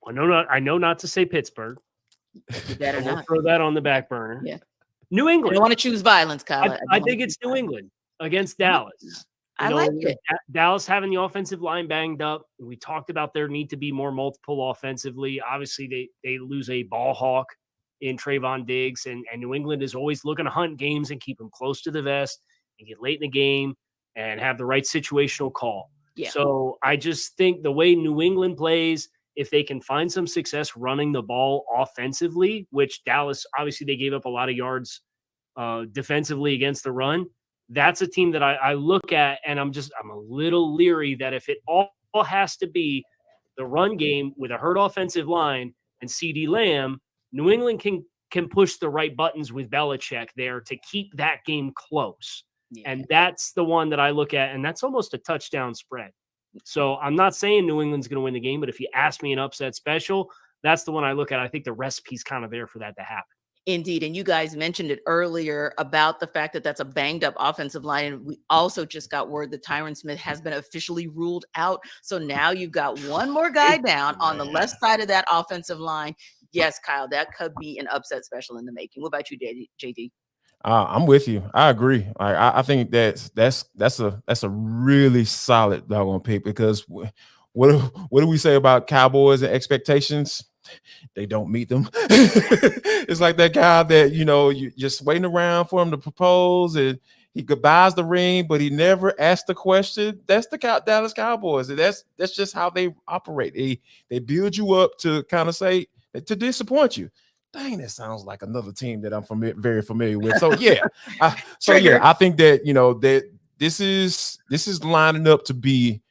I know not to say Pittsburgh. You better not. Throw that on the back burner. Yeah. New England. I don't want to choose violence, Kyle. I think it's New England against Dallas. I like it. Dallas having the offensive line banged up. We talked about there need to be more multiple offensively. Obviously, they lose a ball hawk in Trayvon Diggs, and New England is always looking to hunt games and keep them close to the vest and get late in the game and have the right situational call. Yeah. So I just think the way New England plays, if they can find some success running the ball offensively, which Dallas, obviously they gave up a lot of yards defensively against the run. That's a team that I look at, and I'm a little leery that if it all has to be the run game with a hurt offensive line and CeeDee Lamb, New England can push the right buttons with Belichick there to keep that game close. Yeah. And that's the one that I look at, and that's almost a touchdown spread. So I'm not saying New England's going to win the game, but if you ask me an upset special, that's the one I look at. I think the recipe's kind of there for that to happen. Indeed. And you guys mentioned it earlier about the fact that that's a banged up offensive line. And we also just got word that Tyron Smith has been officially ruled out. So now you've got one more guy down on the left side of that offensive line. Yes, Kyle, that could be an upset special in the making. What about you, JD? I'm with you. I agree. I think that's a really solid doggone pick because what do we say about Cowboys and expectations? They don't meet them. It's like that guy that you're just waiting around for him to propose, and he goodbyes the ring, but he never asked the question. That's the Dallas Cowboys, and that's just how they operate. They build you up to kind of say to disappoint you. Dang, that sounds like another team that I'm very familiar with. So yeah, I think that that this is lining up to be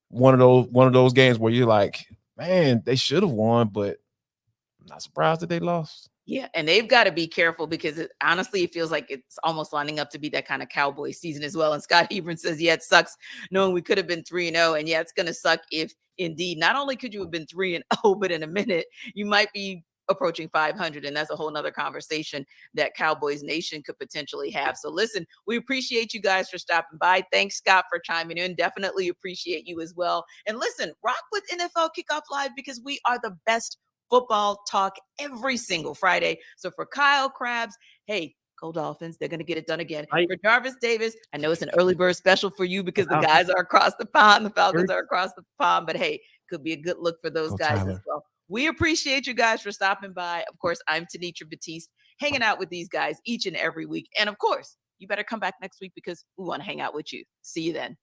one of those games where you're like, man, they should have won, but I'm not surprised that they lost. Yeah, and they've got to be careful because honestly, it feels like it's almost lining up to be that kind of Cowboy season as well. And Scott Hebron says, yeah, it sucks knowing we could have been 3-0. And yeah, it's going to suck if indeed, not only could you have been 3-0, but in a minute, you might be approaching 500. And that's a whole nother conversation that Cowboys Nation could potentially have. So listen, we appreciate you guys for stopping by. Thanks, Scott, for chiming in. Definitely appreciate you as well. And listen, rock with NFL Kickoff Live because we are the best football talk every single Friday. So for Kyle Krabs, hey, go Dolphins. They're going to get it done again. For Jarvis Davis, I know it's an early bird special for you because the guys are across the pond. The Falcons are across the pond. But hey, could be a good look for those guys as well. We appreciate you guys for stopping by. Of course, I'm Tanitra Batiste, hanging out with these guys each and every week. And of course, you better come back next week because we want to hang out with you. See you then.